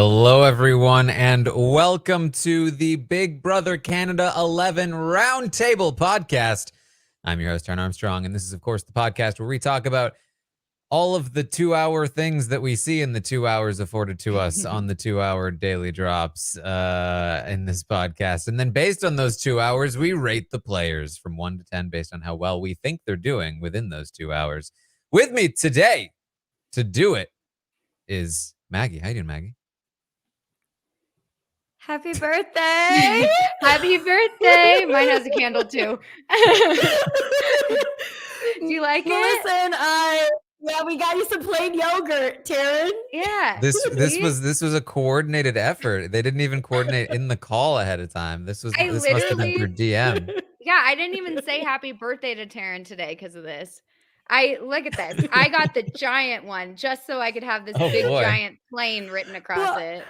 Hello, everyone, and welcome to the Big Brother Canada 11 Roundtable podcast. I'm your host, Taran Armstrong, and this is, of course, the podcast where we talk about all of the 2-hour things that we see in the 2 hours afforded to us on the 2-hour daily drops in this podcast. And then based on those 2 hours, we rate the players from 1 to 10 based on how well we think they're doing within those 2 hours. With me today to do it is Maggie. How you doing, Maggie? Happy birthday! Happy birthday! Mine has a candle too. Do you like Melissa it? and I, yeah, we got you some plain yogurt, Taran. Yeah. This was a coordinated effort. They didn't even coordinate in the call ahead of time. This must have been through DM. Yeah, I didn't even say happy birthday to Taran today because of this. Look at this. I got the giant one just so I could have this giant plane written across it.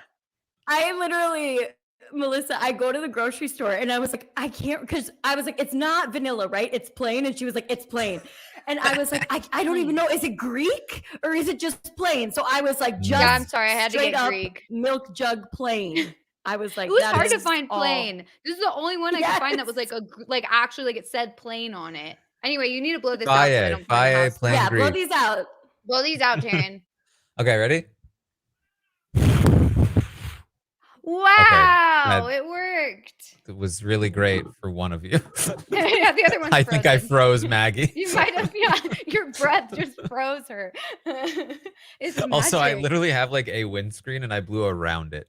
I literally, Melissa, I go to the grocery store and I was like, I can't, because I was like, it's not vanilla, right? It's plain. And she was like, it's plain. And I was like, I don't even know. Is it Greek or is it just plain? So I was like, just I'm sorry. I had to get Greek. Milk jug plain. I was like, it was hard to find plain. This is the only one I could find that was actually it said plain on it. Anyway, you need to blow this out. So I don't find the plain yeah, Greek. blow these out. Blow these out, Taran. Okay, ready? Wow, it worked. It was really great for one of you. Yeah, the other one's I think I froze Maggie. You might have, yeah. Your breath just froze her. Also, I literally have like a windscreen and I blew around it.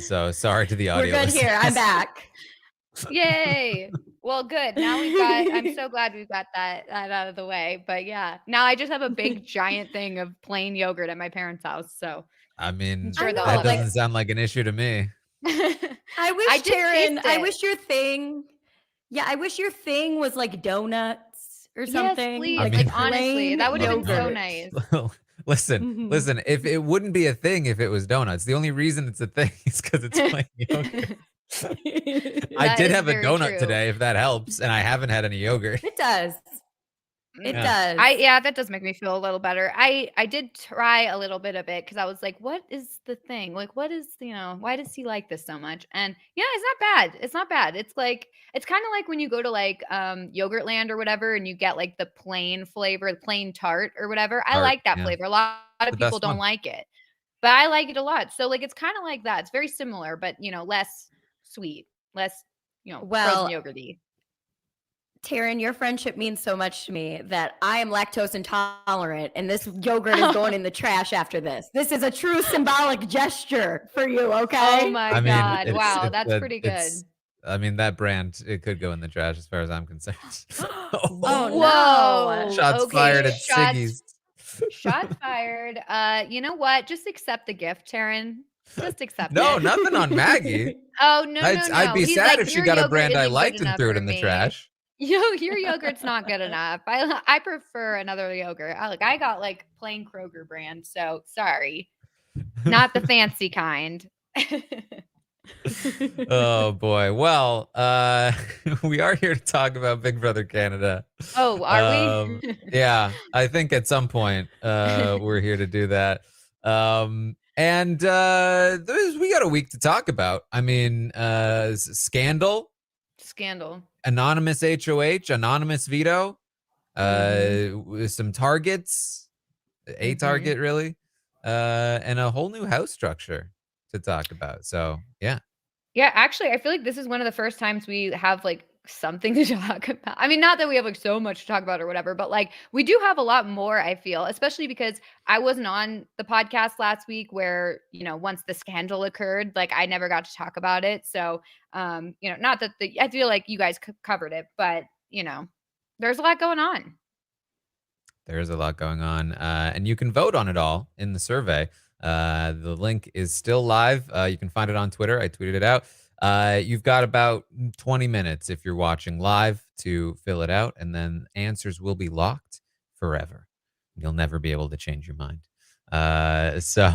So sorry to the audio. We're good here. I'm back. Yay. Well, good. Now I'm so glad we've got that out of the way. But yeah, now I just have a big giant thing of plain yogurt at my parents' house. So I mean, sure that doesn't sound like an issue to me. I wish, Taran, I wish your thing. Yeah, I wish your thing was like donuts or something. Yes, please. I mean, honestly, that would have been so nice. Listen, if it wouldn't be a thing if it was donuts. The only reason it's a thing is because it's plain yogurt. I did have a donut today, if that helps, and I haven't had any yogurt. It does. It does. That does make me feel a little better. I did try a little bit of it because I was like, what is the thing? Like, what is, why does he like this so much? And yeah, it's not bad. It's not bad. It's like, it's kind of like when you go to like Yogurtland or whatever and you get like the plain flavor, the plain tart or whatever. I like that flavor. A lot of people don't like it, but I like it a lot. So like, it's kind of like that. It's very similar, but less sweet, less, frozen yogurty. Taran, your friendship means so much to me that I am lactose intolerant and this yogurt is going in the trash after this. This is a true symbolic gesture for you, okay? Oh my God. Wow, that's pretty good. I mean, that brand, it could go in the trash as far as I'm concerned. Oh, no. Shots fired at Siggy's. Shots fired. You know what? Just accept the gift, Taran. Just accept it. No, nothing on Maggie. Oh, no. I'd be sad if she got a brand I liked and threw it in the trash. Your yogurt's not good enough. I prefer another yogurt. I got like plain Kroger brand, so sorry. Not the fancy kind. Oh boy. Well, we are here to talk about Big Brother Canada. Oh, are we? Yeah, I think at some point we're here to do that. And we got a week to talk about. I mean, Scandal. Anonymous HOH, anonymous Veto, some targets, a target really, and a whole new house structure to talk about. So yeah. Yeah, actually, I feel like this is one of the first times we have like something to talk about. I mean, not that we have like so much to talk about or whatever, but like we do have a lot more, I feel, especially because I wasn't on the podcast last week where, once the scandal occurred, like I never got to talk about it. So, not that I feel like you guys covered it, but there's a lot going on. There's a lot going on. And you can vote on it all in the survey. The link is still live. You can find it on Twitter. I tweeted it out. You've got about 20 minutes if you're watching live to fill it out, and then answers will be locked forever. You'll never be able to change your mind. So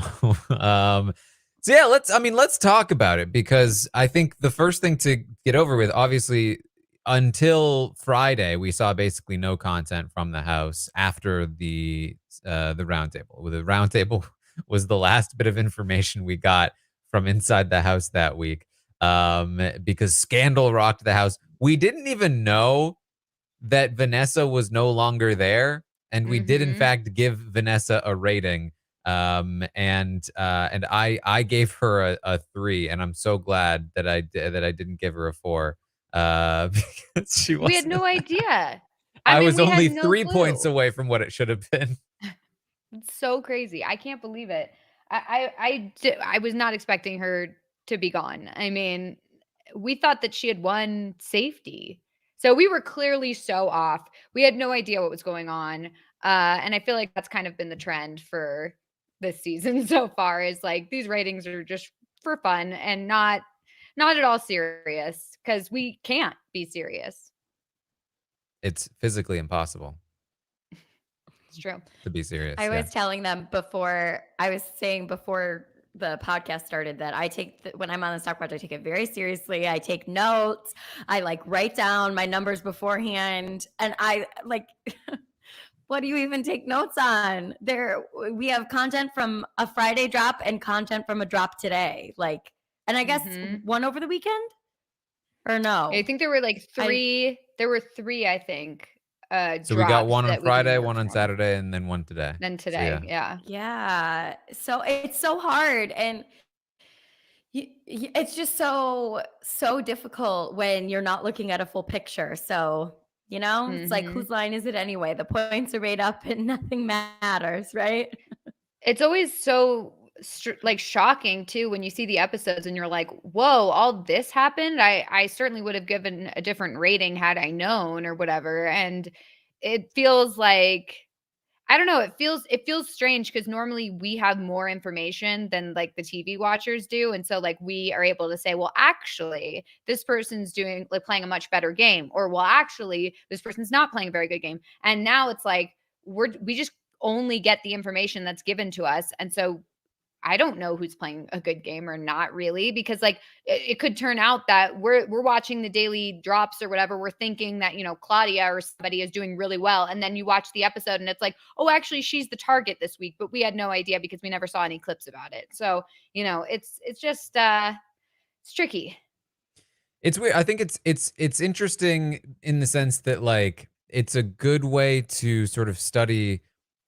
yeah, let's talk about it, because I think the first thing to get over with, obviously, until Friday, we saw basically no content from the house after the roundtable. The roundtable was the last bit of information we got from inside the house that week. Because scandal rocked the house. We didn't even know that Vanessa was no longer there, and we did in fact give Vanessa a rating. And I gave her a 3, and I'm so glad that I didn't give her a 4. Because she We had wasn't. no idea. I mean, was we had only no 3 points clue. away from what it should have been. It's so crazy. I can't believe it. I was not expecting her to be gone. I mean, we thought that she had won safety. So we were clearly so off. We had no idea what was going on. And I feel like that's kind of been the trend for this season so far is like these ratings are just for fun and not at all serious because we can't be serious. It's physically impossible It's true. to be serious. I was telling them before the podcast started that I take when I'm on the stock watch, I take it very seriously. I take notes. I like write down my numbers beforehand, and I like. What do you even take notes on? We have content from a Friday drop and content from a drop today. Like, and I guess one over the weekend, or no? I think there were like 3. There were 3, I think. So we got one on that we Friday, didn't work one on for. Saturday, and then one today. Then today, yeah. Yeah. So it's so hard, and it's just so difficult when you're not looking at a full picture. So it's like, whose line is it anyway? The points are made up, and nothing matters, right? It's always so like shocking too when you see the episodes and you're like, whoa, all this happened. I certainly would have given a different rating had I known or whatever. And it feels like, I don't know, it feels strange because normally we have more information than like the TV watchers do. And so like we are able to say, well, actually, this person's doing like playing a much better game, or well, actually, this person's not playing a very good game. And now it's like we just only get the information that's given to us. And so I don't know who's playing a good game or not really, because like it could turn out that we're watching the daily drops or whatever. We're thinking that, Claudia or somebody is doing really well. And then you watch the episode and it's like, oh, actually she's the target this week, but we had no idea because we never saw any clips about it. So, it's just, it's tricky. It's weird. I think it's interesting in the sense that like it's a good way to sort of study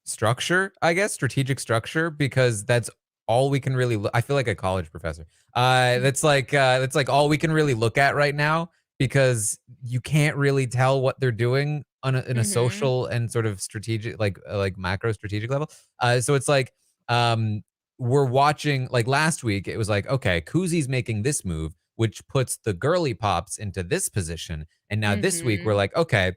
structure, I guess, strategic structure, because that's all we can really I feel like a college professor. That's like all we can really look at right now, because you can't really tell what they're doing in a social and sort of strategic, like macro strategic level. So it's like we're watching, like last week it was like, okay, Koozie's making this move, which puts the girly pops into this position. And now this week we're like, okay,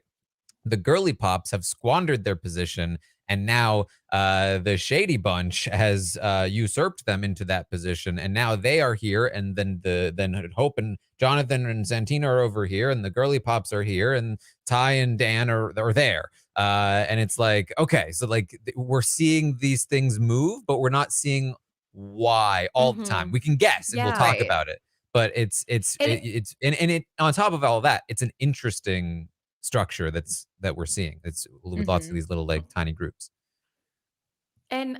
the girly pops have squandered their position, and now the shady bunch has usurped them into that position, and now they are here, and then Hope and Jonathan and Santina are over here, and the girly pops are here, and Ty and Dan are there. And it's like, okay, so like we're seeing these things move, but we're not seeing why all the time. We can guess, and we'll talk about it, but it's on top of all that, it's an interesting structure that we're seeing. It's with lots of these little like tiny groups. And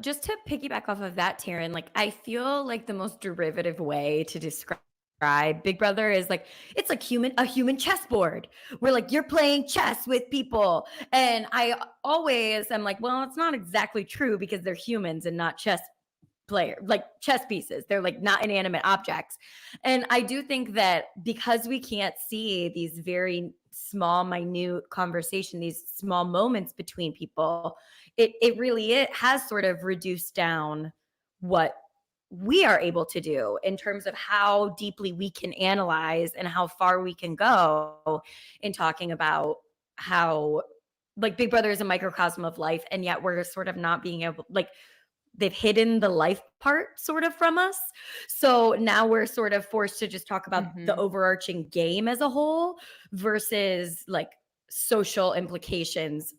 just to piggyback off of that, Taran, like I feel like the most derivative way to describe Big Brother is like it's like a human chessboard where like you're playing chess with people. And I always am like, well, it's not exactly true because they're humans and not chess pieces. They're like not inanimate objects. And I do think that because we can't see these very small, minute conversation, these small moments between people, it has sort of reduced down what we are able to do in terms of how deeply we can analyze and how far we can go in talking about how like Big Brother is a microcosm of life, and yet we're sort of not being able, like they've hidden the life part sort of from us. So now we're sort of forced to just talk about the overarching game as a whole versus like social implications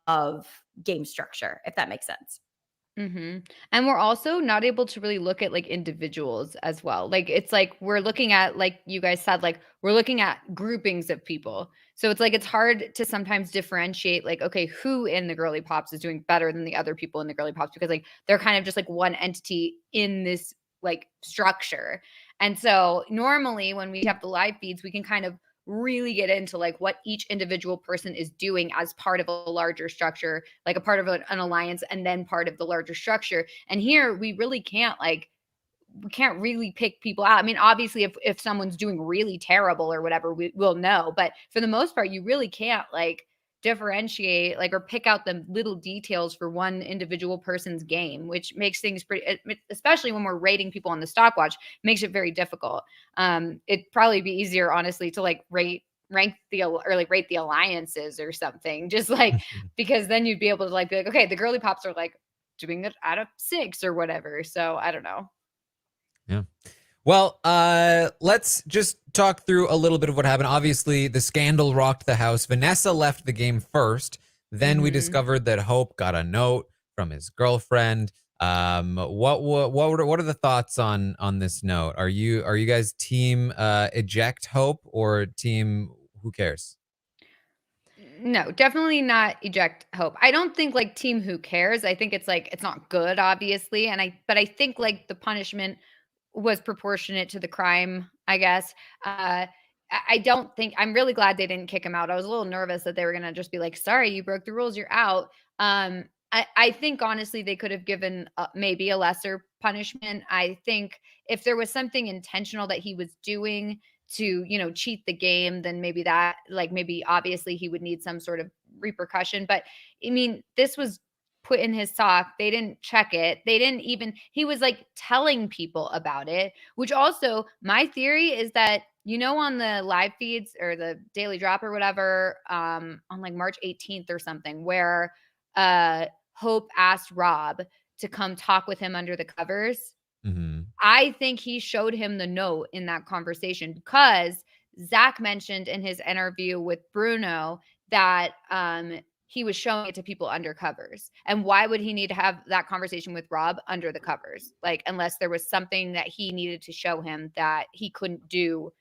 of game structure, if that makes sense. And we're also not able to really look at like individuals as well. Like it's like we're looking at, like you guys said, like we're looking at groupings of people. So it's like it's hard to sometimes differentiate like, okay, who in the girly pops is doing better than the other people in the girly pops, because like they're kind of just like one entity in this like structure. And so normally when we have the live feeds, we can kind of really get into like what each individual person is doing as part of a larger structure, like a part of an alliance and then part of the larger structure. And here we really can't, like, we can't really pick people out. I mean, obviously if someone's doing really terrible or whatever, we'll know, but for the most part you really can't like differentiate like or pick out the little details for one individual person's game, which makes things pretty, especially when we're rating people on the stock watch, makes it very difficult. It'd probably be easier honestly to like rank the or like rate the alliances or something, just like because then you'd be able to like be like, okay, the girly pops are like doing it out of 6 or whatever. So I don't know. Yeah. Well, let's just talk through a little bit of what happened. Obviously, the scandal rocked the house. Vanessa left the game first. Then we discovered that Hope got a note from his girlfriend. What are the thoughts on this note? Are you guys team eject Hope or team who cares? No, definitely not eject Hope. I don't think like team who cares. I think it's like it's not good, obviously, but I think like the punishment was proportionate to the crime, I guess. I don't think, I'm really glad they didn't kick him out. I was a little nervous that they were gonna just be like, "Sorry, you broke the rules, you're out." I think honestly they could have given maybe a lesser punishment. I think if there was something intentional that he was doing to, you know, cheat the game, then maybe that, like maybe obviously he would need some sort of repercussion. But I mean, this was put in his sock. They didn't check it. They didn't even, he was like telling people about it, which also my theory is that, you know, on the live feeds or the daily drop or whatever, on like March 18th or something, where Hope asked Rob to come talk with him under the covers. I think he showed him the note in that conversation because Zach mentioned in his interview with Bruno that he was showing it to people under covers. And why would he need to have that conversation with Rob under the covers? Like, unless there was something that he needed to show him that he couldn't do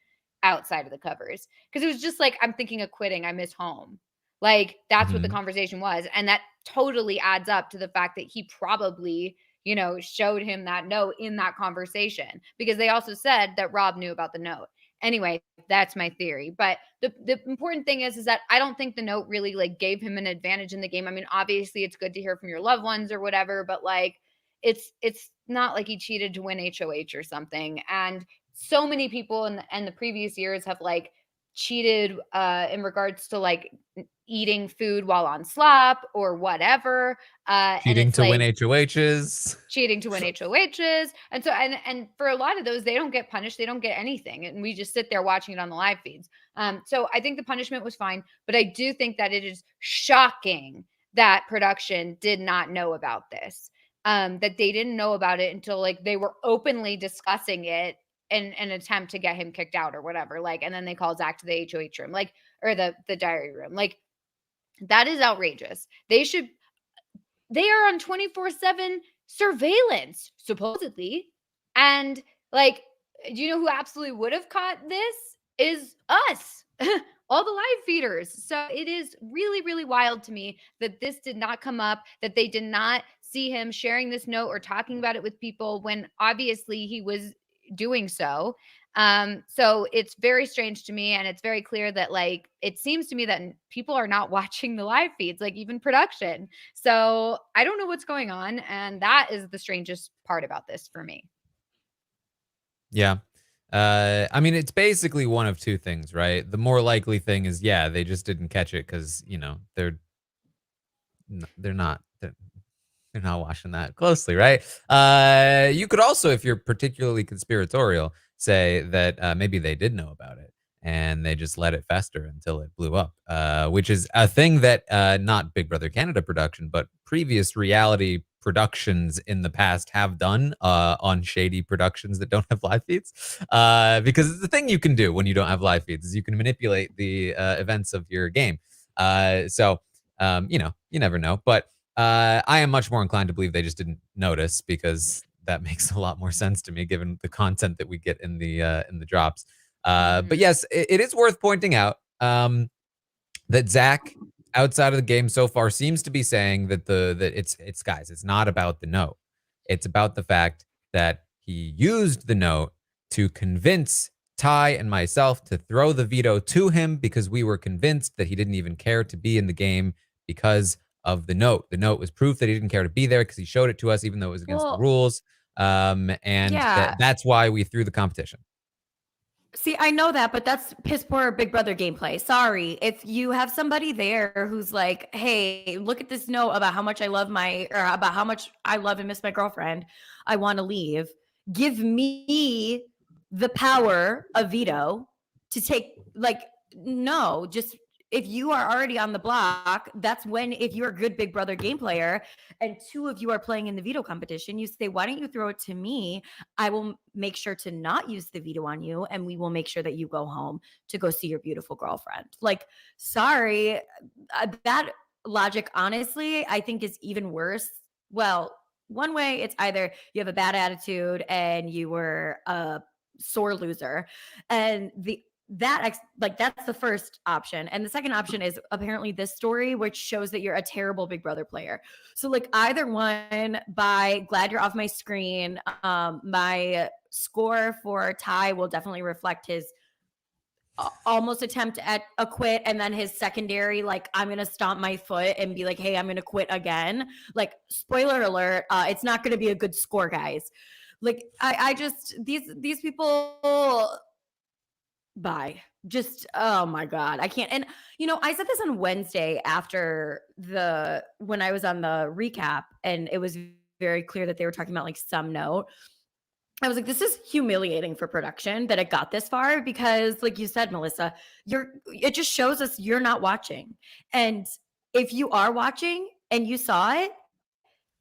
outside of the covers. Because it was just like, I'm thinking of quitting. I miss home. Like, that's what the conversation was. And that totally adds up to the fact that he probably, you know, showed him that note in that conversation, because they also said that Rob knew about the note. Anyway, that's my theory. But the important thing is that I don't think the note really like gave him an advantage in the game. I mean, obviously it's good to hear from your loved ones or whatever, but like it's not like he cheated to win HOH or something. And so many people in the previous years have like cheated in regards to like eating food while on slop or whatever. Cheating to win like, HOHs. cheating to win HOHs. And so, and for a lot of those, they don't get punished. They don't get anything. And we just sit there watching it on the live feeds. So I think the punishment was fine, but I do think that it is shocking that production did not know about this, that they didn't know about it until like they were openly discussing it in an attempt to get him kicked out or whatever. Like, and then they call Zach to the HOH room, like, or the diary room. Like, that is outrageous. They are on 24/7 surveillance, supposedly. And like, do you know who absolutely would have caught this? Is us, all the live feeders. So it is really, really wild to me that this did not come up, that they did not see him sharing this note or talking about it with people when obviously he was doing so. So it's very strange to me, and it's very clear that like it seems to me that people are not watching the live feeds, like even production. So I don't know what's going on, and that is the strangest part about this for me. Yeah. I mean, it's basically one of two things, right? The more likely thing is, yeah, they just didn't catch it because, you know, they're not watching that closely, right? You could also, if you're particularly conspiratorial, say that maybe they did know about it and they just let it fester until it blew up, which is a thing that not Big Brother Canada production, but previous reality productions in the past have done on shady productions that don't have live feeds. Because it's the thing you can do when you don't have live feeds is you can manipulate the events of your game. So, you know, you never know. But I am much more inclined to believe they just didn't notice, because that makes a lot more sense to me given the content that we get in the drops. But yes, it is worth pointing out that Zach, outside of the game so far, seems to be saying that it's guys, it's not about the note. It's about the fact that he used the note to convince Ty and myself to throw the veto to him, because we were convinced that he didn't even care to be in the game because of the note. The note was proof that he didn't care to be there, because he showed it to us even though it was against the Well, rules. And yeah. that's why we threw the competition. See, I know that, but that's piss poor Big Brother gameplay. Sorry. If you have somebody there who's like, hey, look at this note about how much I love about how much I love and miss my girlfriend, I want to leave. Give me the power of veto to take, no, just if you are already on the block, that's when, if you're a good Big Brother game player and two of you are playing in the veto competition, you say, why don't you throw it to me? I will make sure to not use the veto on you, and we will make sure that you go home to go see your beautiful girlfriend. Like, sorry, that logic, honestly, I think is even worse. Well, one way, it's either you have a bad attitude and you were a sore loser, and that's the first option. And the second option is apparently this story, which shows that you're a terrible Big Brother player. So like either one, glad you're off my screen. My score for Ty will definitely reflect his almost attempt at a quit, and then his secondary, like, I'm gonna stomp my foot and be like, hey, I'm gonna quit again. Like, spoiler alert, it's not gonna be a good score, guys. Like, I just, these people, bye. Just, oh my God, I can't. And I said this on Wednesday when I was on the recap, and it was very clear that they were talking about like some note. I was like, this is humiliating for production that it got this far, because like you said, Melissa, it just shows us you're not watching. And if you are watching and you saw it,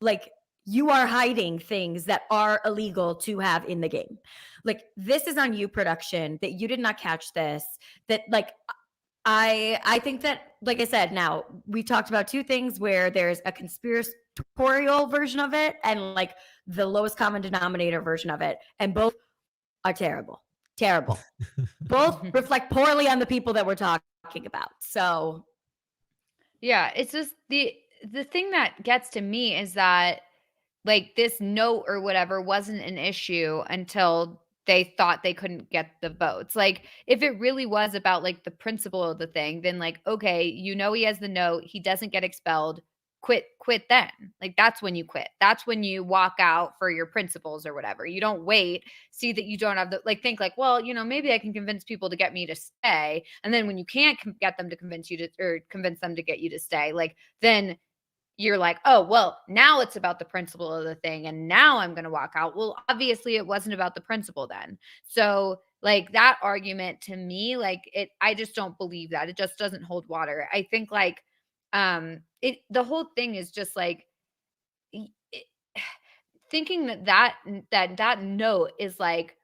like, you are hiding things that are illegal to have in the game. Like, this is on you, production, that you did not catch this. That, like, I think that, like I said, now we talked about two things where there's a conspiratorial version of it and like the lowest common denominator version of it, and both are terrible. Both reflect poorly on the people that we're talking about. So yeah, it's just the thing that gets to me is that like this note or whatever wasn't an issue until they thought they couldn't get the votes. Like, if it really was about like the principle of the thing, then like, okay, he has the note, he doesn't get expelled, quit then. Like, that's when you quit. That's when you walk out for your principles or whatever. You don't wait, see that you don't have the, like, think like, well, maybe I can convince people to get me to stay. And then when you can't get them to convince them to get you to stay, like, then you're like, oh, well, now it's about the principle of the thing, and now I'm going to walk out. Well, obviously it wasn't about the principle then. So like that argument to me, like I just don't believe that. It just doesn't hold water. I think like the whole thing is just like thinking that note is like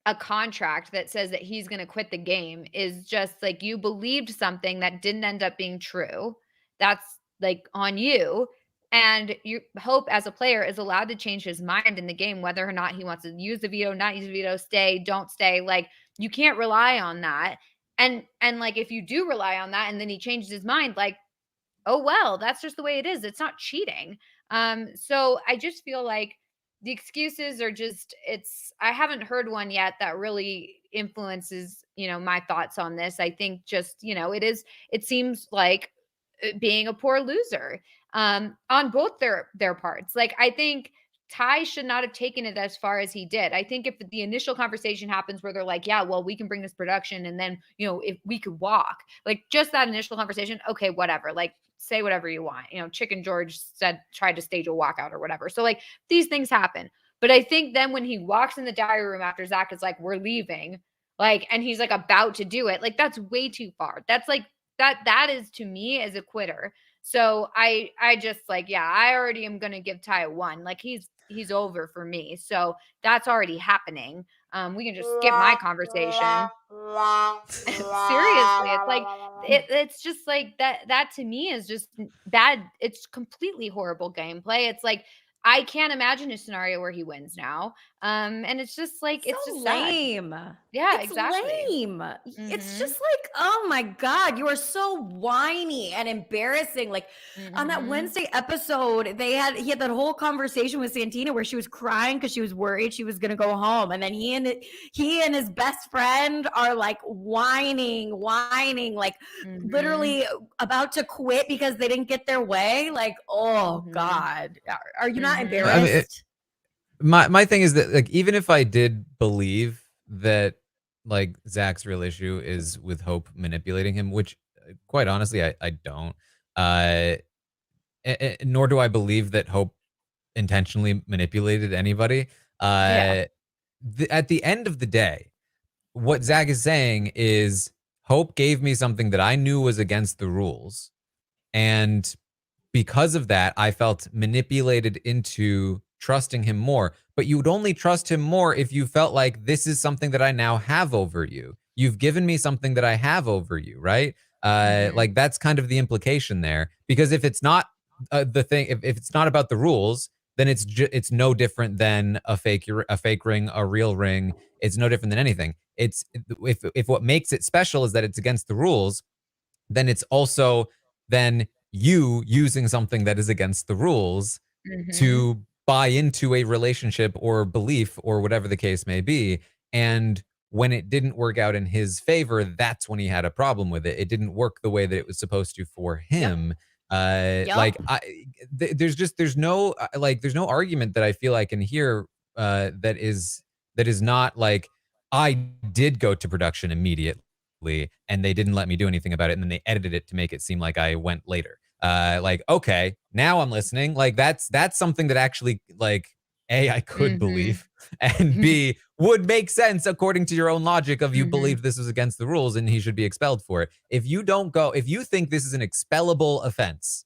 a contract that says that he's going to quit the game is just like, you believed something that didn't end up being true. That's like on you. And you hope as a player is allowed to change his mind in the game, whether or not he wants to use the veto, not use the veto, stay, don't stay. Like, you can't rely on that. And like, if you do rely on that and then he changes his mind, like, oh, well, that's just the way it is. It's not cheating. So I just feel like the excuses are just, I haven't heard one yet that really influences, my thoughts on this. I think just, it seems like being a poor loser on both their parts. Like, I think Ty should not have taken it as far as he did. I think if the initial conversation happens where they're like, yeah, well, we can bring this production, and then, if we could walk, like just that initial conversation, okay, whatever, like say whatever you want. Chicken George tried to stage a walkout or whatever. So like these things happen. But I think then when he walks in the diary room after Zach is like, we're leaving, like, and he's like about to do it, like that's way too far. That's like, that is to me as a quitter. So I just like, yeah, I already am going to give Ty a 1. Like he's over for me. So that's already happening. We can just skip my conversation. Seriously, it's like it's just like that to me is just bad. It's completely horrible gameplay. It's like I can't imagine a scenario where he wins now. And it's just like it's So just sad. lame. Yeah, It's exactly. lame. It's just like, oh my God, you are so whiny and embarrassing. Like on that Wednesday episode, he had that whole conversation with Santina where she was crying because she was worried she was gonna go home. And then he and his best friend are like whining, like literally about to quit because they didn't get their way. Like, oh God. Are you not embarrassed? My thing is that, like, even if I did believe that, like, Zach's real issue is with Hope manipulating him, which, quite honestly, I don't. Nor do I believe that Hope intentionally manipulated anybody. At the end of the day, what Zach is saying is Hope gave me something that I knew was against the rules, and because of that, I felt manipulated into trusting him more. But you would only trust him more if you felt like this is something that I now have over you. You've given me something that I have over you, right? Like that's kind of the implication there. Because if it's not the thing, if it's not about the rules, then it's no different than a fake ring, a real ring. It's no different than anything. It's if what makes it special is that it's against the rules, then it's also then you using something that is against the rules to buy into a relationship or belief or whatever the case may be. And when it didn't work out in his favor, that's when he had a problem with it. It didn't work the way that it was supposed to for him. Like there's no argument that I feel I can hear that is not like I did go to production immediately and they didn't let me do anything about it, and then they edited it to make it seem like I went later. Like, okay, now I'm listening. Like that's something that actually, like, A, I could believe, and B, would make sense according to your own logic of you believed this was against the rules and he should be expelled for it. If you think this is an expellable offense,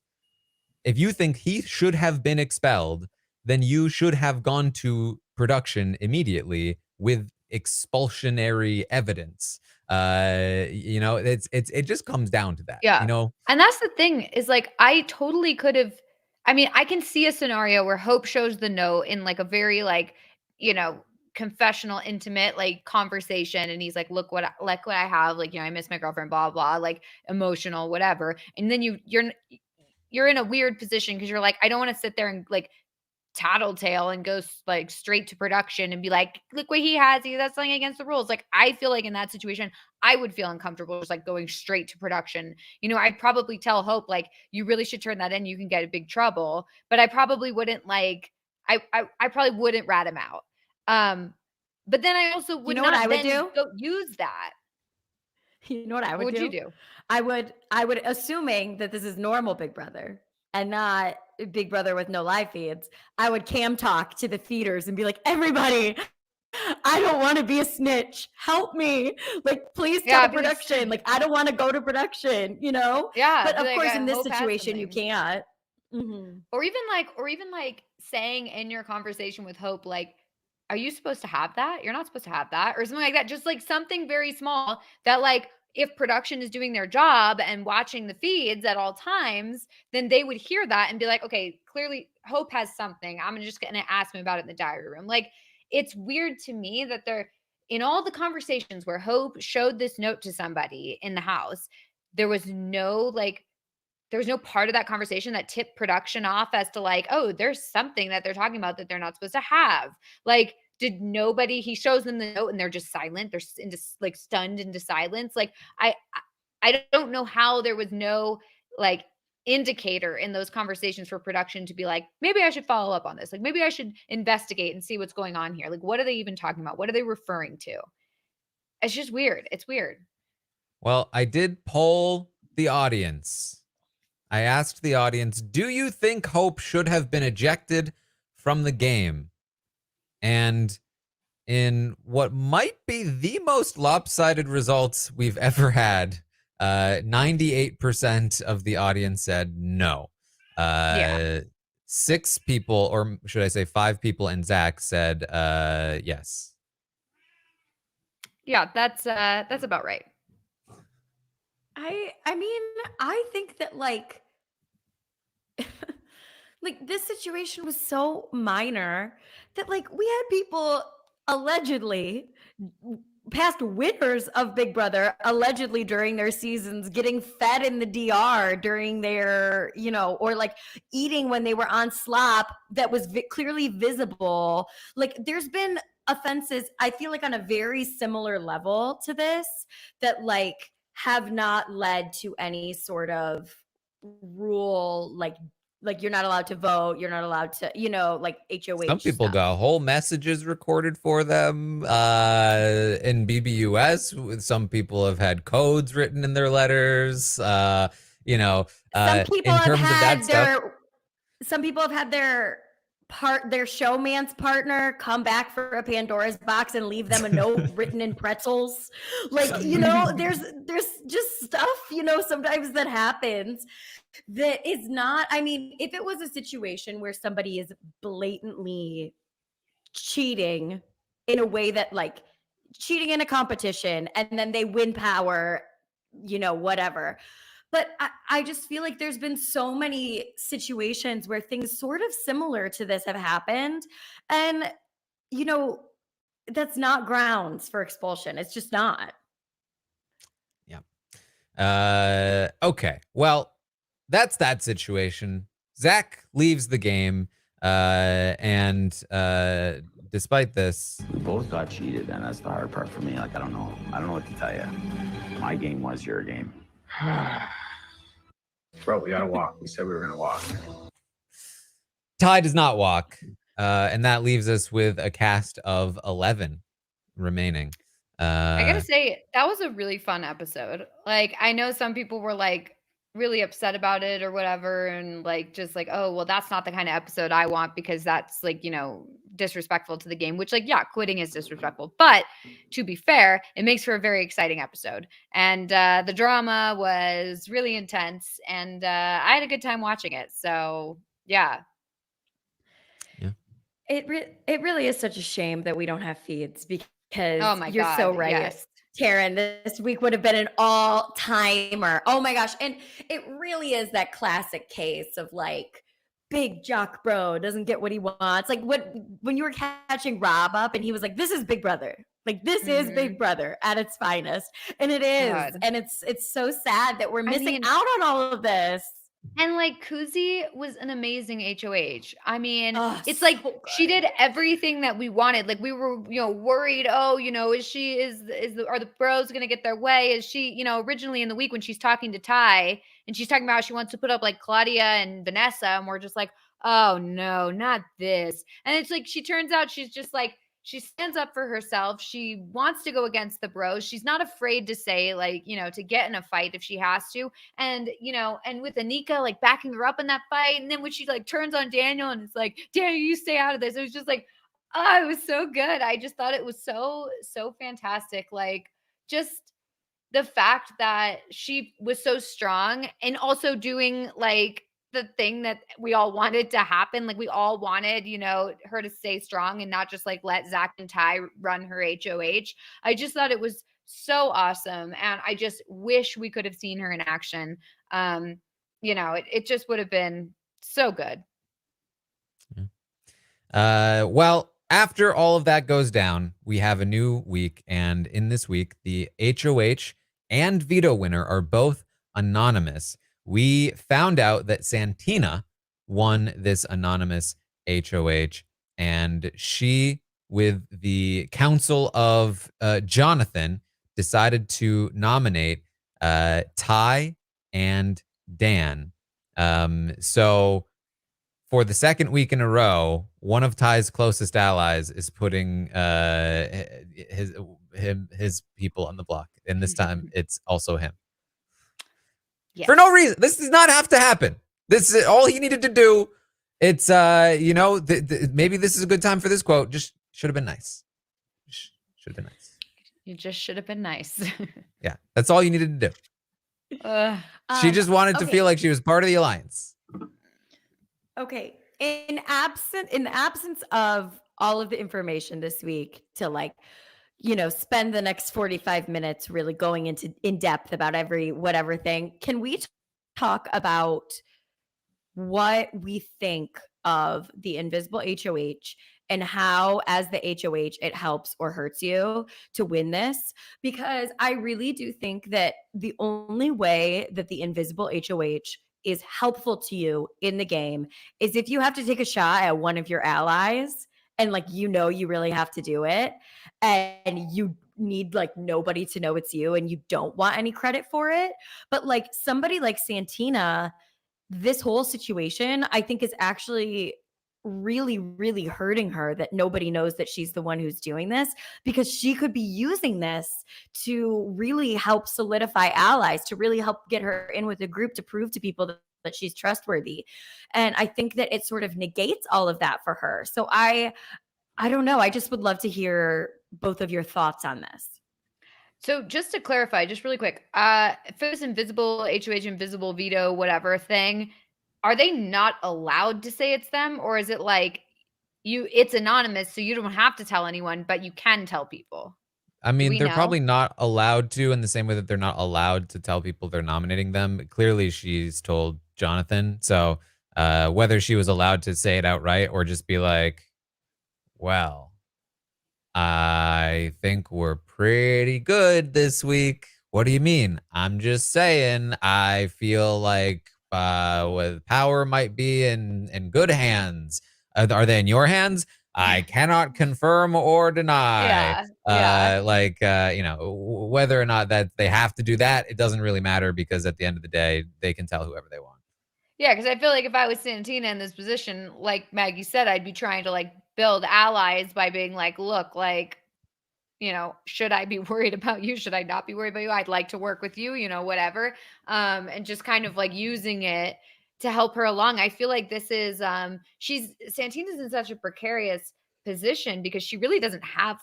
if you think he should have been expelled, then you should have gone to production immediately with expulsionary evidence. It just comes down to that. Yeah. And that's the thing is like, I totally could have, I mean, I can see a scenario where Hope shows the note in like a very like, confessional, intimate, like conversation. And he's like, look what I have. Like, I miss my girlfriend, blah, blah, like emotional, whatever. And then you're in a weird position because you're like, I don't want to sit there and like tattletale and go like straight to production and be like, look what he has. That's something against the rules. Like, I feel like in that situation, I would feel uncomfortable just like going straight to production. I'd probably tell Hope, like, you really should turn that in. You can get in big trouble. But I probably wouldn't like, I probably wouldn't rat him out. But then I also would not go use that. You know what I would do? What would you do? I would, assuming that this is normal Big Brother and not Big Brother with no live feeds, I would cam talk to the feeders and be like, everybody, I don't want to be a snitch. Help me. Like, please tell production. Like, I don't want to go to production, Yeah. But of course, in this situation, you can't. Or even like saying in your conversation with Hope, like, are you supposed to have that? You're not supposed to have that, or something like that. Just like something very small that, like, if production is doing their job and watching the feeds at all times, then they would hear that and be like, okay, clearly Hope has something. I'm just going to ask him about it in the diary room. Like, it's weird to me that they're in all the conversations where Hope showed this note to somebody in the house, there was no part of that conversation that tipped production off as to like, oh, there's something that they're talking about that they're not supposed to have. Like, he shows them the note and they're just silent. They're stunned into silence. Like, I don't know how there was no like indicator in those conversations for production to be like, maybe I should follow up on this. Like, maybe I should investigate and see what's going on here. Like, what are they even talking about? What are they referring to? It's just weird. It's weird. Well, I did poll the audience. I asked the audience, do you think Hope should have been ejected from the game? And in what might be the most lopsided results we've ever had, 98% of the audience said no. 6 people, or should I say 5 people and Zach said yes. Yeah, that's about right. I mean, I think that like like this situation was so minor that like we had people allegedly past winners of Big Brother allegedly during their seasons getting fed in the DR during their, you know, or like eating when they were on slop that was clearly visible. Like there's been offenses, I feel like on a very similar level to this that like have not led to any sort of rule like you're not allowed to vote, you're not allowed to, you know, like HOH Some people stuff. got whole messages recorded for them in BBUS. Some people have had codes written in their letters. You know, Some people in have terms of that had stuff. their showman's partner come back for a Pandora's box and leave them a note written in pretzels. Like, you know, there's just stuff, you know, sometimes that happens that is not, I mean, if it was a situation where somebody is blatantly cheating in a way that like cheating in a competition and then they win power, you know, whatever. But I just feel like there's been so many situations where things sort of similar to this have happened. And, you know, that's not grounds for expulsion. It's just not. Yeah. Okay. Well, that's that situation. Zach leaves the game. And despite this, We both got cheated, and that's the hard part for me. Like, I don't know what to tell you. My game was your game. Bro, we gotta walk. We said we were gonna walk. Ty does not walk. And that leaves us with a cast of 11 remaining. I gotta say, that was a really fun episode. Like, I know some people were like really upset about it or whatever, and like just like, oh, well, that's not the kind of episode I want because that's like, you know, disrespectful to the game, which like, yeah, quitting is disrespectful. But to be fair, it makes for a very exciting episode. And the drama was really intense, and I had a good time watching it. So yeah. It really is such a shame that we don't have feeds because Oh my you're God, so right. yes. Taryn, this week would have been an all-timer. Oh my gosh. And it really is that classic case of like big jock bro doesn't get what he wants. Like when you were catching Rob up and he was like, this is Big Brother. Like this is Big Brother at its finest. And it is. God. And it's so sad that we're missing out on all of this. And like Koozie was an amazing HOH. I mean, it's so like good. she did everything that we wanted. Like we were, you know, worried. Oh, you know, are the bros gonna get their way? Is she, you know, originally in the week when she's talking to Ty and she's talking about how she wants to put up like Claudia and Vanessa, and we're just like, oh no, not this. And it's like she turns out she's just like she stands up for herself. She wants to go against the bros. She's not afraid to say like, you know, to get in a fight if she has to. And, you know, and with Anika like backing her up in that fight. And then when she like turns on Daniel and it's like, Daniel, you stay out of this. It was just like, oh, it was so good. I just thought it was so fantastic. Like just the fact that she was so strong and also doing like the thing that we all wanted to happen. Like we all wanted, you know, her to stay strong and not just like let Zach and Ty run her HOH. I just thought it was so awesome. And I just wish we could have seen her in action. You know, it just would have been so good. Well, after all of that goes down, we have a new week. And in this week, the HOH and Veto winner are both anonymous. We found out that Santina won this anonymous HOH, and she, with the counsel of Jonathan, decided to nominate Ty and Dan. So for the second week in a row, one of Ty's closest allies is putting his people on the block, and this time it's also him. Yes. For no reason. This does not have to happen. This is all he needed to do. It's you know, maybe this is a good time for this quote. Just should have been nice. Should have been nice. You just should have been nice. Yeah, that's all you needed to do. She just wanted to feel like she was part of the alliance. Okay. In the absence of all of the information this week to like, spend the next 45 minutes really going into in depth about every whatever thing. Can we talk about what we think of the invisible HOH and how, as the HOH, it helps or hurts you to win this? Because I really do think that the only way that the invisible HOH is helpful to you in the game is if you have to take a shot at one of your allies and you really have to do it and you need nobody to know it's you and you don't want any credit for it. But somebody like Santina, this whole situation, I think, is actually really, really hurting her that nobody knows that she's the one who's doing this, because she could be using this to really help solidify allies, to really help get her in with a group, to prove to people that she's trustworthy. And I think that it sort of negates all of that for her. So I don't know. I just would love to hear both of your thoughts on this. So just to clarify, just really quick, if it was invisible HOH, invisible veto, whatever thing, are they not allowed to say it's them? Or is it it's anonymous, so you don't have to tell anyone, but you can tell people? I mean, they're know? probably not allowed to, in the same way that they're not allowed to tell people they're nominating them. Clearly, she's told Jonathan. So whether she was allowed to say it outright or just be like, well, I think we're pretty good this week. What do you mean? I'm just saying, I feel like with power might be in good hands. Are they in your hands? I cannot confirm or deny. Whether or not that they have to do that, it doesn't really matter, because at the end of the day, they can tell whoever they want. Yeah, because I feel like if I was Santina in this position, like Maggie said, I'd be trying to build allies by being look, should I be worried about you? Should I not be worried about you? I'd like to work with you, whatever. And just kind of using it to help her along. I feel like this is Santina's in such a precarious position because she really doesn't have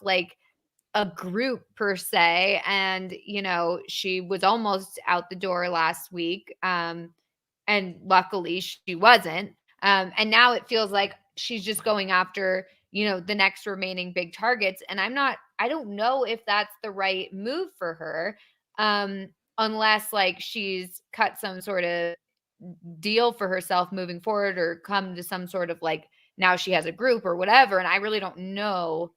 a group per se. And, she was almost out the door last week. And luckily she wasn't. And now it feels like she's just going after, the next remaining big targets. And I don't know if that's the right move for her. Unless she's cut some sort of deal for herself moving forward or come to some sort of now she has a group or whatever. And I really don't know,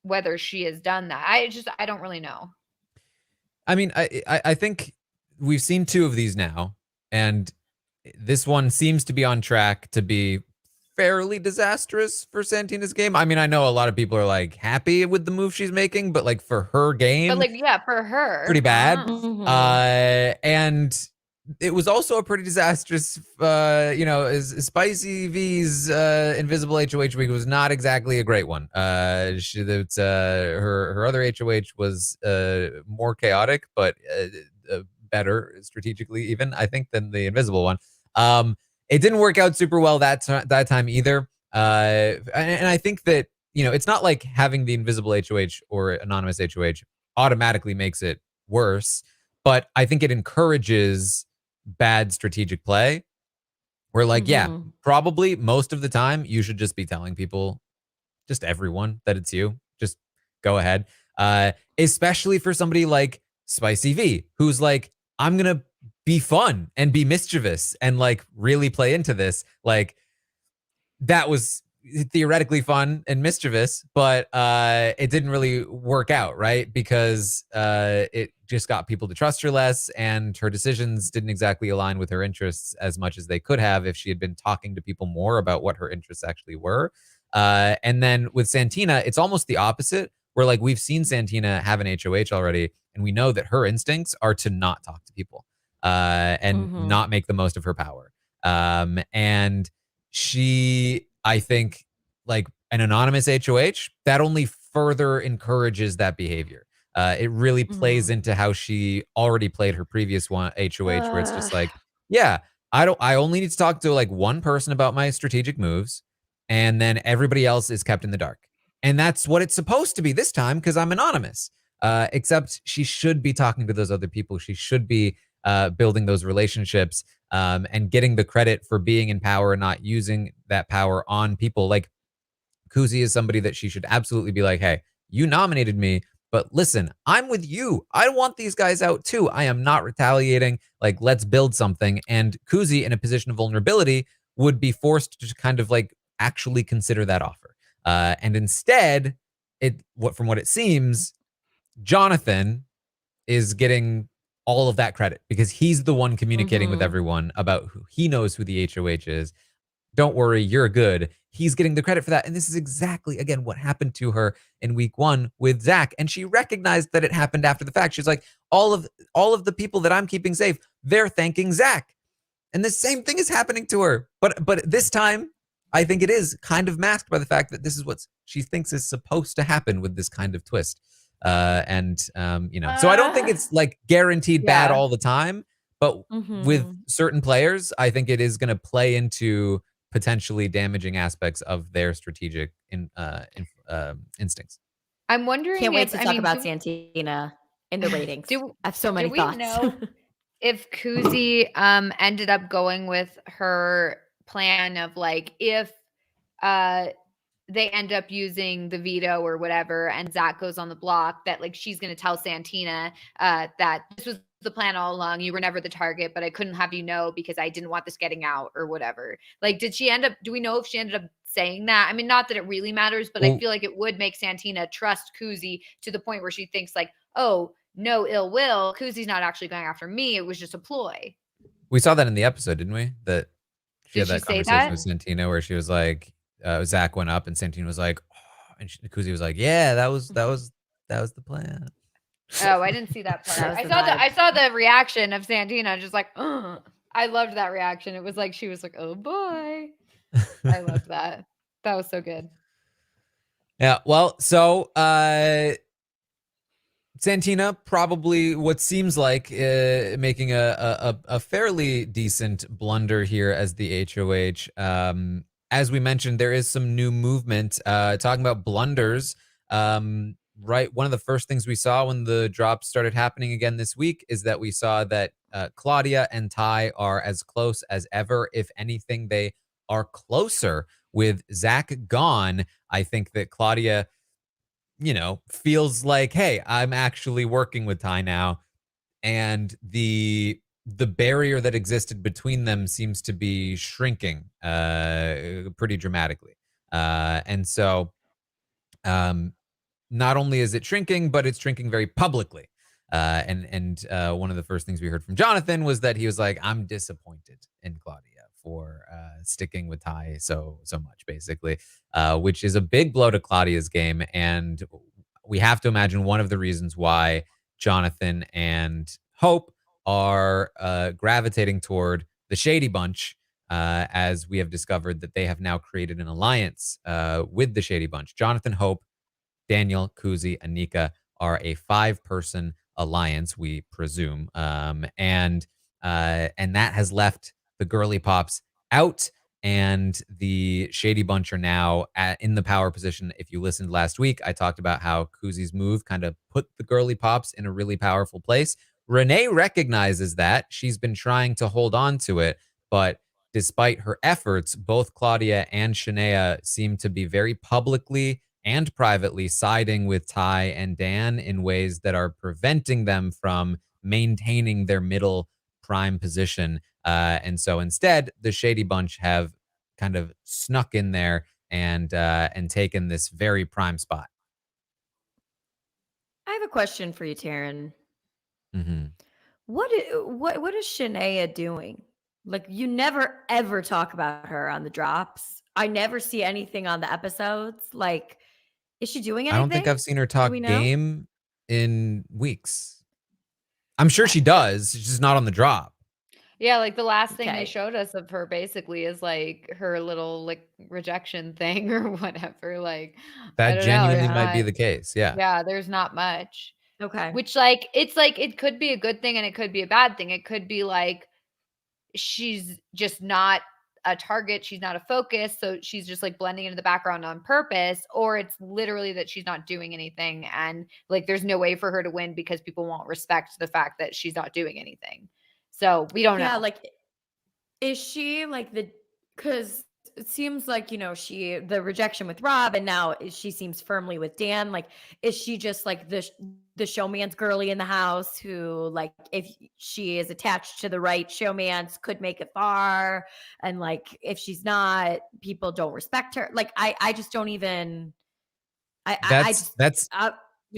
whether she has done that. I don't really know. I mean, I think we've seen two of these now, and this one seems to be on track to be fairly disastrous for Santina's game. I mean, I know a lot of people are happy with the move she's making, but for her game, but for her, pretty bad. Mm-hmm. And it was also a pretty disastrous, Spicy V's invisible HOH week was not exactly a great one. Her other HOH was more chaotic, but better strategically, even, I think, than the invisible one. It didn't work out super well that time either. And I think that, it's not like having the invisible HOH or anonymous HOH automatically makes it worse, but I think it encourages bad strategic play where probably most of the time you should just be telling people, just everyone, that it's you. Just go ahead. Especially for somebody like Spicy V, who's I'm going to be fun and be mischievous and really play into this. That was theoretically fun and mischievous, but it didn't really work out, right? Because it just got people to trust her less, and her decisions didn't exactly align with her interests as much as they could have if she had been talking to people more about what her interests actually were. And then with Santina, it's almost the opposite, where we've seen Santina have an HOH already, and we know that her instincts are to not talk to people and not make the most of her power. And she, I think, an anonymous HOH, that only further encourages that behavior. It really plays into how she already played her previous one HOH, where it's just I only need to talk to one person about my strategic moves, and then everybody else is kept in the dark. And that's what it's supposed to be this time, because I'm anonymous. Except she should be talking to those other people. She should be building those relationships and getting the credit for being in power and not using that power on people. Koozie is somebody that she should absolutely be hey, You nominated me, but listen, I'm with you. I want these guys out too. I am not retaliating. Like, let's build something. And Koozie, in a position of vulnerability, would be forced to kind of like actually consider that offer. And instead, from what it seems, Jonathan is getting all of that credit because he's the one communicating with everyone about who he knows who the HOH is. Don't worry, you're good. He's getting the credit for that. And this is exactly, again, what happened to her in week 1 with Zach. And she recognized that it happened after the fact. She's like, all of the people that I'm keeping safe, they're thanking Zach. And the same thing is happening to her. But this time, I think it is kind of masked by the fact that this is what she thinks is supposed to happen with this kind of twist. So I don't think it's like guaranteed bad all the time, but with certain players, I think it is going to play into potentially damaging aspects of their strategic instincts. I'm wondering. Can't wait to talk about Santina in the ratings. I have so many thoughts. Know if Koozie ended up going with her plan of like if they end up using the veto or whatever, and Zach goes on the block, that like she's going to tell Santina that this was the plan all along. You were never the target, but I couldn't have you know because I didn't want this getting out or whatever. Like, do we know if she ended up saying that? I mean, not that it really matters, but I feel like it would make Santina trust Koozie to the point where she thinks like, oh, no ill will. Koozie's not actually going after me. It was just a ploy. We saw that in the episode, didn't we? That she had that conversation that? with Santina where she was like, Zach went up and Santina was like, oh, and Koozie was like, yeah, that was the plan. Oh, I didn't see that part. I saw the reaction of Santina, just like, ugh. I loved that reaction. It was like she was like, oh boy. I loved that. That was so good. Yeah, well, so Santina probably what seems like making a fairly decent blunder here as the HOH. As we mentioned, there is some new movement talking about blunders. Right, one of the first things we saw when the drops started happening again this week is that we saw that Claudia and Ty are as close as ever. If anything, they are closer. With Zach gone, I think that Claudia, feels like, hey, I'm actually working with Ty now. And the barrier that existed between them seems to be shrinking pretty dramatically. And so not only is it shrinking, but it's shrinking very publicly. And one of the first things we heard from Jonathan was that he was like, I'm disappointed in Claudia for sticking with Ty so much, basically, which is a big blow to Claudia's game. And we have to imagine one of the reasons why Jonathan and Hope are gravitating toward the Shady Bunch, as we have discovered that they have now created an alliance with the Shady Bunch. Jonathan, Hope, Daniel, Koozie, Anika are a 5-person alliance, we presume, and that has left the Girly Pops out, and the Shady Bunch are now in the power position. If you listened last week, I talked about how Koozie's move kind of put the Girly Pops in a really powerful place. Renee recognizes that. She's been trying to hold on to it, but despite her efforts, both Claudia and Shanaya seem to be very publicly and privately siding with Ty and Dan in ways that are preventing them from maintaining their middle prime position. And so instead, the Shady Bunch have kind of snuck in there and taken this very prime spot. I have a question for you, Taran. Mm-hmm. What is Shanaya doing? Like, you never ever talk about her on the drops. I never see anything on the episodes. Like, is she doing anything? I don't think I've seen her talk game in weeks. I'm sure she does. She's just not on the drop. Yeah, like the last thing they showed us of her basically is like her little like rejection thing or whatever. Like that genuinely might be the case. Yeah. Yeah, there's not much. Okay. Which like it's like it could be a good thing and it could be a bad thing. It could be like she's just not a target, she's not a focus, so she's just like blending into the background on purpose, or it's literally that she's not doing anything and like there's no way for her to win because people won't respect the fact that she's not doing anything. So we don't know. Yeah, like is she like because it seems like, you know, the rejection with Rob, and now she seems firmly with Dan. Like, is she just like the showman's girly in the house who, like, if she is attached to the right showman's, could make it far, and like if she's not, people don't respect her. Like, I just don't even. I just That's yeah,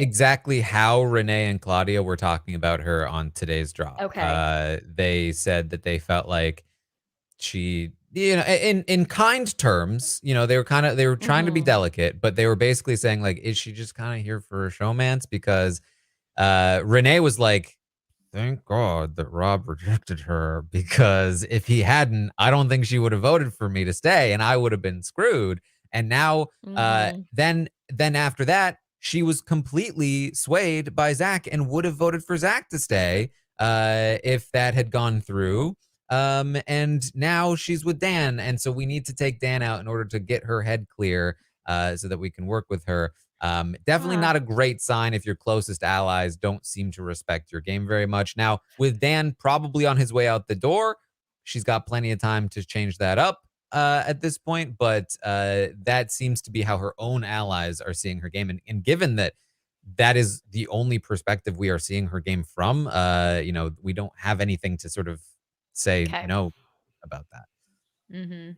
exactly how Renee and Claudia were talking about her on today's drop. okay. They said that they felt like she, you know, in kind terms, you know, they were trying to be Mhm. delicate, but they were basically saying like, is she just kind of here for a showmance? Because Renee was like, thank God that Rob rejected her, because if he hadn't, I don't think she would have voted for me to stay and I would have been screwed. And now, Mhm. then after that, she was completely swayed by Zach and would have voted for Zach to stay if that had gone through. And now she's with Dan. And so we need to take Dan out in order to get her head clear so that we can work with her. Definitely Huh. not a great sign if your closest allies don't seem to respect your game very much. Now, with Dan probably on his way out the door, she's got plenty of time to change that up at this point. But that seems to be how her own allies are seeing her game. And given that that is the only perspective we are seeing her game from, you know, we don't have anything to sort of say Okay. no about that. Mm-hmm.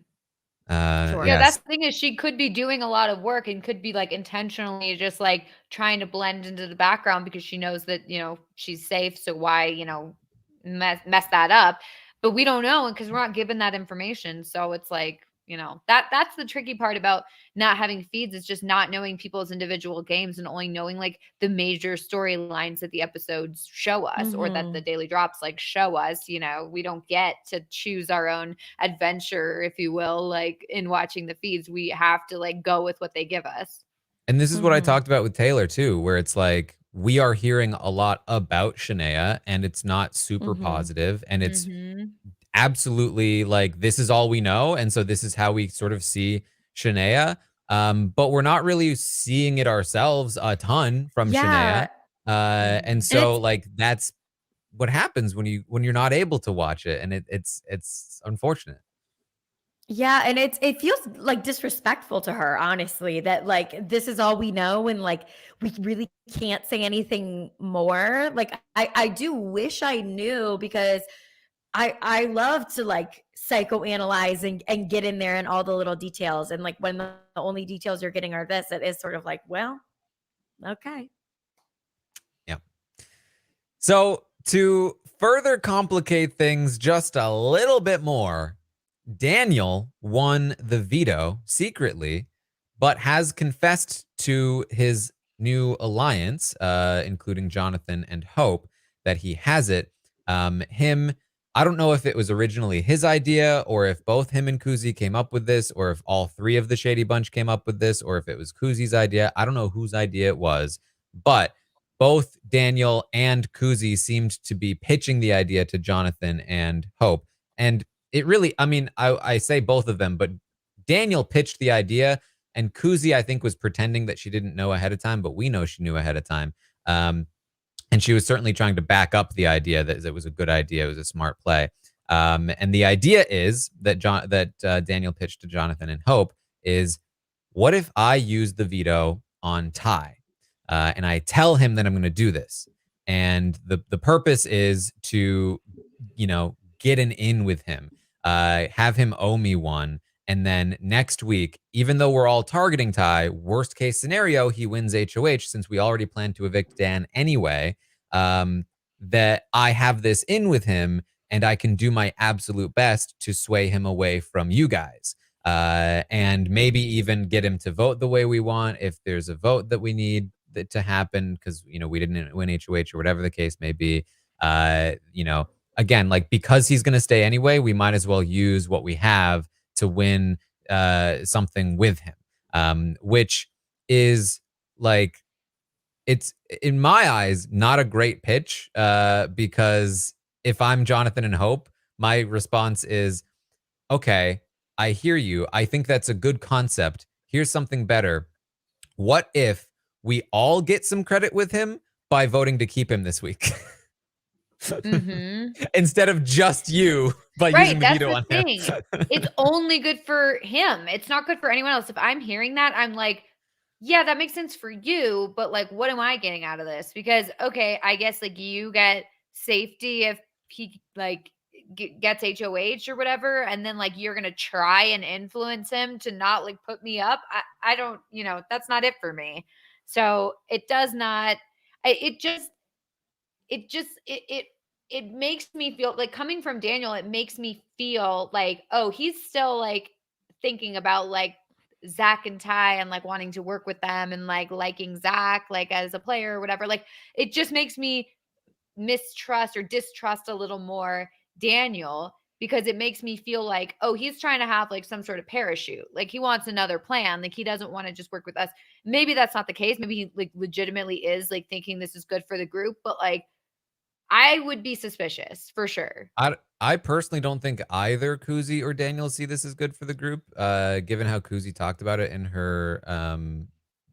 Sure. Yeah, that's Yes. the thing is she could be doing a lot of work and could be like intentionally just like trying to blend into the background because she knows that, you know, she's safe. So why, you know, mess that up? But we don't know because we're not given that information. So it's like, you know, that's the tricky part about not having feeds. It's just not knowing people's individual games and only knowing like the major storylines that the episodes show us or that the Mhm. daily drops like show us. You know, we don't get to choose our own adventure, if you will, like in watching the feeds. We have to like go with what they give us. And this is what I Mhm. talked about with Taylor too, where it's like we are hearing a lot about Shanaya and it's not super Mhm. positive and it's Mm-hmm. absolutely like this is all we know. And so this is how we sort of see Shanaya. But we're not really seeing it ourselves a ton from Shanaya. Yeah, And and so like that's what happens when you're not able to watch it. And it's unfortunate. it feels like disrespectful to her, honestly, that like this is all we know and like we really can't say anything more. Like I do wish I knew because I love to like psychoanalyze and get in there and all the little details. And like when the only details you're getting are this, it is sort of like, well, okay. Yeah. So to further complicate things just a little bit more, Daniel won the veto secretly, but has confessed to his new alliance, including Jonathan and Hope, that he has it. I don't know if it was originally his idea or if both him and Koozie came up with this or if all three of the Shady Bunch came up with this or if it was Koozie's idea. I don't know whose idea it was, but both Daniel and Koozie seemed to be pitching the idea to Jonathan and Hope. And it really, I mean, I say both of them, but Daniel pitched the idea, and Koozie, I think, was pretending that she didn't know ahead of time, but we know she knew ahead of time. Um, and she was certainly trying to back up the idea that it was a good idea, it was a smart play. And the idea is that Daniel pitched to Jonathan and Hope is, what if I use the veto on Ty, and I tell him that I'm going to do this, and the purpose is to, you know, get an in with him, have him owe me one. And then next week, even though we're all targeting Ty, worst case scenario, he wins HOH since we already plan to evict Dan anyway. Um, that I have this in with him and I can do my absolute best to sway him away from you guys. And maybe even get him to vote the way we want if there's a vote that we need that to happen because, you know, we didn't win HOH or whatever the case may be. You know, again, like because he's going to stay anyway, we might as well use what we have to win something with him, which is like, it's in my eyes not a great pitch because if I'm Jonathan and Hope, my response is, okay, I hear you. I think that's a good concept. Here's something better. What if we all get some credit with him by voting to keep him this week? Instead of just you, by using Right, the that's veto the on thing. him. It's only good for him. It's not good for anyone else. If I'm hearing that, I'm like, yeah, that makes sense for you, but like, what am I getting out of this? Because okay, I guess like you get safety if he like gets HOH or whatever, and then like you're gonna try and influence him to not like put me up. I don't, that's not it for me. So it does not. It just it makes me feel like, coming from Daniel, it makes me feel like, oh, he's still like thinking about like Zach and Ty and like wanting to work with them and like liking Zach like as a player or whatever. Like it just makes me mistrust or distrust a little more Daniel, because it makes me feel like, oh, he's trying to have like some sort of parachute. Like he wants another plan. Like he doesn't want to just work with us. Maybe that's not the case. Maybe he like legitimately is like thinking this is good for the group, but like I would be suspicious for sure. I personally don't think either Koozie or Daniel see this as good for the group, given how Koozie talked about it in her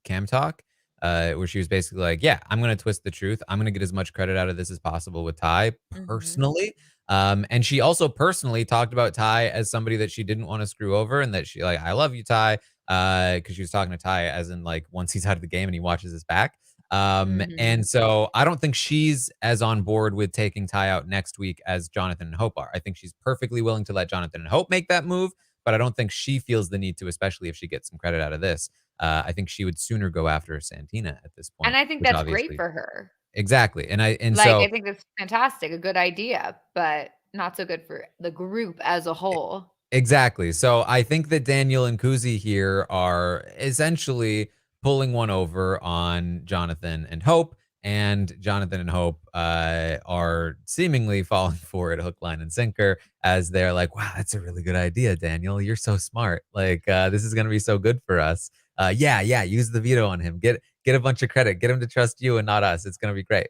cam talk, where she was basically like, yeah, I'm going to twist the truth. I'm going to get as much credit out of this as possible with Ty personally. And she also personally talked about Ty as somebody that she didn't want to screw over, and that she like, I love you, Ty, because she was talking to Ty as in like once he's out of the game and he watches his back. And so I don't think she's as on board with taking Ty out next week as Jonathan and Hope are. I think she's perfectly willing to let Jonathan and Hope make that move, but I don't think she feels the need to, especially if she gets some credit out of this. I think she would sooner go after Santina at this point. And I think which that's great obviously for her. exactly. And Like, so I think that's fantastic, a good idea, but not so good for the group as a whole. exactly. So I think that Daniel and Koozie here are essentially pulling one over on Jonathan and Hope, and Jonathan and Hope are seemingly falling for it hook, line, and sinker, as they're like, wow, that's a really good idea, Daniel. You're so smart. Like, this is going to be so good for us. Yeah, use the veto on him. Get a bunch of credit. Get him to trust you and not us. It's going to be great.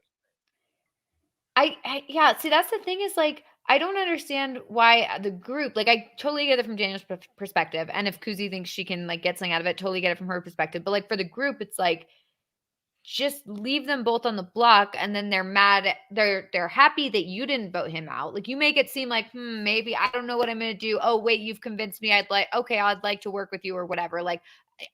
Yeah, see, that's the thing, is like, I don't understand why the group, like, I totally get it from Daniel's perspective. And if Koozie thinks she can like get something out of it, totally get it from her perspective. But like for the group, it's like, just leave them both on the block, and then they're mad. They're happy that you didn't vote him out. Like you make it seem like, maybe I don't know what I'm going to do. Oh, wait, you've convinced me. I'd like to work with you or whatever. Like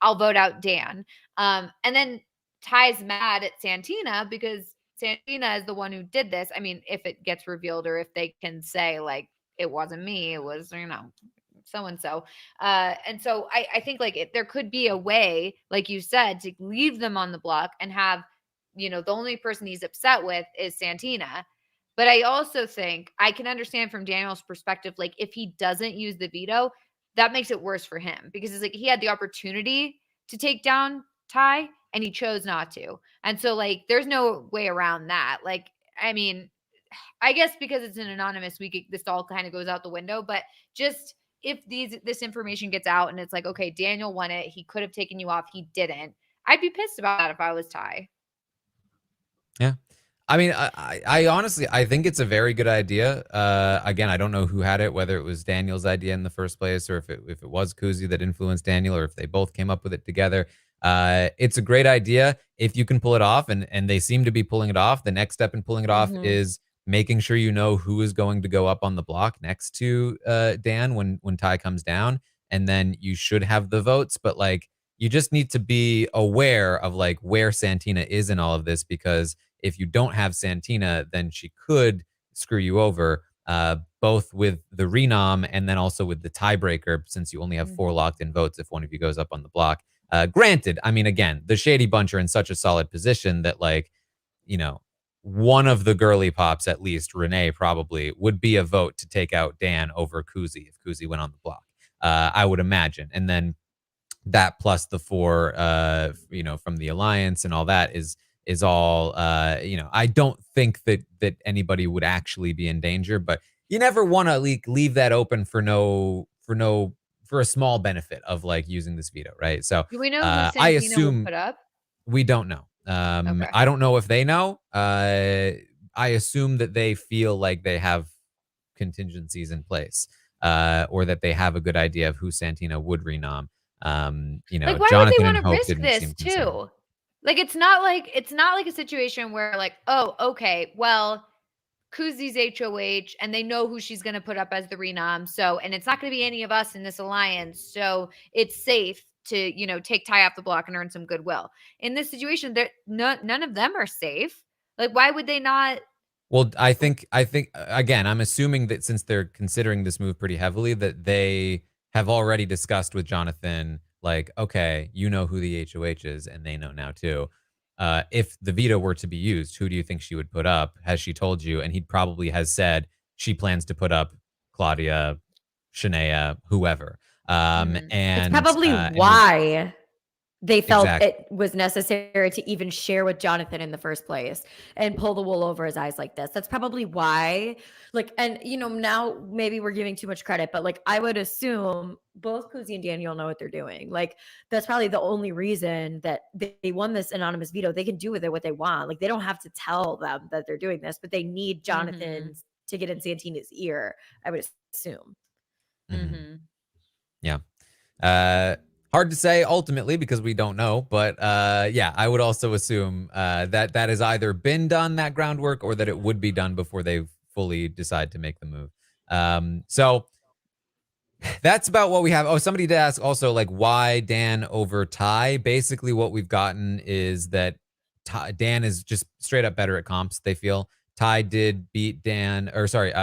I'll vote out Dan. And then Ty's mad at Santina because Santina is the one who did this. I mean, if it gets revealed, or if they can say like, it wasn't me, it was, so and so. And so I think like there could be a way, like you said, to leave them on the block and have, the only person he's upset with is Santina. But I also think I can understand from Daniel's perspective, like if he doesn't use the veto, that makes it worse for him, because it's like he had the opportunity to take down Ty and he chose not to. And so like there's no way around that. Like, I mean, I guess because it's an anonymous, this all kind of goes out the window. But just if this information gets out and it's like, okay, Daniel won it, he could have taken you off, he didn't, I'd be pissed about that if I was Ty. Yeah. I mean, I honestly, I think it's a very good idea. Again, I don't know who had it, whether it was Daniel's idea in the first place, or if it was Koozie that influenced Daniel, or if they both came up with it together. It's a great idea if you can pull it off, and they seem to be pulling it off. The next step in pulling it off is making sure you know who is going to go up on the block next to Dan when Ty comes down, and then you should have the votes. But like, you just need to be aware of like where Santina is in all of this, because if you don't have Santina, then she could screw you over, both with the renom and then also with the tiebreaker, since you only have 4 locked in votes if one of you goes up on the block. Granted, I mean, again, the Shady Bunch are in such a solid position that like, one of the girly pops, at least Renee probably, would be a vote to take out Dan over Koozie if Koozie went on the block, I would imagine. And then that plus the 4, from the Alliance and all that is all, I don't think that anybody would actually be in danger, but you never want to leave that open for a small benefit of like using this veto, right? So Do we know who I Santina assume would put up? we don't know. Okay. I don't know if they know. I assume that they feel like they have contingencies in place, or that they have a good idea of who Santina would renom. Like, why Jonathan would they and want to Hope risk didn't this seem too? concerned. Like, it's not like a situation where like, oh, okay, well, Koozie's HOH, and they know who she's going to put up as the renom. So, and it's not going to be any of us in this alliance. So it's safe to, you know, take Ty off the block and earn some goodwill. In this situation, none of them are safe. Like, why would they not? Well, I think again, I'm assuming that since they're considering this move pretty heavily, that they have already discussed with Jonathan, like, okay, you know who the HOH is, and they know now too. If the veto were to be used, who do you think she would put up? Has she told you? And he probably has said she plans to put up Claudia, Shanaya, whoever. Mhm. And It's probably and why they felt Exactly. it was necessary to even share with Jonathan in the first place and pull the wool over his eyes like this. That's probably why, like, and you know, now maybe we're giving too much credit, but like, I would assume both Koozie and Daniel know what they're doing. Like, that's probably the only reason that they won this anonymous veto. They can do with it what they want. Like, they don't have to tell them that they're doing this, but they need Jonathan to get in Santina's ear, I would assume. Mhm. Yeah. Hard to say ultimately because we don't know, but yeah, I would also assume that that has either been done, that groundwork, or that it would be done before they fully decide to make the move. So that's about what we have. Oh, somebody did ask also, like, why Dan over Ty? Basically, what we've gotten is that Dan is just straight up better at comps, they feel. Ty did beat Dan, or sorry,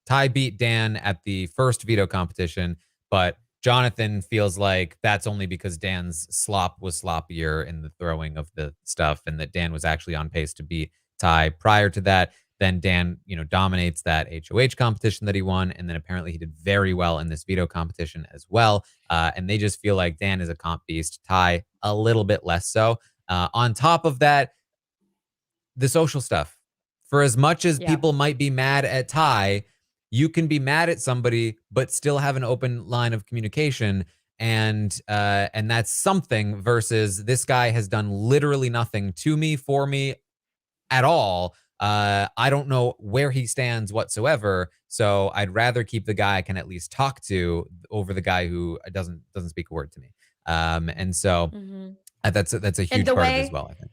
Ty beat Dan at the first veto competition, but Jonathan feels like that's only because Dan's slop was sloppier in the throwing of the stuff, and that Dan was actually on pace to beat Ty prior to that. Then Dan, you know, dominates that HOH competition that he won, and then apparently he did very well in this veto competition as well. And they just feel like Dan is a comp beast, Ty a little bit less so. On top of that, the social stuff. For as much as people might be mad at Ty, you can be mad at somebody but still have an open line of communication, and that's something. Versus this guy has done literally nothing to me, for me, at all. I don't know where he stands whatsoever, so I'd rather keep the guy I can at least talk to over the guy who doesn't speak a word to me. And so that's a huge part of it as well, I think.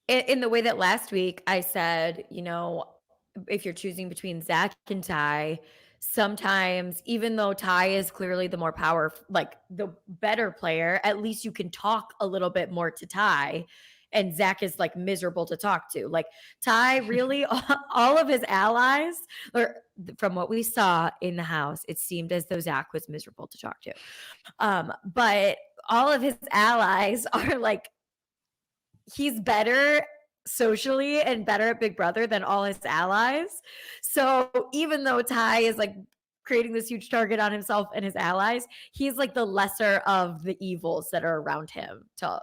In the way that last week I said, you know, if you're choosing between Zach and Ty, sometimes even though Ty is clearly the more like the better player, at least you can talk a little bit more to Ty. And Zach is like miserable to talk to. Like Ty, really, all of his allies, or from what we saw in the house, it seemed as though Zach was miserable to talk to. But all of his allies are like, he's better socially and better at Big Brother than all his allies. So even though Ty is like creating this huge target on himself and his allies, he's like the lesser of the evils that are around him to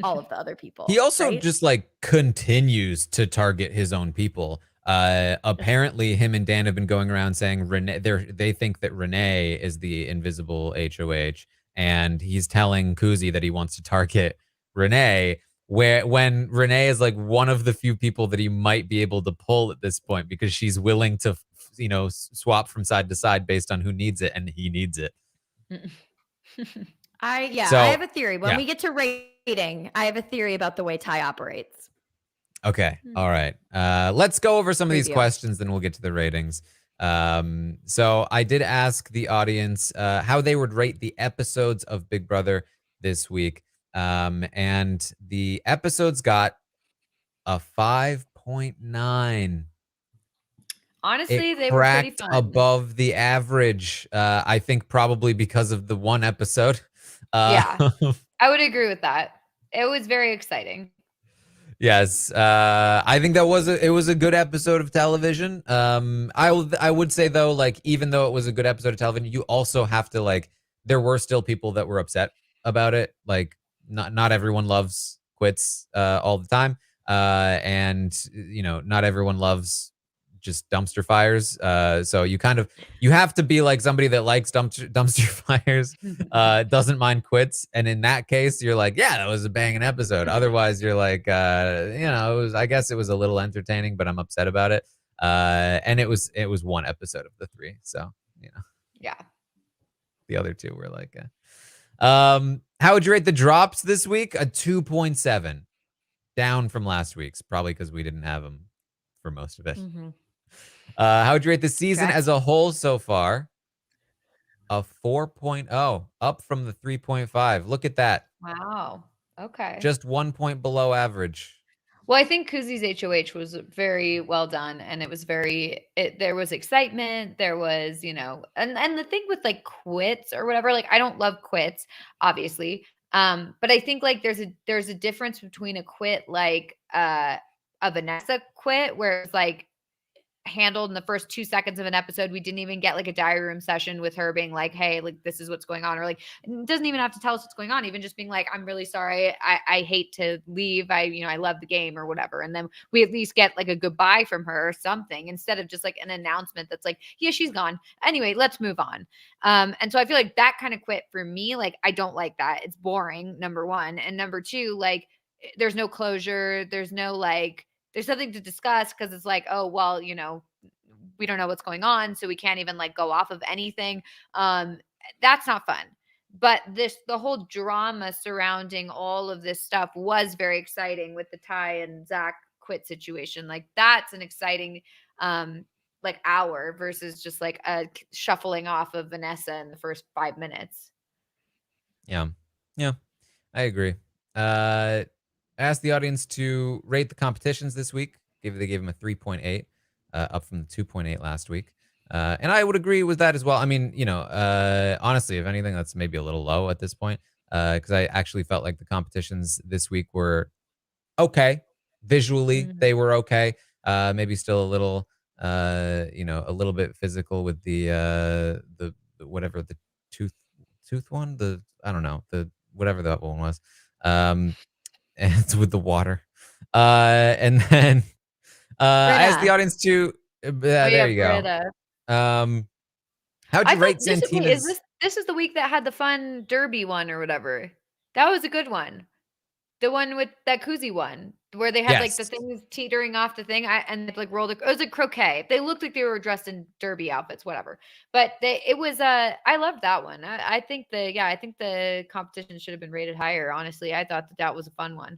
all of the other people. He also right? just like continues to target his own people. Apparently him and Dan have been going around saying Renee, they think that Renee is the invisible HOH, and he's telling Koozie that he wants to target Renee, when Renee is like one of the few people that he might be able to pull at this point, because she's willing to, you know, swap from side to side based on who needs it, and he needs it. I So, have a theory. When yeah. we get to rating, I have a theory about the way Ty operates. Okay. All right. Let's go over some of these Preview. questions, then we'll get to the ratings. So I did ask the audience how they would rate the episodes of Big Brother this week. And the episodes got a 5.9. Honestly, they were pretty Cracked fun. above the average. I think probably because of the one episode. Yeah. I would agree with that. It was very exciting. Yes, I think it was a good episode of television. I would say though, like, even though it was a good episode of television, you also have to, like, there were still people that were upset about it. Like, not everyone loves quits all the time, and you know, not everyone loves just dumpster fires. So you have to be like somebody that likes dumpster fires, doesn't mind quits, and in that case, you're like, yeah, that was a banging episode. Otherwise, you're like, you know, I guess it was a little entertaining, but I'm upset about it. And it was one episode of the 3, so you know, Yeah. the other 2 were like, how would you rate the drops this week? A 2.7, down from last week's, probably because we didn't have them. for most of it. Mm-hmm. How would you rate the season Correct. as a whole so far? A 4.0, up from the 3.5. Look at that. Wow. Okay. Just 1 point below average. Well, I think Koozie's HOH was very well done, and it was there was excitement, there was, and the thing with like quits or whatever, like I don't love quits, obviously. But I think like there's a difference between a quit like a Vanessa quit where it's like handled in the first 2 seconds of an episode. We didn't even get like a diary room session with her being like, hey, like this is what's going on, or like it doesn't even have to tell us what's going on, even just being like, I'm really sorry, I hate to leave, I love the game or whatever, and then we at least get like a goodbye from her or something, instead of just like an announcement that's like, yeah, she's gone anyway, let's move on. And so I feel like that kind of quit for me, like I don't like that. It's boring, number one, and number two, like there's no closure, there's no like there's something to discuss, because it's like, oh, well, we don't know what's going on, so we can't even like go off of anything. That's not fun. But the whole drama surrounding all of this stuff was very exciting with the Ty and Zach quit situation. Like that's an exciting like hour versus just like a shuffling off of Vanessa in the first 5 minutes. Yeah, I agree. Asked the audience to rate the competitions this week. They gave them a 3.8, up from the 2.8 last week. And I would agree with that as well. I mean, honestly, if anything, that's maybe a little low at this point, because I actually felt like the competitions this week were okay. Visually, they were okay. Maybe still a little, a little bit physical with the whatever the tooth one, I don't know, the whatever that one was. And it's with the water. And then I asked the audience to there you go. Britta. How'd you rate Santina's? This is the week that had the fun derby one or whatever. That was a good one. The one with that Koozie one, where they had like the things teetering off the thing, and they like rolled it was like croquet. They looked like they were dressed in derby outfits, whatever. But it was I loved that one. I think the competition should have been rated higher. Honestly, I thought that was a fun one.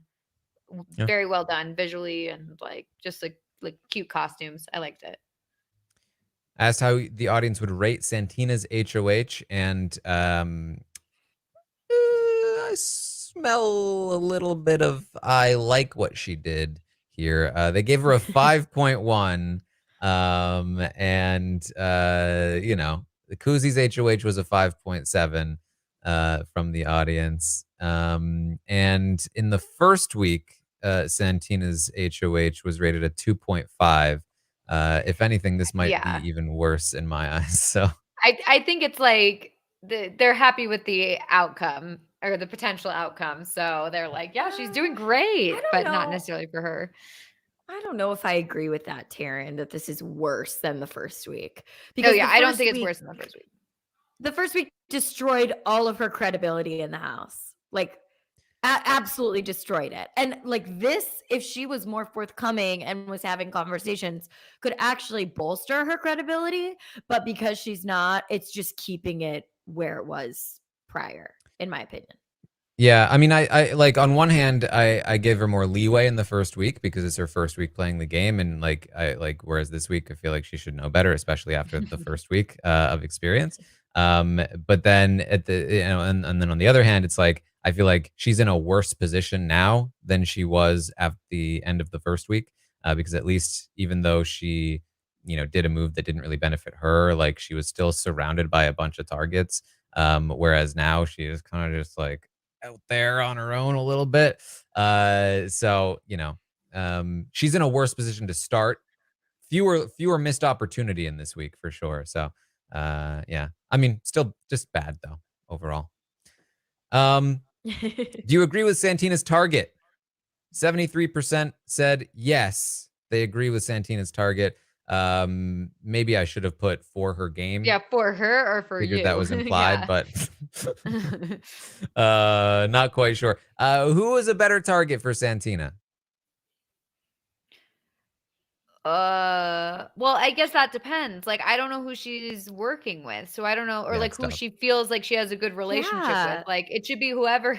Yeah. Very well done visually, and like just like cute costumes. I liked it. Asked how the audience would rate Santina's HOH, and I smell a little bit of I like what she did here. They gave her a 5.1, and the Koozie's HOH was a 5.7 from the audience. And in the first week, Santina's HOH was rated a 2.5. If anything, this might be even worse in my eyes. So I think it's like they're happy with the outcome or the potential outcome. So they're like, yeah, she's doing great, but not necessarily for her. I don't know if I agree with that, Taran, that this is worse than the first week. Because I don't think it's worse than the first week. The first week destroyed all of her credibility in the house. Like, absolutely destroyed it. And like this, if she was more forthcoming and was having conversations, could actually bolster her credibility. But because she's not, it's just keeping it where it was prior, in my opinion. Yeah, I mean, I like on one hand, I gave her more leeway in the first week because it's her first week playing the game, and whereas this week I feel like she should know better, especially after the first week of experience. But then at the and then on the other hand, it's like I feel like she's in a worse position now than she was at the end of the first week, because at least even though she did a move that didn't really benefit her, like she was still surrounded by a bunch of targets, whereas now she is kind of just like out there on her own a little bit. So she's in a worse position to start. Fewer missed opportunity in this week for sure. So yeah, I mean, still just bad though overall. Do you agree with Santina's target? 73% said yes, they agree with Santina's target. Maybe I should have put for her game. Yeah, for her or for you. That was implied, but not quite sure. Who was a better target for Santina? I Well, I guess that depends. Like, I don't know who she's working with, so I don't know, or Yeah, like it's who tough. she feels like she has a good relationship with. Yeah. Like, it should be whoever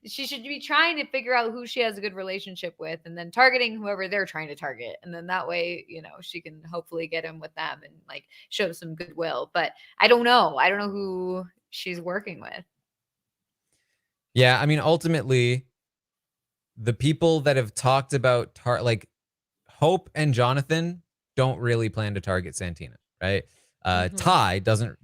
she should be trying to figure out who she has a good relationship with, and then targeting whoever they're trying to target, and then that way, she can hopefully get him with them and like show some goodwill. But I don't know. I don't know who she's working with. Yeah, I mean, ultimately, the people that have talked about like Hope and Jonathan don't really plan to target Santina, right? Mhm.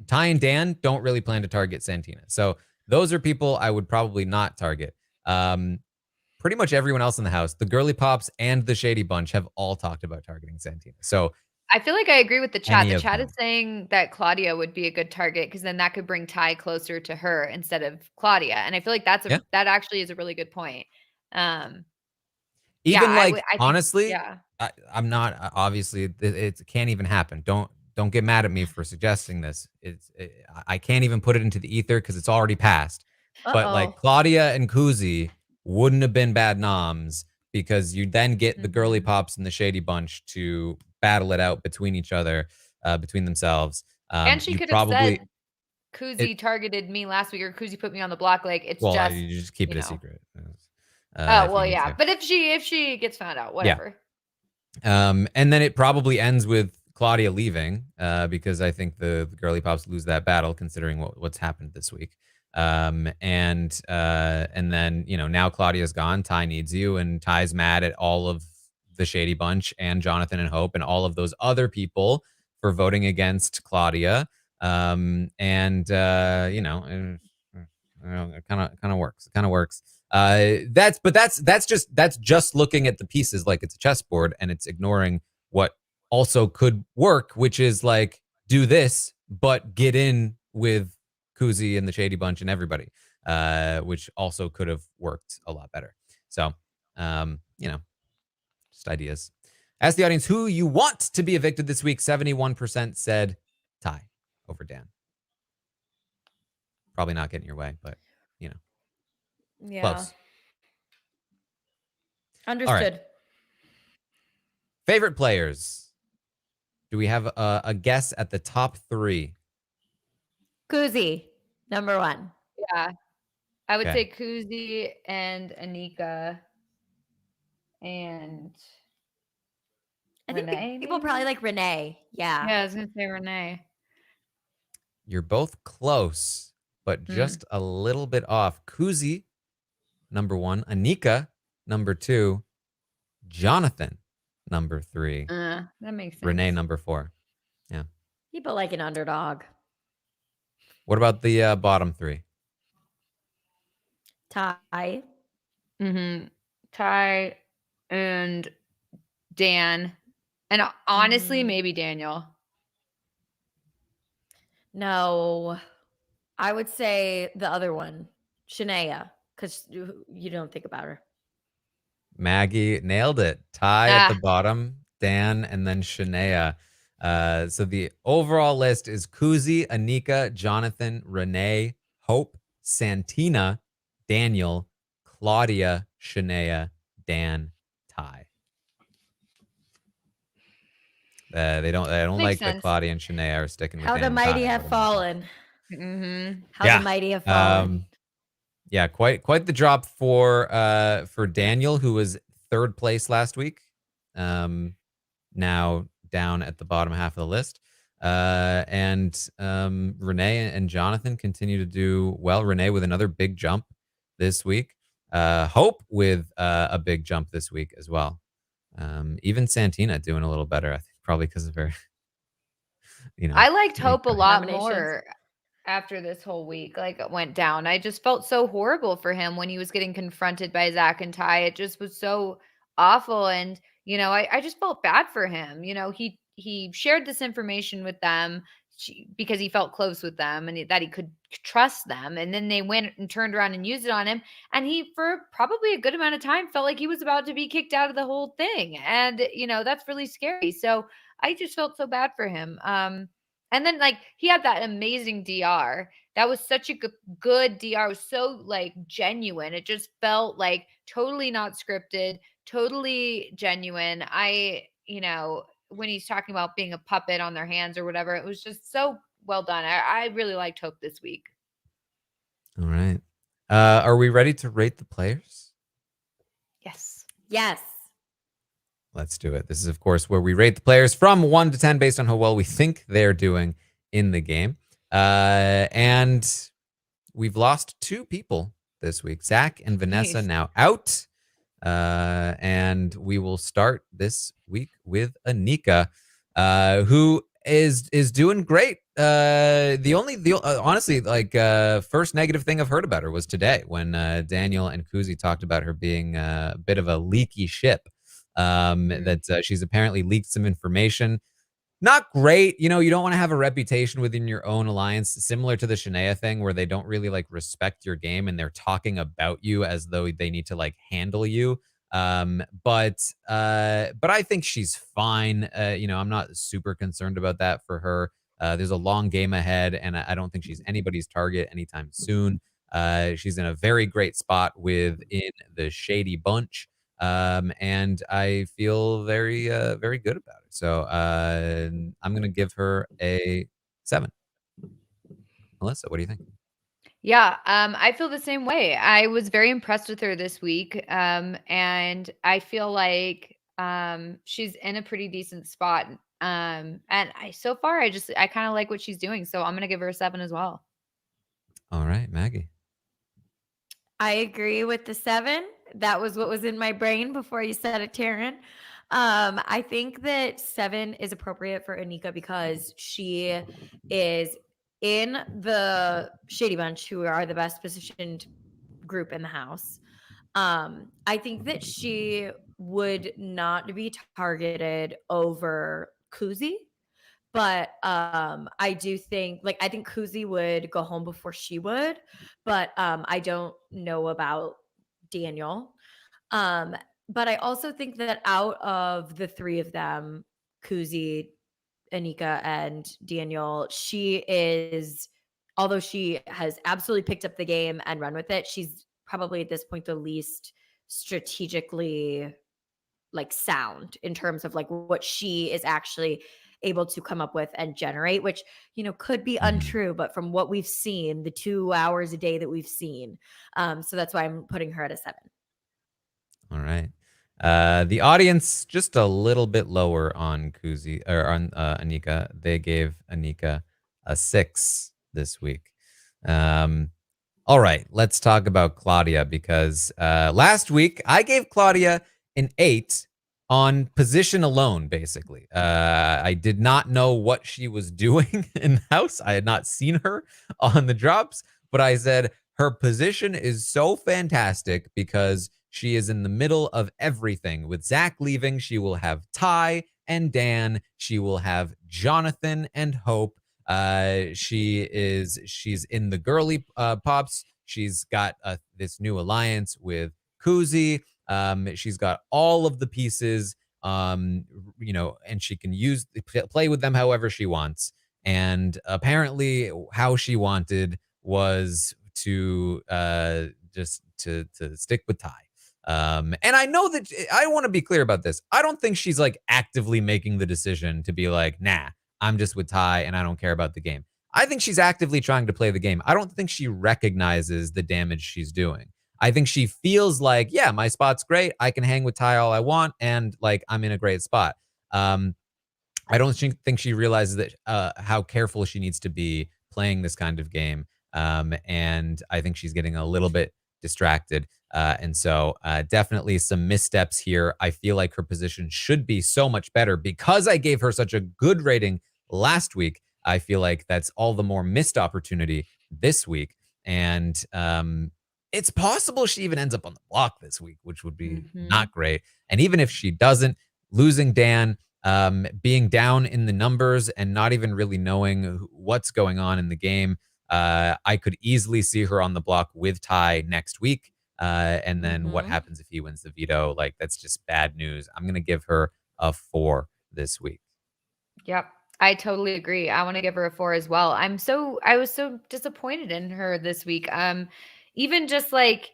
Ty and Dan don't really plan to target Santina. So those are people I would probably not target. Pretty much everyone else in the house, the Girly Pops and the Shady Bunch, have all talked about targeting Santina. So I feel like I agree with the chat. any The of chat them. is saying that Claudia would be a good target because then that could bring Ty closer to her instead of Claudia. And I feel like that actually is a really good point. Even I think, honestly, yeah. I'm not obviously it can't even happen. Don't get mad at me for suggesting this. I can't even put it into the ether because it's already passed. But like Uh-oh. Claudia and Koozie wouldn't have been bad noms because you then get the Girly Mhm. Pops and the Shady Bunch to battle it out between each other, between themselves. And she You could have probably said, Koozie targeted me last week, or Koozie put me on the block. Like, it's well, just, you just keep you it a know. secret Oh, if you well, need yeah. to. But if she gets found out, Yeah. whatever. And then it probably ends with Claudia leaving because I think the Girly Pops lose that battle considering what's happened this week. And then now Claudia's gone. Ty needs you, and Ty's mad at all of the Shady Bunch and Jonathan and Hope and all of those other people for voting against Claudia. And it kind of works. It kind of works. That's just looking at the pieces like it's a chessboard, and it's ignoring what also could work, which is like do this, but get in with Koozie and the Shady Bunch and everybody, which also could have worked a lot better. So, just ideas. Ask the audience who you want to be evicted this week. 71% said Ty over Dan. Probably not getting your way, but Yeah. close. Understood. Right. Favorite players. Do we have a guess at the top 3? Koozie, number 1. Yeah. I would Okay. say Koozie and Anika and I think Renee. people probably like Renee. Yeah. Yeah, I was going to say Renee. You're both close, but just a little bit off. Koozie, number 1. Anika, number 2. Jonathan, number 3. That makes sense. Renee, number 4. Yeah. People like an underdog. What about the bottom 3? Ty. Ty and Dan. And honestly, maybe Daniel. No. I would say the other one, Shanaya, because you don't think about her. Maggie nailed it. Ty at the bottom, Dan, and then Shanaya. So the overall list is Koozie, Anika, Jonathan, Renee, Hope, Santina, Daniel, Claudia, Shanaya, Dan, Ty. They don't Makes like sense. that Claudia and Shanaya are sticking with How Dan the and mighty Ty. have fallen. How the mighty have fallen. Yeah, quite the drop for Daniel, who was 3rd place last week. Now down at the bottom half of the list. And Renee and Jonathan continue to do well. Renee with another big jump this week. Hope with a big jump this week as well. Even Santina doing a little better, I think, probably because of her. I liked Hope a lot Nominations. more after this whole week went down. I just felt so horrible for him when he was getting confronted by Zach and Ty. It just was so awful. And, I just felt bad for him. He shared this information with them because he felt close with them and that he could trust them. And then they went and turned around and used it on him. And he, for probably a good amount of time, felt like he was about to be kicked out of the whole thing. And, that's really scary. So I just felt so bad for him. And then he had that amazing DR. That was such a good DR. It was so genuine. It just felt totally not scripted, totally genuine. when he's talking about being a puppet on their hands or whatever. It was just so well done. I really liked Hope this week. All right. Are we ready to rate the players? Yes. Yes. Let's do it. This is, of course, where we rate the players from 1 to 10 based on how well we think they're doing in the game. And we've lost 2 people this week. Zach and Vanessa Jeez. now out. And we will start this week with Anika, who is doing great. Honestly, like, first negative thing I've heard about her was today when Daniel and Koozie talked about her being a bit of a leaky ship. That she's apparently leaked some information. Not great. You know, you don't want to have a reputation within your own alliance, similar to the Shanaya thing, where they don't really like respect your game and they're talking about you as though they need to like handle you. But I think she's fine. You know, I'm not super concerned about that for her. There's a long game ahead, and I don't think she's anybody's target anytime soon. She's in a very great spot within the shady bunch. And I feel very, very good about it. So I'm going to give her a 7. Melissa, what do you think? Yeah, I feel the same way. I was very impressed with her this week. And I feel like she's in a pretty decent spot. And so far I kind of like what she's doing. So I'm gonna give her a 7 as well. All right, Maggie. I agree with the 7. That was what was in my brain before you said it, Taran. I think that 7 is appropriate for Anika because she is in the Shady Bunch, who are the best positioned group in the house. I think that she would not be targeted over Koozie. But I do think, like, I think Koozie would go home before she would, but I don't know about Daniel. But I also think that out of the 3 of them, Koozie, Anika, and Daniel, she is, although she has absolutely picked up the game and run with it, she's probably at this point the least strategically like sound in terms of like what she is actually able to come up with and generate, which, you know, could be untrue, but from what we've seen, the 2 hours a day that we've seen. So that's why I'm putting her at a 7. All right. The audience just a little bit lower on Koozie or on Anika. They gave Anika a 6 this week. All right, let's talk about Claudia because last week I gave Claudia an 8 on position alone, basically. I did not know what she was doing in the house. I had not seen her on the drops, but I said her position is so fantastic because she is in the middle of everything. With Zach leaving, she will have Ty and Dan. She will have Jonathan and Hope. She's in the girly pops. She's got this new alliance with Koozie. She's got all of the pieces, you know, and she can play with them however she wants. And apparently, how she wanted was to just to stick with Ty. And I know that I want to be clear about this. I don't think she's like actively making the decision to be like, nah, I'm just with Ty and I don't care about the game. I think she's actively trying to play the game. I don't think she recognizes the damage she's doing. I think she feels like, yeah, my spot's great. I can hang with Ty all I want, and like I'm in a great spot. I don't think she realizes that how careful she needs to be playing this kind of game. And I think she's getting a little bit distracted. And so definitely some missteps here. I feel like her position should be so much better because I gave her such a good rating last week. I feel like that's all the more missed opportunity this week. And it's possible she even ends up on the block this week, which would be not great. And even if she doesn't, losing Dan, being down in the numbers and not even really knowing what's going on in the game, I could easily see her on the block with Ty next week. And then what happens if he wins the veto? Like, that's just bad news. I'm going to give her a 4 this week. Yep. I totally agree. I want to give her a 4 as well. I was so disappointed in her this week. Even just like,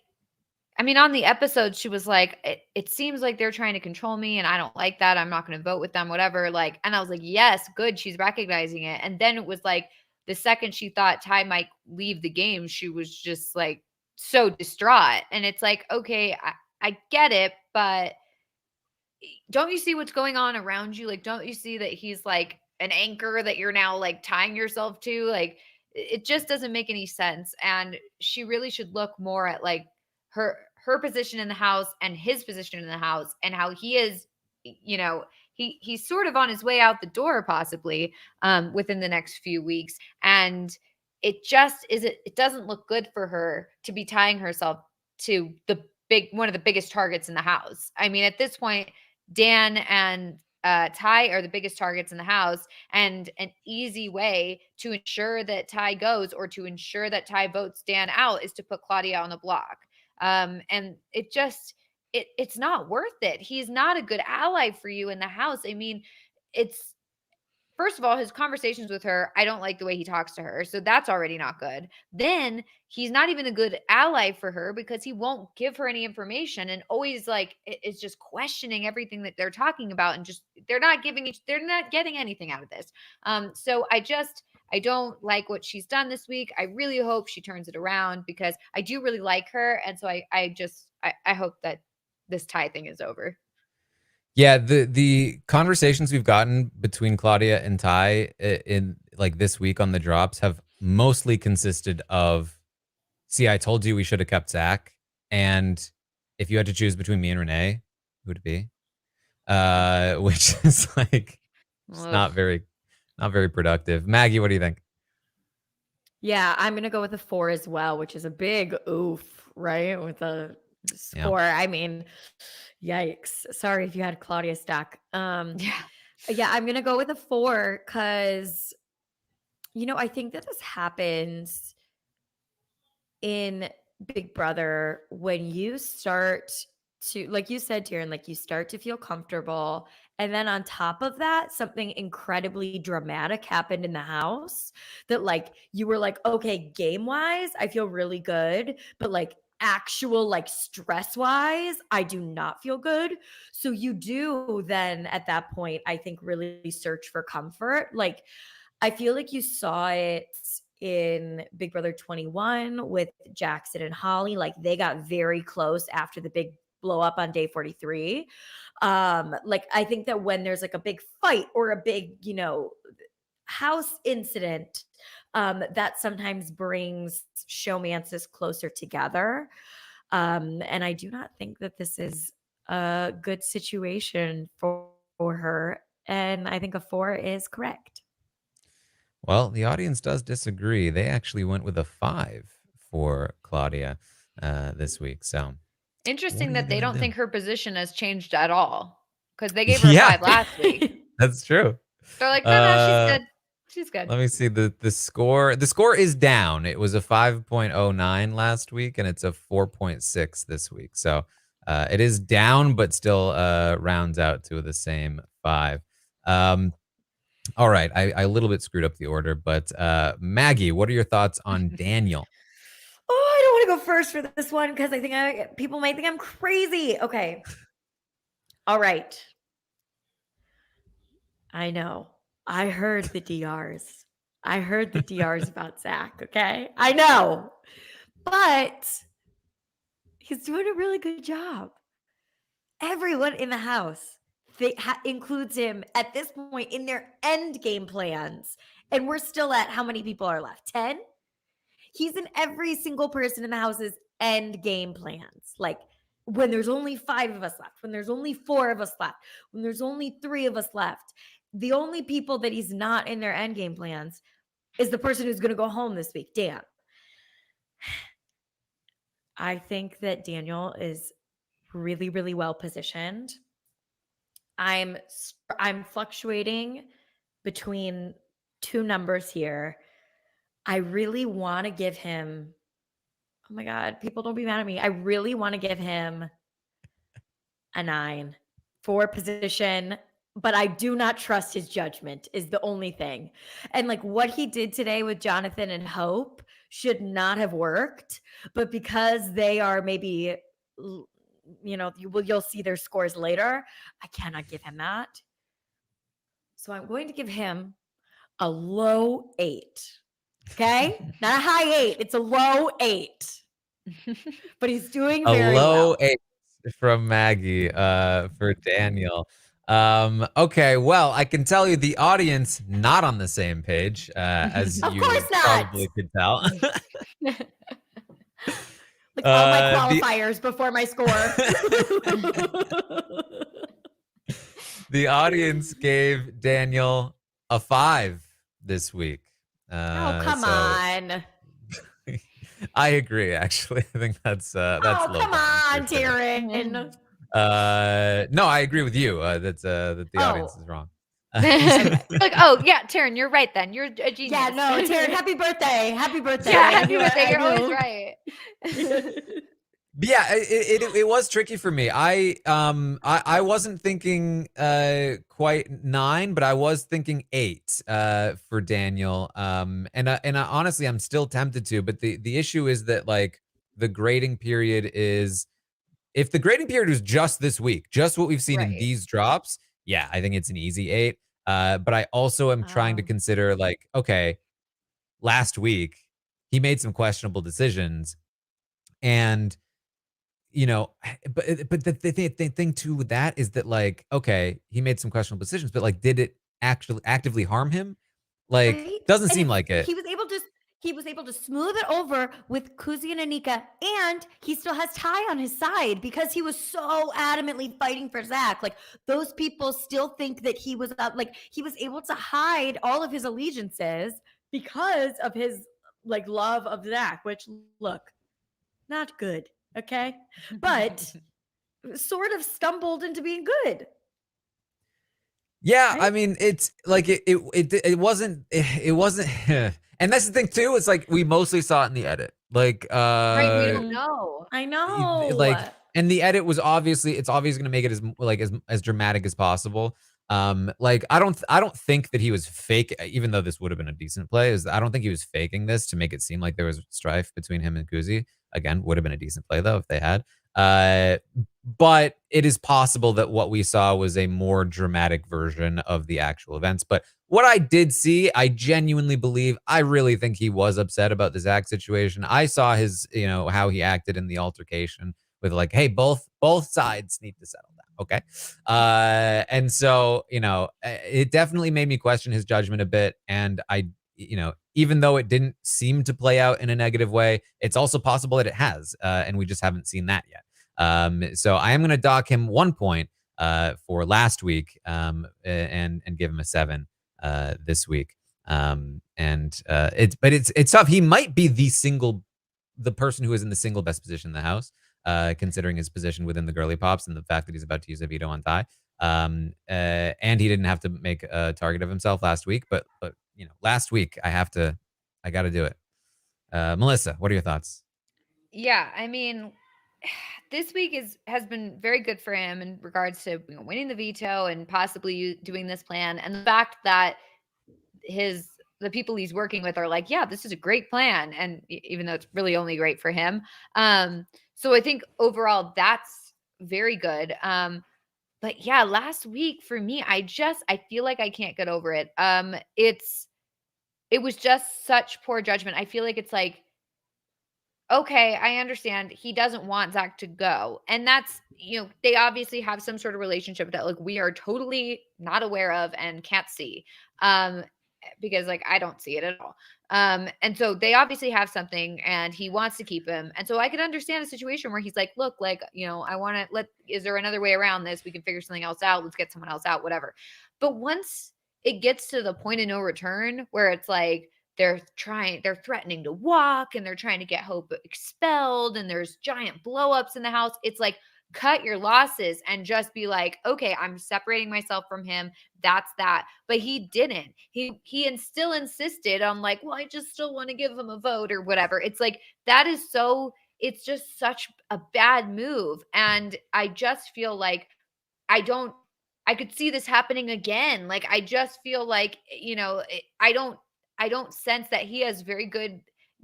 I mean, on the episode, she was like, it seems like they're trying to control me and I don't like that. I'm not going to vote with them, whatever. Like, and I was like, yes, good. She's recognizing it. And then it was like the second she thought Ty might leave the game, she was just like so distraught. And it's like, okay, I get it, but don't you see what's going on around you? Like, don't you see that he's like an anchor that you're now like tying yourself to? Like, it just doesn't make any sense. And she really should look more at like her position in the house and his position in the house and how he is, you know, he's sort of on his way out the door possibly within the next few weeks. And it just it doesn't look good for her to be tying herself to one of the biggest targets in the house. I mean, at this point, Dan and Ty are the biggest targets in the house, and an easy way to ensure that Ty goes or to ensure that Ty votes Dan out is to put Claudia on the block. And it's not worth it. He's not a good ally for you in the house. I mean, it's first of all, his conversations with her, I don't like the way he talks to her. So that's already not good. Then he's not even a good ally for her because he won't give her any information and always like is just questioning everything that they're talking about and just they're not getting anything out of this. So I don't like what she's done this week. I really hope she turns it around because I do really like her. And so I hope that this Ty thing is over. Yeah, the conversations we've gotten between Claudia and Ty in like this week on the drops have mostly consisted of, see, I told you we should have kept Zach, and if you had to choose between me and Renee, who would it be? Which is like just not very productive. Maggie, what do you think? Yeah, I'm gonna go with a 4 as well, which is a big oof, right? With a score. Yeah. I mean, yikes. Sorry if you had Claudia stuck. Yeah, I'm gonna go with a 4 because I think that this happens in Big Brother when you start to, like you said, Taran, like you start to feel comfortable. And then on top of that, something incredibly dramatic happened in the house that like, you were like, okay, game wise, I feel really good. But like actual like stress wise, I do not feel good. So you do then at that point, I think really search for comfort. Like, I feel like you saw it in Big Brother 21 with Jackson and Holly. Like they got very close after the big blow up on day 43. Like I think that when there's like a big fight or a big, house incident, that sometimes brings showmances closer together. And I do not think that this is a good situation for her. And I think a 4 is correct. Well, the audience does disagree. They actually went with a 5 for Claudia this week. So interesting that they don't think her position has changed at all because they gave her a 5 last week. That's true. They're like, no, she's good. She's good. Let me see the score. The score is down. It was a 5.09 last week, and it's a 4.6 this week. So it is down, but still rounds out to the same 5. All right, I a little bit screwed up the order, but Maggie, what are your thoughts on Daniel? Oh, I don't want to go first for this one because I think people might think I'm crazy. Okay. All right. I know. I heard the DRs. I heard the DRs about Zach, okay? I know. But he's doing a really good job. Everyone in the house includes him at this point in their end game plans. And we're still at how many people are left? 10? He's in every single person in the house's end game plans. Like when there's only 5 of us left, when there's only 4 of us left, when there's only 3 of us left, the only people that he's not in their end game plans is the person who's going to go home this week, Dan. I think that Daniel is really, really well positioned. I'm fluctuating between 2 numbers here. I really want to give him, oh my God, people don't be mad at me. I really want to give him a 9 for position, but I do not trust his judgment is the only thing. And like what he did today with Jonathan and Hope should not have worked, but because they are maybe you'll see their scores later. I cannot give him that. So I'm going to give him a low 8. Okay? Not a high 8. It's a low 8. But he's doing A very low well. 8 from Maggie for Daniel. Okay, well, I can tell you the audience not on the same page, as Of you course not. probably could tell. Like all my The qualifiers before my score. the audience gave Daniel a 5 this week. Oh, come So on. I agree, actually. I think that's Oh, low come bottom on, for sure. Taryn. No, I agree with you. That the audience is wrong. Like, oh yeah, Taran, you're right then. You're a genius. Yeah, no, Taryn, happy birthday. Happy birthday. Yeah, I happy knew- birthday. I You're always knew. right. But yeah, it was tricky for me. I wasn't thinking quite 9, but I was thinking 8 for Daniel. And honestly, I'm still tempted to. But the issue is that like the grading period is, if the grading period was just this week, just what we've seen in Right. these drops, yeah, I think it's an easy 8. But I also am trying to consider like, okay, last week he made some questionable decisions, and but the thing too with that is that like, okay, he made some questionable decisions, but like, did it actually actively harm him? Like, Right? doesn't And seem like it. He was able to smooth it over with Koozie and Anika, and he still has Ty on his side because he was so adamantly fighting for Zach. Like, those people still think that he was like, he was able to hide all of his allegiances because of his like love of Zach, which, look, not good. Okay. But sort of stumbled into being good. Yeah, Right? I mean, it's like it wasn't and that's the thing too, it's like we mostly saw it in the edit. Like Right, we don't know. I know. like, and the edit was obviously, it's obviously going to make it as dramatic as possible. Like I don't think that he was fake, even though this would have been a decent play. I don't think he was faking this to make it seem like there was strife between him and Koozie. Again, would have been a decent play though if they had. But it is possible that what we saw was a more dramatic version of the actual events. But what I did see, I genuinely believe, I really think he was upset about the Zach situation. I saw his, how he acted in the altercation with like, hey, both sides need to settle down. Okay. And so, it definitely made me question his judgment a bit. And even though it didn't seem to play out in a negative way, it's also possible that it has. And we just haven't seen that yet. So I am going to dock him 1 point for last week, and give him a 7 this week. It's tough. He might be the person who is in the single best position in the house, considering his position within the girly pops and the fact that he's about to use a veto on Ty. And he didn't have to make a target of himself last week, but last week I got to do it. Melissa, what are your thoughts? Yeah, I mean, this week has been very good for him in regards to winning the veto and possibly doing this plan, and the fact that the people he's working with are like, yeah, this is a great plan, and even though it's really only great for him. So I think overall that's very good. But yeah, last week for me, I feel like I can't get over it. It was just such poor judgment. I feel like it's like, okay, I understand he doesn't want Zach to go. And that's, they obviously have some sort of relationship that like we are totally not aware of and can't see. Because like I don't see it at all. And so they obviously have something and he wants to keep him. And so I could understand a situation where he's like, look, like, I want to is there another way around this? We can figure something else out. Let's get someone else out, whatever. But once it gets to the point of no return where it's like, they're threatening to walk and they're trying to get Hope expelled and there's giant blowups in the house. It's like, cut your losses and just be like, okay, I'm separating myself from him. That's that. But he didn't. He still insisted on like, well, I just still want to give him a vote or whatever. It's like, it's just such a bad move. And I just feel like I could see this happening again. Like, I just feel like, I don't sense that he has very good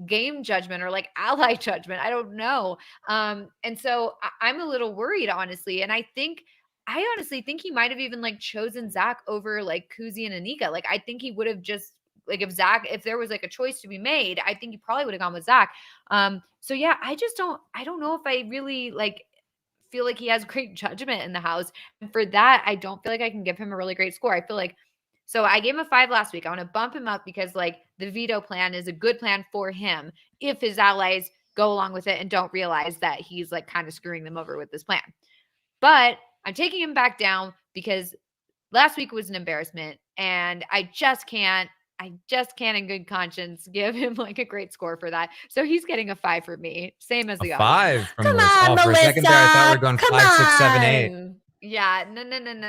game judgment or like ally judgment. I don't know. And so I'm a little worried, honestly. And I honestly think he might have even like chosen Zach over like Koozie and Anika. Like, I think he would have just like, if there was like a choice to be made, I think he probably would have gone with Zach. So yeah, I don't know if I really like feel like he has great judgment in the house. And for that, I don't feel like I can give him a really great score. I feel like, so I gave him a 5 last week. I want to bump him up because like the veto plan is a good plan for him if his allies go along with it and don't realize that he's like kind of screwing them over with this plan. But I'm taking him back down because last week was an embarrassment and I just can't in good conscience give him like a great score for that. So he's getting a 5 for me, same as the A other. 5 from Come Melissa. on, For a second there, I thought we were going Melissa. 5, 6, 7, 8. Come on. Yeah,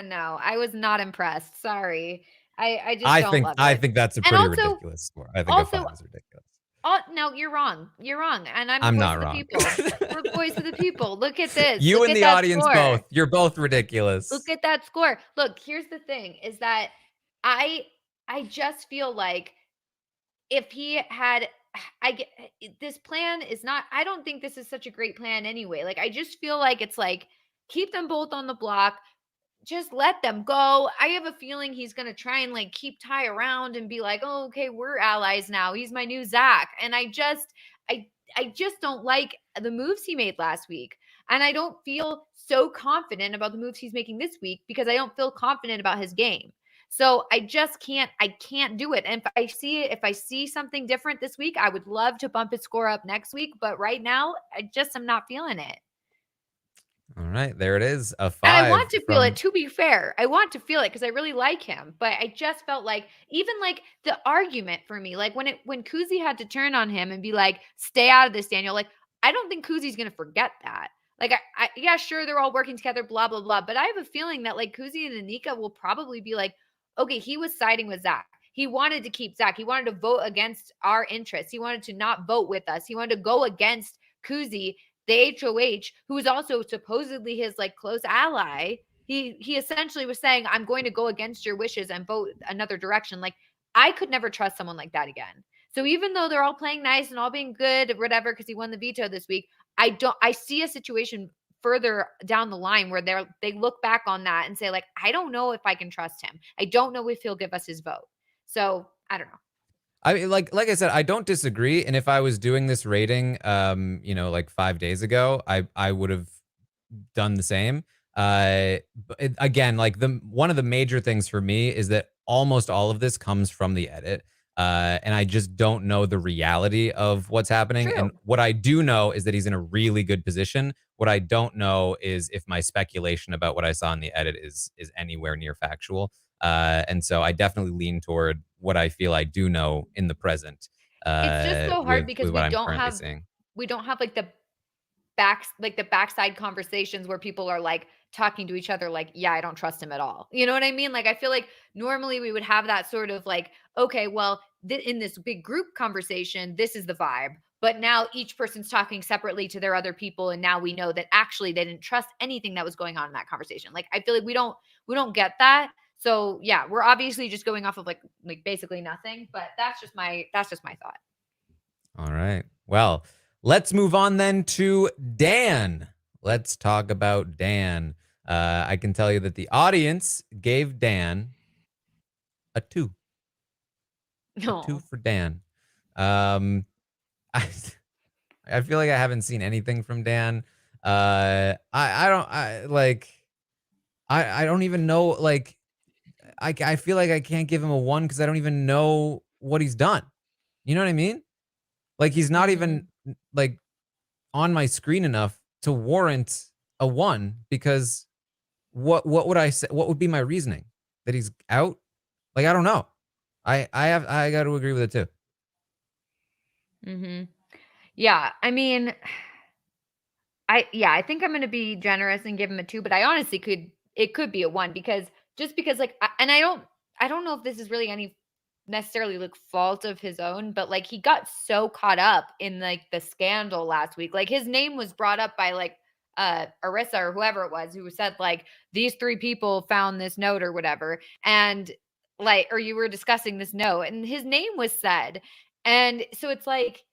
no. I was not impressed. Sorry. I just don't love it. I think that's a And pretty also- ridiculous score. I think a 5 is ridiculous. Oh, no, you're wrong. You're wrong. And I'm I'm the voice not of the wrong. people. We're the voice of the people. Look at this. You Look and at the that audience score. both. You're both ridiculous. Look at that score. Look, here's the thing is that I just feel like if he had this plan is not, I don't think this is such a great plan anyway. Like, I just feel like it's like keep them both on the block. Just let them go. I have a feeling he's going to try and like keep Ty around and be like, oh, okay, we're allies now. He's my new Zach. And I just don't like the moves he made last week. And I don't feel so confident about the moves he's making this week because I don't feel confident about his game. So I can't do it. And if I see something different this week, I would love to bump his score up next week. But right now, I just am not feeling it. All right, there it is. A 5. And I want to feel it, to be fair. I want to feel it because I really like him. But I just felt like even like the argument for me, like when Koozie had to turn on him and be like, stay out of this, Daniel. Like, I don't think Koozie's going to forget that. Like, yeah, sure, they're all working together, blah, blah, blah. But I have a feeling that like Koozie and Anika will probably be like, okay, he was siding with Zach. He wanted to keep Zach. He wanted to vote against our interests. He wanted to not vote with us. He wanted to go against Koozie, the HOH, who was also supposedly his like close ally. He essentially was saying, I'm going to go against your wishes and vote another direction. Like, I could never trust someone like that again. So even though they're all playing nice and all being good, whatever, because he won the veto this week, I see a situation further down the line where they look back on that and say, like, I don't know if I can trust him. I don't know if he'll give us his vote. So I don't know. I mean, like I said, I don't disagree. And if I was doing this rating, like 5 days ago, I would have done the same. But again, like one of the major things for me is that almost all of this comes from the edit. And I just don't know the reality of what's happening. True. And what I do know is that he's in a really good position. What I don't know is if my speculation about what I saw in the edit is anywhere near factual. And so I definitely lean toward what I feel I do know in the present. It's just so hard because what we I'm don't currently have seeing. like the backside conversations where people are like talking to each other like, yeah, I don't trust him at all. You know what I mean? Like, I feel like normally we would have that sort of like, okay, well, in this big group conversation, this is the vibe. But now each person's talking separately to their other people. And now we know that actually they didn't trust anything that was going on in that conversation. Like, I feel like we don't get that. So yeah, we're obviously just going off of like basically nothing, but that's just my thought. All right. Well, let's move on then to Dan. Let's talk about Dan. I can tell you that the audience gave Dan a 2. No. 2 for Dan. I feel like I haven't seen anything from Dan. I don't even know, like, I feel like I can't give him a 1 because I don't even know what he's done. You know what I mean? Like, he's not even like on my screen enough to warrant a 1 because what would I say? What would be my reasoning? That he's out? Like, I don't know. I got to agree with it too. Mm-hmm. Yeah. I mean, I think I'm going to be generous and give him a 2, but I honestly it could be a 1 because like, I don't know if this is really any necessarily like fault of his own, but like he got so caught up in like the scandal last week. Like, his name was brought up by like Arissa or whoever it was who said like these 3 people found this note or whatever, and like, or you were discussing this note and his name was said. And so it's like,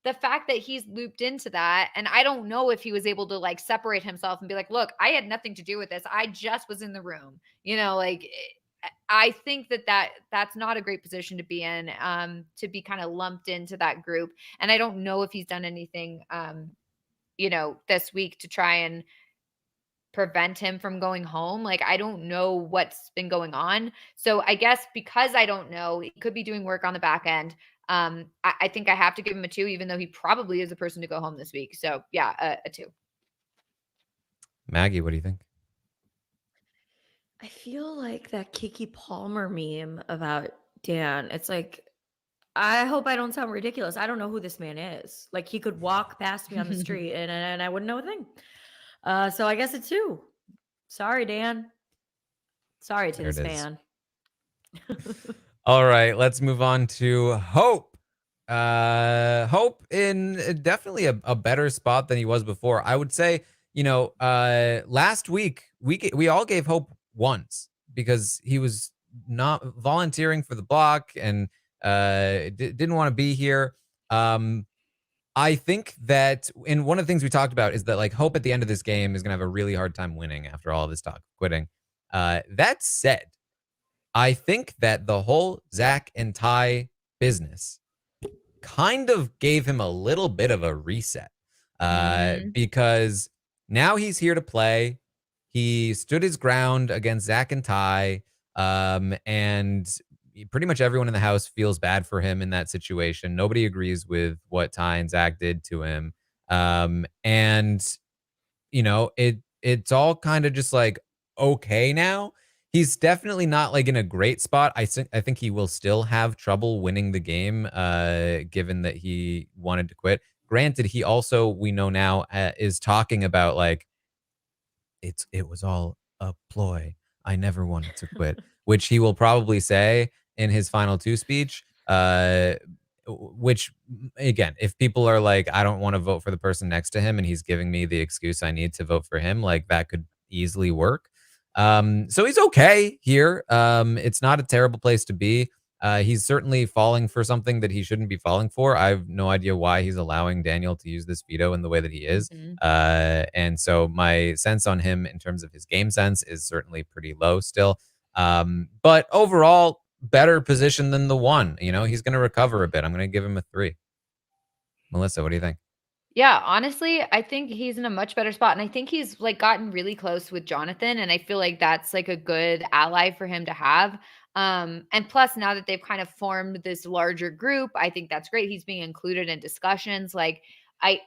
the fact that he's looped into that, and I don't know if he was able to like separate himself and be like, look, I had nothing to do with this. I just was in the room, like I think that's not a great position to be in, to be kind of lumped into that group. And I don't know if he's done anything, this week to try and prevent him from going home. Like, I don't know what's been going on. So I guess because I don't know, he could be doing work on the back end. I think I have to give him a 2, even though he probably is a person to go home this week. So yeah, a 2. Maggie, what do you think? I feel like that Kiki Palmer meme about Dan. It's like, I hope I don't sound ridiculous. I don't know who this man is. Like, he could walk past me on the street and I wouldn't know a thing. So I guess a 2. Sorry, Dan. Sorry to There this it is. man. All right, let's move on to Hope. Hope in definitely a better spot than he was before. I would say, last week we all gave Hope 1s because he was not volunteering for the block and didn't want to be here. I think that, and one of the things we talked about is that like Hope at the end of this game is gonna have a really hard time winning after all this talk of quitting. That said, I think that the whole Zach and Ty business kind of gave him a little bit of a reset, because now he's here to play. He stood his ground against Zach and Ty, and pretty much everyone in the house feels bad for him in that situation. Nobody agrees with what Ty and Zach did to him, and it's all kind of just like okay now. He's definitely not like in a great spot. I think he will still have trouble winning the game, given that he wanted to quit. Granted, he also, we know now, is talking about like it was all a ploy. I never wanted to quit, which he will probably say in his final 2 speech. Which again, if people are like, I don't want to vote for the person next to him, and he's giving me the excuse I need to vote for him, like that could easily work. So he's okay here. It's not a terrible place to be. He's certainly falling for something that he shouldn't be falling for. I have no idea why he's allowing Daniel to use this veto in the way that he is. And so my sense on him in terms of his game sense is certainly pretty low still. But overall, better position than the 1. He's going to recover a bit. I'm going to give him a 3. Melissa, what do you think? Yeah, honestly, I think he's in a much better spot. And I think he's like gotten really close with Jonathan. And I feel like that's like a good ally for him to have. And plus, now that they've kind of formed this larger group, I think that's great. He's being included in discussions. Like, I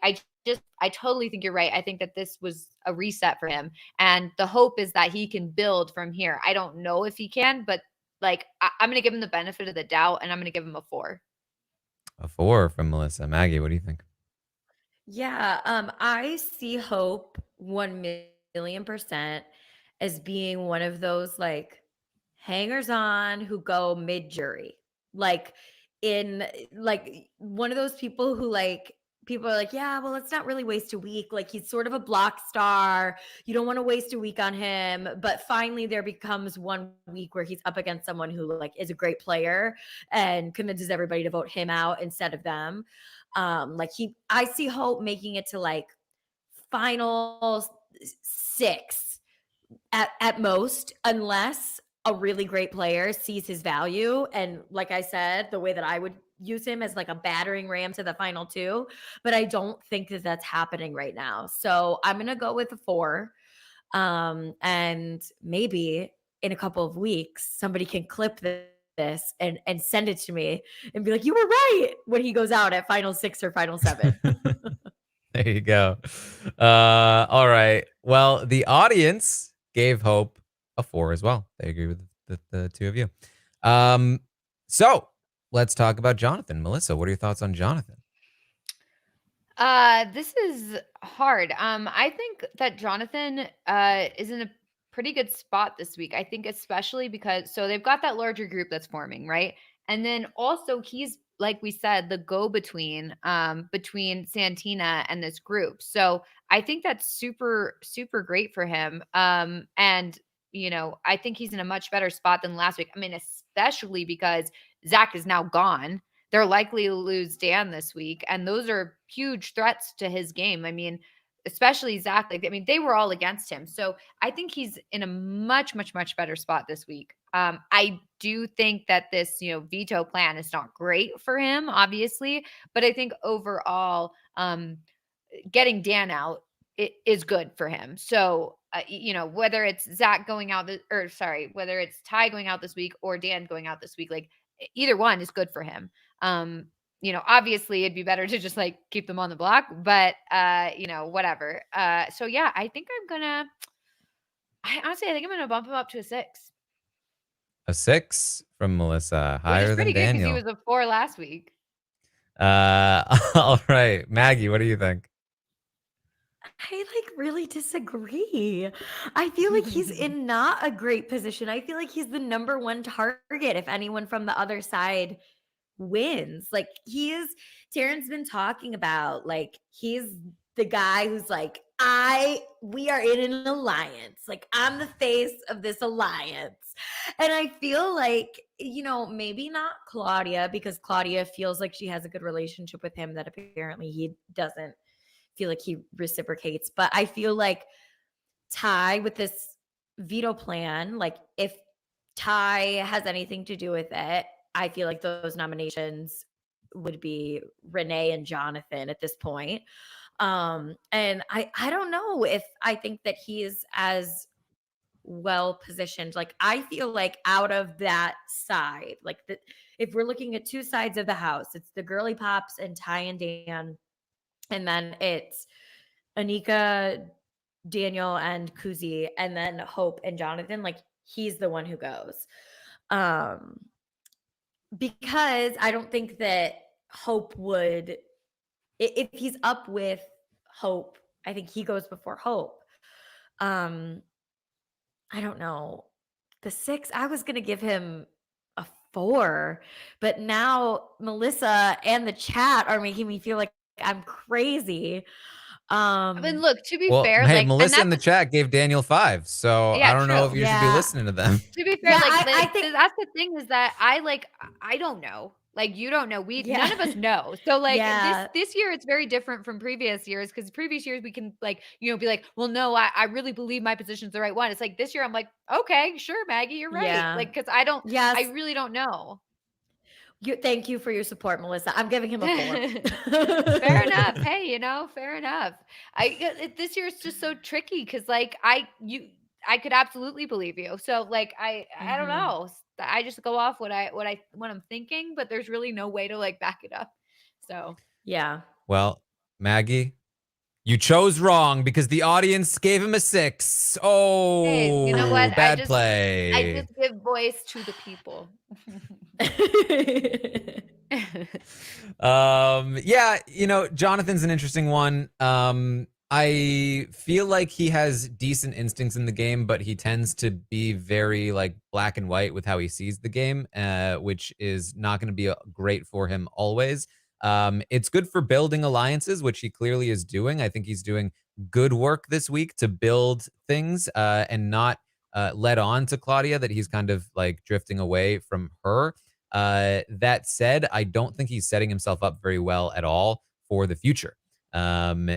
totally think you're right. I think that this was a reset for him. And the hope is that he can build from here. I don't know if he can, but like, I'm going to give him the benefit of the doubt and I'm going to give him a 4. A 4 from Melissa. Maggie, what do you think? Yeah, I see Hope 1,000,000% as being one of those like hangers on who go mid jury. Like one of those people who like people are like, yeah, well, let's not really waste a week. Like, he's sort of a block star. You don't want to waste a week on him. But finally there becomes 1 week where he's up against someone who like is a great player and convinces everybody to vote him out instead of them. I see Hope making it to like final 6 at most, unless a really great player sees his value. And like I said, the way that I would use him as like a battering ram to the final 2, but I don't think that that's happening right now. So I'm going to go with a 4. And maybe in a couple of weeks, somebody can clip this and send it to me and be like, you were right, when he goes out at final 6 or final 7. There you go. All right. Well, the audience gave Hope a 4 as well. They agree with the 2 of you. So let's talk about Jonathan. Melissa, what are your thoughts on Jonathan? This is hard. I think that Jonathan is in a pretty good spot this week. I think especially because so they've got that larger group that's forming, right? And then also he's, like we said, the go-between between Santina and this group. So I think that's super, super great for him. And I think he's in a much better spot than last week. I mean, especially because Zach is now gone. they're likely to lose Dan this week. And those are huge threats to his game. I mean, especially Zach. Like, I mean, they were all against him. So I think he's in a much, much, much better spot this week. I do think that this, veto plan is not great for him, obviously, but I think overall, getting Dan out is good for him. So, whether it's Zach going out, whether it's Ty going out this week or Dan going out this week, like either one is good for him. Obviously it'd be better to just like keep them on the block, but whatever. So yeah, I think I think I'm gonna bump him up to a 6. A 6 from Melissa, Which higher is pretty than good because Daniel. he was a 4 last week. All right, Maggie, what do you think? I like really disagree. I feel like he's in not a great position. I feel like he's the number one target if anyone from the other side wins. Like Taran's been talking about, like he's the guy who's like, we are in an alliance. Like I'm the face of this alliance. And I feel like, maybe not Claudia, because Claudia feels like she has a good relationship with him that apparently he doesn't feel like he reciprocates. But I feel like Ty with this veto plan, like if Ty has anything to do with it, I feel like those nominations would be Renee and Jonathan at this point. And I don't know if I think that he is as well positioned. Like I feel like out of that side, like if we're looking at two sides of the house, it's the girly pops and Ty and Dan, and then it's Anika, Daniel, and Koozie, and then Hope and Jonathan. Like he's the one who goes. Because I don't think that Hope would, if he's up with Hope, I think he goes before Hope. I don't know. The 6, I was going to give him a 4, but now Melissa and the chat are making me feel like I'm crazy. I mean, look, to be Well, fair, hey, like, Melissa in the chat gave Daniel 5, so Yeah, I don't know true. if you should be listening to them. To be fair, Yeah, like, I think that's the thing is that I don't know. Like, you don't know. None of us know. So like Yeah. this year it's very different from previous years, because previous years we can like, be like, well, no, I really believe my position's the right one. It's like this year I'm like, okay, sure, Maggie, you're right. Yeah. Like, because Yes. I really don't know. Thank you for your support, Melissa. I'm giving him a 4. Fair enough. Hey, fair enough. This year is just so tricky because like I could absolutely believe you. So like I don't know. I just go off what I'm thinking, but there's really no way to like back it up. So Yeah. Well, Maggie, you chose wrong because the audience gave him a 6. Oh, hey, you know what? bad play. I just give voice to the people. Yeah, Jonathan's an interesting one. I feel like he has decent instincts in the game, but he tends to be very like black and white with how he sees the game, which is not going to be great for him always. It's good for building alliances, which he clearly is doing. I think he's doing good work this week to build things and not let on to Claudia that he's kind of like drifting away from her. That said, I don't think he's setting himself up very well at all for the future. Again,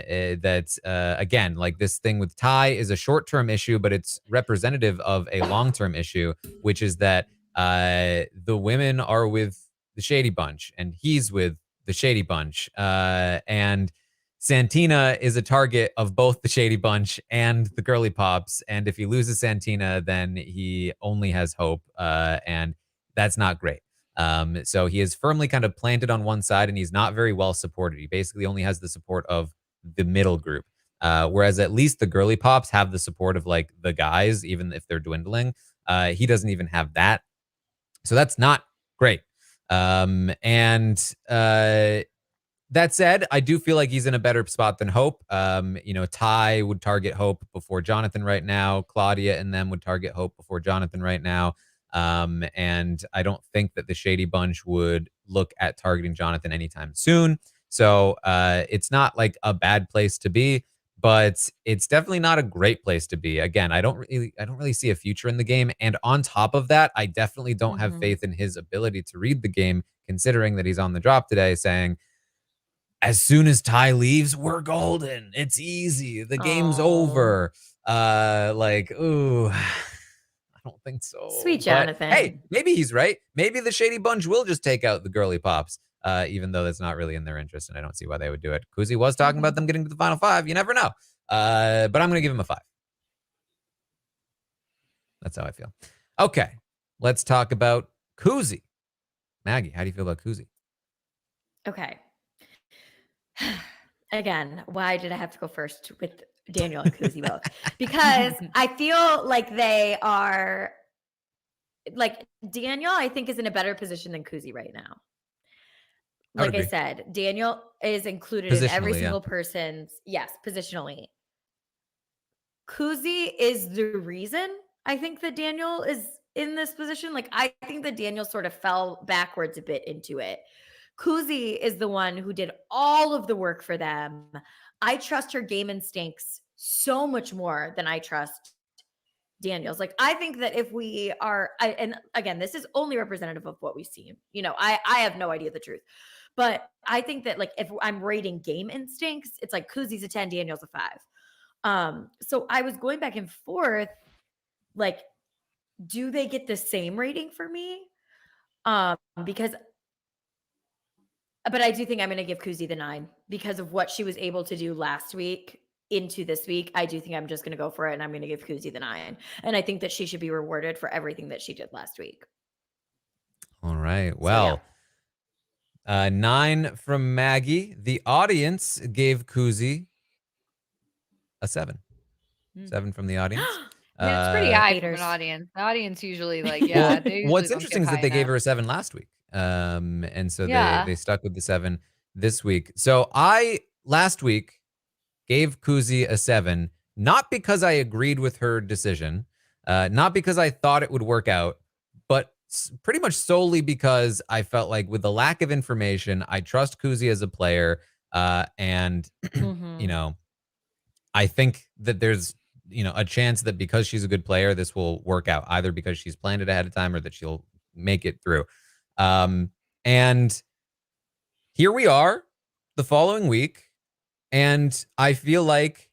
like this thing with Ty is a short-term issue, but it's representative of a long-term issue, which is that the women are with the Shady Bunch and he's with the Shady Bunch. And Santina is a target of both the Shady Bunch and the Girly Pops. And if he loses Santina, then he only has Hope. And that's not great. So he is firmly kind of planted on one side and he's not very well supported. He basically only has the support of the middle group. Whereas at least the Girly Pops have the support of like the guys, even if they're dwindling. He doesn't even have that. So that's not great. That said, I do feel like he's in a better spot than Hope. Ty would target Hope before Jonathan right now. Claudia and them would target Hope before Jonathan right now. And I don't think that the Shady Bunch would look at targeting Jonathan anytime soon. So it's not like a bad place to be, but it's definitely not a great place to be. Again, I don't really see a future in the game. And on top of that, I definitely don't have faith in his ability to read the game, considering that he's on the drop today saying, as soon as Ty leaves, we're golden. It's easy. The game's over. Ooh, I don't think so. Sweet But Jonathan. hey, maybe he's right. Maybe the Shady Bunch will just take out the girly pops, even though that's not really in their interest, and I don't see why they would do it. Koozie was talking about them getting to the final 5. You never know. But I'm going to give him a 5. That's how I feel. Okay, let's talk about Koozie. Maggie, how do you feel about Koozie? Okay. Again, why did I have to go first with Daniel and Koozie both? Because I feel like they are, like, Daniel, I think, is in a better position than Koozie right now. Like I said, Daniel is included in every single person's, yes, positionally. Koozie is the reason I think that Daniel is in this position. Like, I think that Daniel sort of fell backwards a bit into it. Koozie is the one who did all of the work for them. I trust her game instincts so much more than I trust Daniel's. Like, I think that if we are, and again, this is only representative of what we've seen. You know, I have no idea the truth. But I think that, like, if I'm rating game instincts, it's like Koozie's a 10, Daniel's a 5. So I was going back and forth, like, do they get the same rating for me? Because but I do think I'm going to give Koozie the 9 because of what she was able to do last week into this week. I do think I'm just going to go for it, and I'm going to give Koozie the 9. And I think that she should be rewarded for everything that she did last week. All right. Well, 9 from Maggie. The audience gave Koozie a 7. 7 from the audience. Yeah, it's pretty high haters. from an audience. The audience usually, like, yeah. Well, what's interesting is that they gave her a 7 last week. And so they stuck with the 7 this week. So I, last week, gave Koozie a 7, not because I agreed with her decision, not because I thought it would work out, but pretty much solely because I felt like with the lack of information, I trust Koozie as a player. And, you know, I think that there's, you know, a chance that because she's a good player, this will work out, either because she's planned it ahead of time or that she'll make it through. And here we are the following week, and I feel like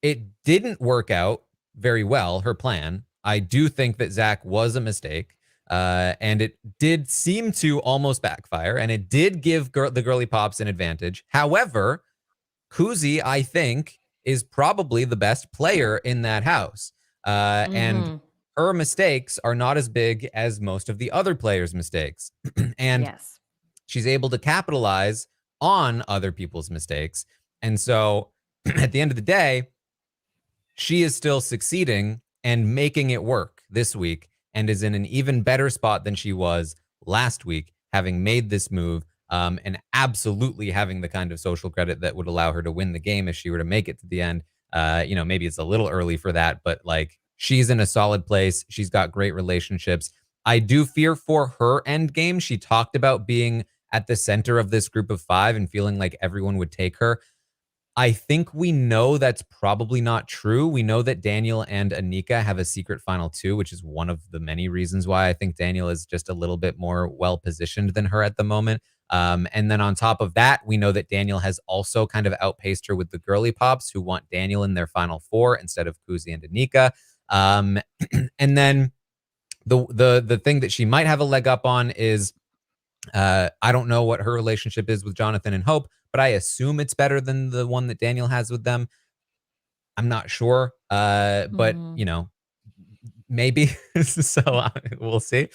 it didn't work out very well, her plan. I do think that Zach was a mistake, and it did seem to almost backfire, and it did give the girly pops an advantage. However, Koozie, I think, is probably the best player in that house. And her mistakes are not as big as most of the other players' mistakes. And she's able to capitalize on other people's mistakes. And so at the end of the day, she is still succeeding and making it work this week and is in an even better spot than she was last week, having made this move. And absolutely having the kind of social credit that would allow her to win the game if she were to make it to the end. You know, maybe it's a little early for that, but like, she's in a solid place. She's got great relationships. I do fear for her end game. She talked about being at the center of this group of 5 and feeling like everyone would take her. I think we know that's probably not true. We know that Daniel and Anika have a secret final 2, which is one of the many reasons why I think Daniel is just a little bit more well-positioned than her at the moment. And then on top of that, we know that Daniel has also kind of outpaced her with the girly pops who want Daniel in their final 4 instead of Koozie and Anika. And then the thing that she might have a leg up on is I don't know what her relationship is with Jonathan and Hope, but I assume it's better than the one that Daniel has with them. I'm not sure, but you know, maybe. So we'll see.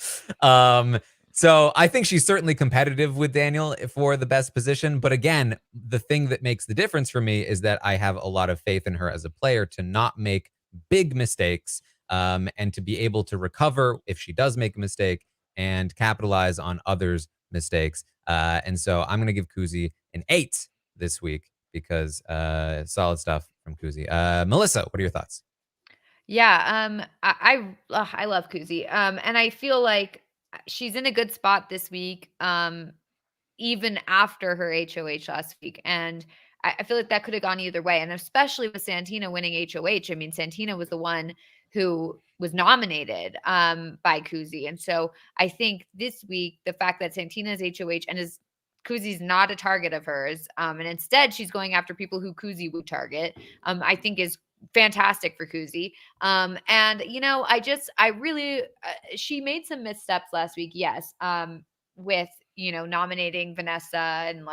So I think she's certainly competitive with Daniel for the best position. But again, the thing that makes the difference for me is that I have a lot of faith in her as a player to not make big mistakes, and to be able to recover if she does make a mistake and capitalize on others' mistakes. And so I'm going to give Koozie an 8 this week because solid stuff from Koozie. Melissa, what are your thoughts? Yeah, I love Koozie. And I feel like she's in a good spot this week, even after her HOH last week. And I feel like that could have gone either way. And especially with Santina winning HOH. I mean, Santina was the one who was nominated by Koozie. And so I think this week, the fact that Santina is HOH and Koozie's not a target of hers, and instead she's going after people who Koozie would target, I think is fantastic for Koozie. And I really, she made some missteps last week. Yes. With, nominating Vanessa and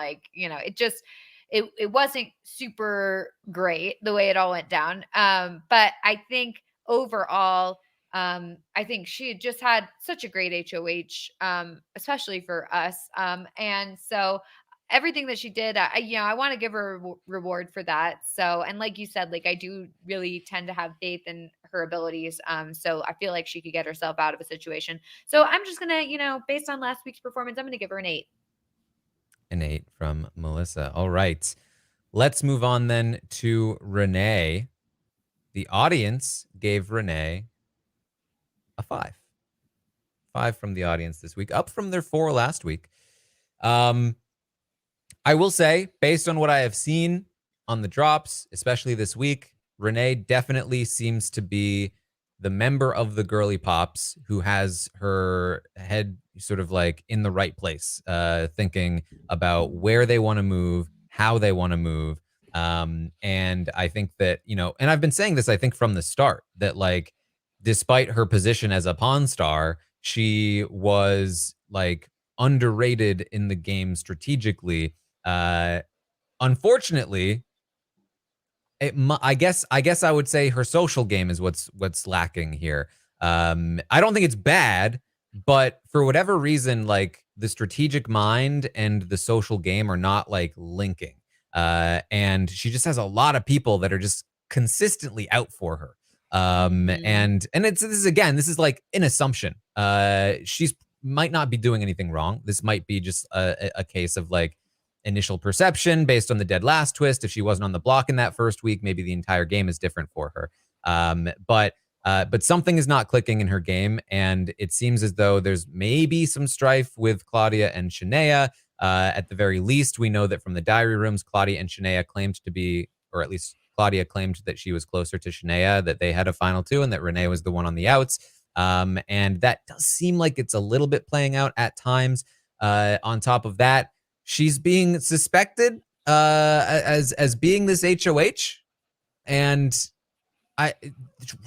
it wasn't super great the way it all went down. But I think overall, I think she had just had such a great HOH, especially for us. And so everything that she did, I want to give her a reward for that. So, and like you said, I do really tend to have faith in her abilities. So I feel like she could get herself out of a situation. So I'm just gonna, based on last week's performance, I'm gonna give her an 8. An 8 from Melissa. All right. Let's move on then to Renee. The audience gave Renee a 5. 5 from the audience this week, up from their 4 last week. I will say, based on what I have seen on the drops, especially this week, Renee definitely seems to be the member of the girly pops who has her head sort of in the right place, thinking about where they want to move, how they want to move. And I think that, and I've been saying this, I think from the start, that despite her position as a Pawn Star, she was underrated in the game strategically. Unfortunately, I guess I would say her social game is what's lacking here. I don't think it's bad, but for whatever reason, the strategic mind and the social game are not linking. And she just has a lot of people that are just consistently out for her. And this is an assumption. She's might not be doing anything wrong. This might be just a case of initial perception based on the dead last twist. If she wasn't on the block in that first week, maybe the entire game is different for her. But something is not clicking in her game, and it seems as though there's maybe some strife with Claudia and Shanaya. At the very least, we know that from the diary rooms, Claudia and Shanaya claimed to be, or at least Claudia claimed that she was closer to Shanaya, that they had a final 2, and that Renee was the one on the outs. And that does seem like it's a little bit playing out at times. On top of that, she's being suspected as being this HOH, and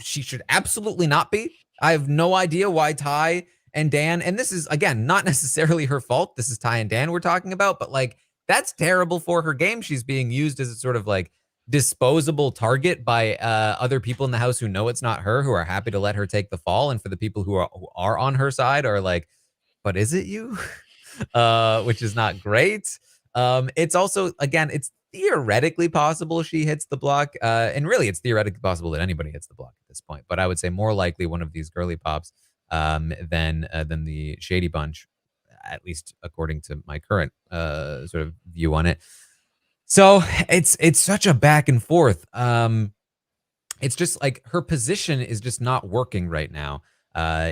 she should absolutely not be. I have no idea why Ty and Dan, and this is again not necessarily her fault. This is Ty and Dan we're talking about, but that's terrible for her game. She's being used as a sort of disposable target by other people in the house who know it's not her, who are happy to let her take the fall, and for the people who are on her side are but is it you? Which is not great. It's also, again, it's theoretically possible she hits the block. And really, it's theoretically possible that anybody hits the block at this point. But I would say more likely one of these girly pops than the Shady Bunch, at least according to my current sort of view on it. So it's such a back and forth. It's just her position is just not working right now.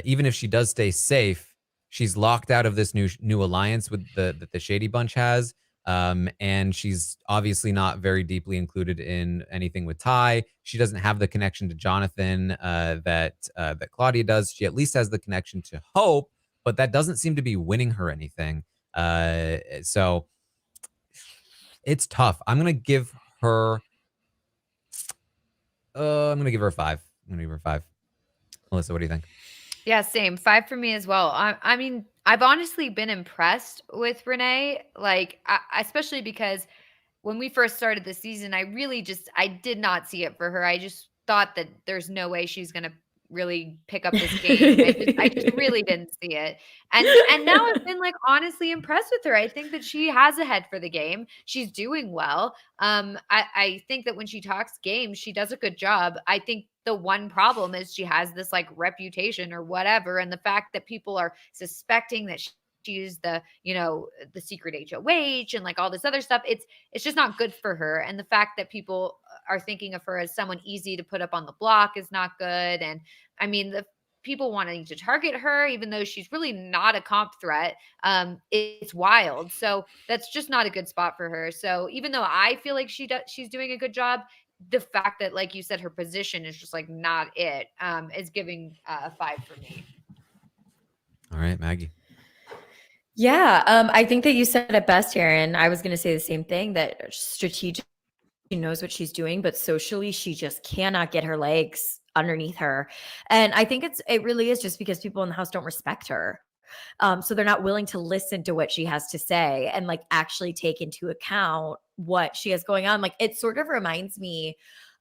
Even if she does stay safe, she's locked out of this new alliance that the Shady Bunch has. And she's obviously not very deeply included in anything with Ty. She doesn't have the connection to Jonathan that Claudia does. She at least has the connection to Hope, but that doesn't seem to be winning her anything. So it's tough. I'm gonna give her a 5. I'm gonna give her 5. Melissa, what do you think? Yeah, same. 5 for me as well. I mean, I've honestly been impressed with Renee, especially because when we first started the season, I did not see it for her. I just thought that there's no way she's going to really pick up this game. I just really didn't see it. And now I've been honestly impressed with her. I think that she has a head for the game. She's doing well. I think that when she talks games, she does a good job. I think the one problem is she has this reputation or whatever. And the fact that people are suspecting that she's the secret HOH and all this other stuff, it's just not good for her. And the fact that people are thinking of her as someone easy to put up on the block is not good. And I mean, people wanting to target her, even though she's really not a comp threat. It's wild. So that's just not a good spot for her. So even though I feel like she's doing a good job, the fact that, like you said, her position is just like not it, is giving a 5 for me. All right, Maggie. Yeah, I think that you said it best, Aaron. I was going to say the same thing, that strategic, she knows what she's doing, but socially, she just cannot get her legs underneath her. And I think it really is just because people in the house don't respect her. So they're not willing to listen to what she has to say and like actually take into account what she has going on. Like, it sort of reminds me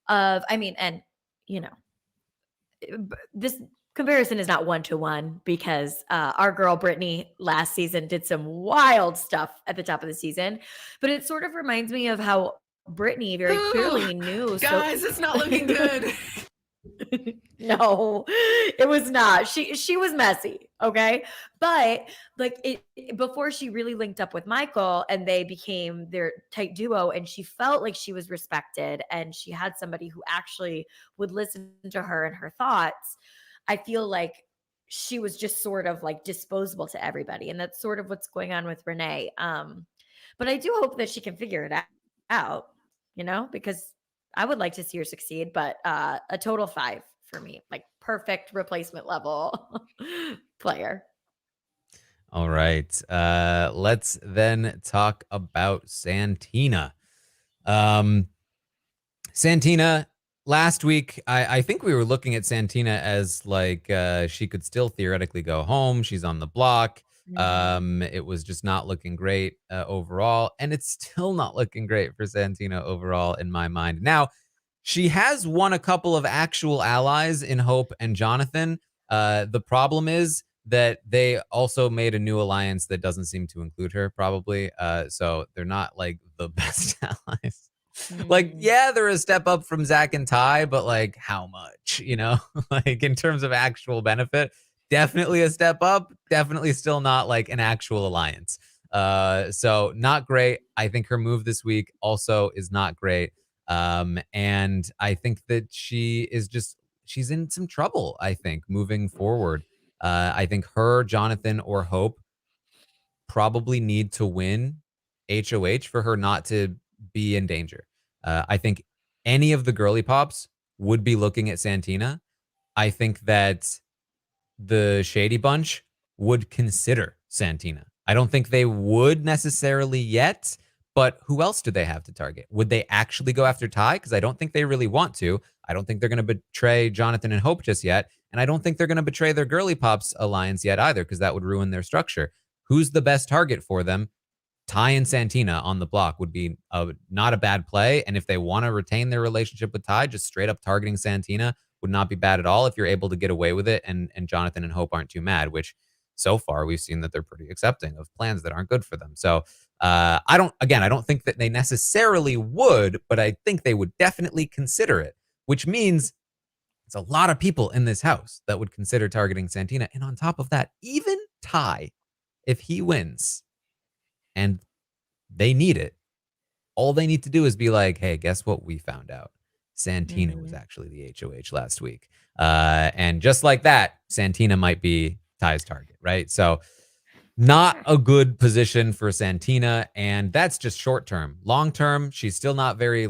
of, I mean, and you know, this comparison is not one-to-one because our girl Brittany last season did some wild stuff at the top of the season, but it sort of reminds me of how Brittany very clearly knew. Guys, it's not looking good. No, it was not. She was messy, okay? But like before she really linked up with Michael and they became their tight duo, and she felt like she was respected and she had somebody who actually would listen to her and her thoughts. I feel like she was just sort of like disposable to everybody, and that's sort of what's going on with Renee. But I do hope that she can figure it out, because I would like to see her succeed, but a total 5 for me, like perfect replacement level player. All right. Let's then talk about Santina. Santina, last week, I think we were looking at Santina as like she could still theoretically go home. She's on the block. It was just not looking great overall, and it's still not looking great for Santina overall in my mind. Now, she has won a couple of actual allies in Hope and Jonathan. The problem is that they also made a new alliance that doesn't seem to include her, probably. So they're not like the best allies. Like, yeah, they're a step up from Zach and Ty, but like, how much? Like in terms of actual benefit, definitely a step up. Definitely still not like an actual alliance. So not great. I think her move this week also is not great. And I think that she's in some trouble, I think, moving forward. I think her, Jonathan, or Hope probably need to win HOH for her not to be in danger. I think any of the girly pops would be looking at Santina. I think that the Shady Bunch would consider Santina. I don't think they would necessarily yet, but who else do they have to target? Would they actually go after Ty? Because I don't think they really want to. I don't think they're going to betray Jonathan and Hope just yet. And I don't think they're going to betray their Girly Pops alliance yet either, because that would ruin their structure. Who's the best target for them? Ty and Santina on the block would be not a bad play. And if they want to retain their relationship with Ty, just straight up targeting Santina would not be bad at all if you're able to get away with it and Jonathan and Hope aren't too mad, which so far we've seen that they're pretty accepting of plans that aren't good for them. So I don't think that they necessarily would, but I think they would definitely consider it, which means it's a lot of people in this house that would consider targeting Santina. And on top of that, even Ty, if he wins and they need it, all they need to do is be like, hey, guess what we found out? Santina was actually the HOH last week. And just like that, Santina might be Ty's target, right? So not a good position for Santina, and that's just short term. Long term, she's still not very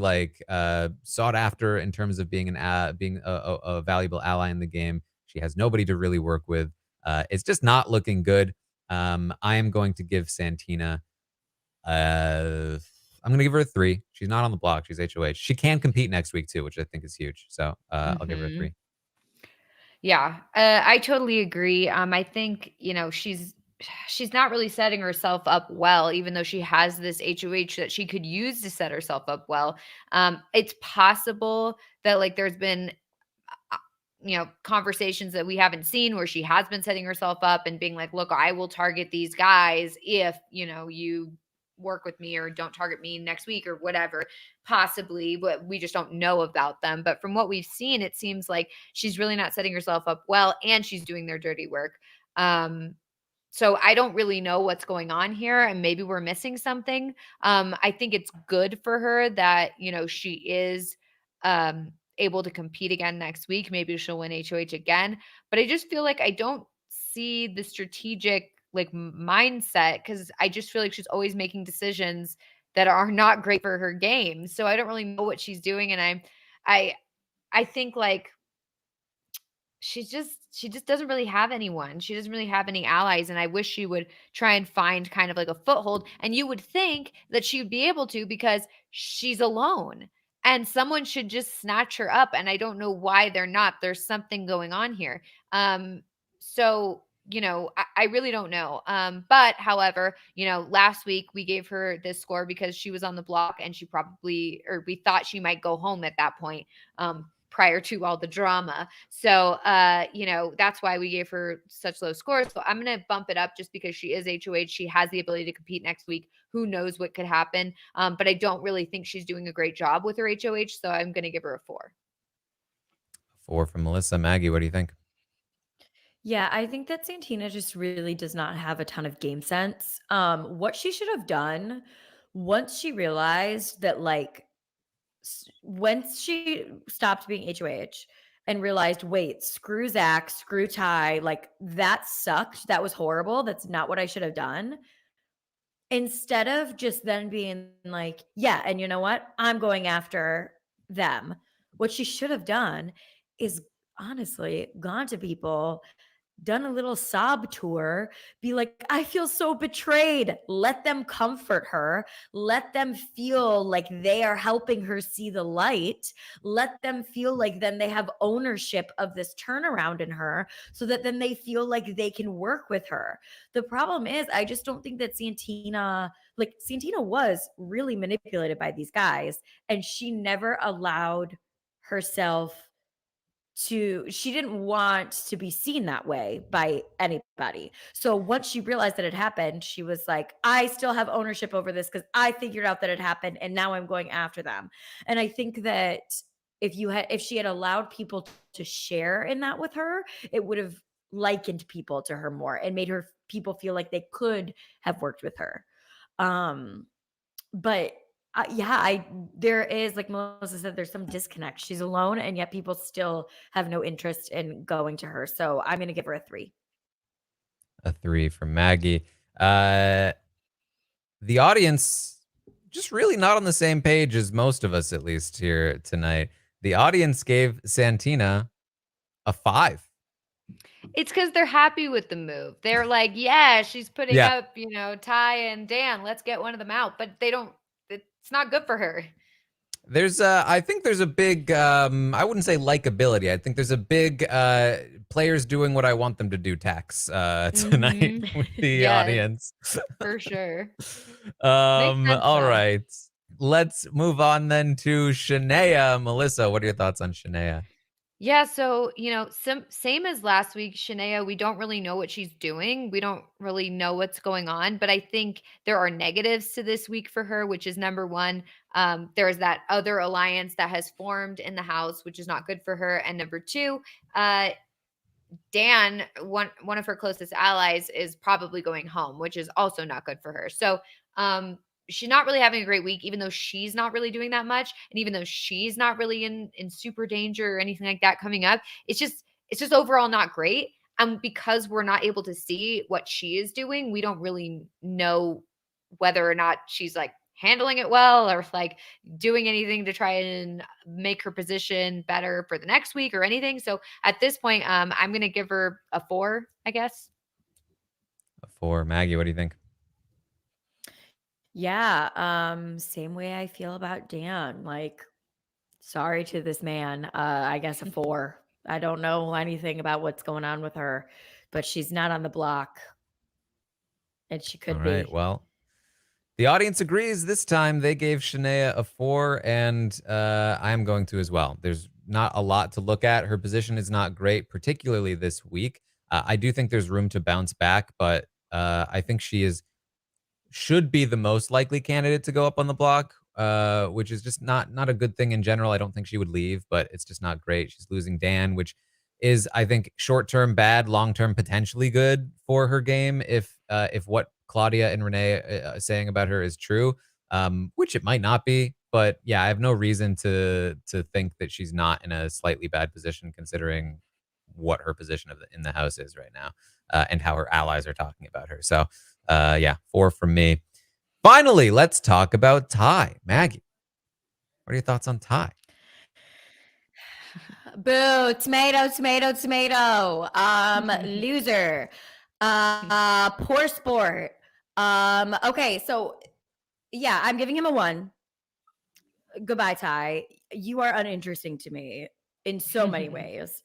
sought after in terms of being a valuable ally in the game. She has nobody to really work with. It's just not looking good. I am going to give Santina. I'm going to give her a 3. She's not on the block. She's HOH. She can compete next week too, which I think is huge. So I'll give her a 3. Yeah, I totally agree. I think she's not really setting herself up well, even though she has this HOH that she could use to set herself up well. It's possible that there's been conversations that we haven't seen where she has been setting herself up and being like, look, I will target these guys if you work with me, or don't target me next week, or whatever, possibly, but we just don't know about them. But from what we've seen, it seems like she's really not setting herself up well, and she's doing their dirty work. So I don't really know what's going on here, and maybe we're missing something. I think it's good for her that she is able to compete again next week. Maybe she'll win HOH again. But I just feel like I don't see the strategic like mindset, because I just feel like she's always making decisions that are not great for her game. So I don't really know what she's doing. And I think like she just doesn't really have anyone. She doesn't really have any allies. And I wish she would try and find kind of like a foothold. And you would think that she would be able to, because she's alone and someone should just snatch her up. And I don't know why they're not. There's something going on here. So, I really don't know. But however, last week we gave her this score because she was on the block and we thought she might go home at that point. Prior to all the drama. So, that's why we gave her such low scores. So I'm going to bump it up just because she is HOH. She has the ability to compete next week. Who knows what could happen? But I don't really think she's doing a great job with her HOH. So I'm going to give her a 4. 4 from Melissa. Maggie, what do you think? Yeah, I think that Santina just really does not have a ton of game sense. What she should have done once she realized that, like, once she stopped being HOH and realized, wait, screw Zach, screw Ty, like that sucked. That was horrible. That's not what I should have done. Instead of just then being like, yeah, and you know what? I'm going after them. What she should have done is honestly gone to people, done a little sob tour, be like, I feel so betrayed. Let them comfort her. Let them feel like they are helping her see the light. Let them feel like then they have ownership of this turnaround in her, so that then they feel like they can work with her. The problem is, I just don't think that Santina was really manipulated by these guys, and she never allowed herself she didn't want to be seen that way by anybody. So once she realized that it happened, she was like, I still have ownership over this because I figured out that it happened and now I'm going after them. And I think that if she had allowed people to share in that with her, it would have likened people to her more and made people feel like they could have worked with her. But there is, like Melissa said, there's some disconnect. She's alone, and yet people still have no interest in going to her. So I'm going to give her a 3. A 3 from Maggie. The audience just really not on the same page as most of us, at least here tonight. The audience gave Santina a 5. It's because they're happy with the move. They're like, yeah, she's putting up, Ty and Dan. Let's get one of them out. But it's not good for her. I think there's a big, I wouldn't say likability. I think there's a big players doing what I want them to do tax tonight with the audience. For sure. All right. Let's move on then to Shanaya. Melissa, what are your thoughts on Shanaya? Yeah, so, same as last week, Shanaya, we don't really know what she's doing. We don't really know what's going on, but I think there are negatives to this week for her, which is number 1. There's that other alliance that has formed in the house, which is not good for her. And number 2, Dan, one of her closest allies, is probably going home, which is also not good for her. So, she's not really having a great week, even though she's not really doing that much. And even though she's not really in super danger or anything like that coming up, it's just overall not great. And because we're not able to see what she is doing, we don't really know whether or not she's like handling it well or like doing anything to try and make her position better for the next week or anything. So at this point, I'm going to give her a 4, I guess. A 4. Maggie, what do you think? Yeah, same way I feel about Dan. Like, sorry to this man. I guess a 4. I don't know anything about what's going on with her, but she's not on the block. And she could be. All right, well, the audience agrees this time. They gave Shanaya a 4, and I am going to as well. There's not a lot to look at. Her position is not great, particularly this week. I do think there's room to bounce back, but I think she should be the most likely candidate to go up on the block, which is just not a good thing in general. I don't think she would leave, but it's just not great. She's losing Dan, which is, I think, short-term bad, long-term potentially good for her game if what Claudia and Renee are saying about her is true. which it might not be. But yeah, I have no reason to think that she's not in a slightly bad position considering what her position in the house is right now, and how her allies are talking about her. So yeah, 4 from me. Finally, let's talk about Ty. Maggie, what are your thoughts on Ty? Boo, tomato, tomato, tomato. Loser. Poor sport. Okay, so yeah, I'm giving him a 1. Goodbye, Ty. You are uninteresting to me in so many ways.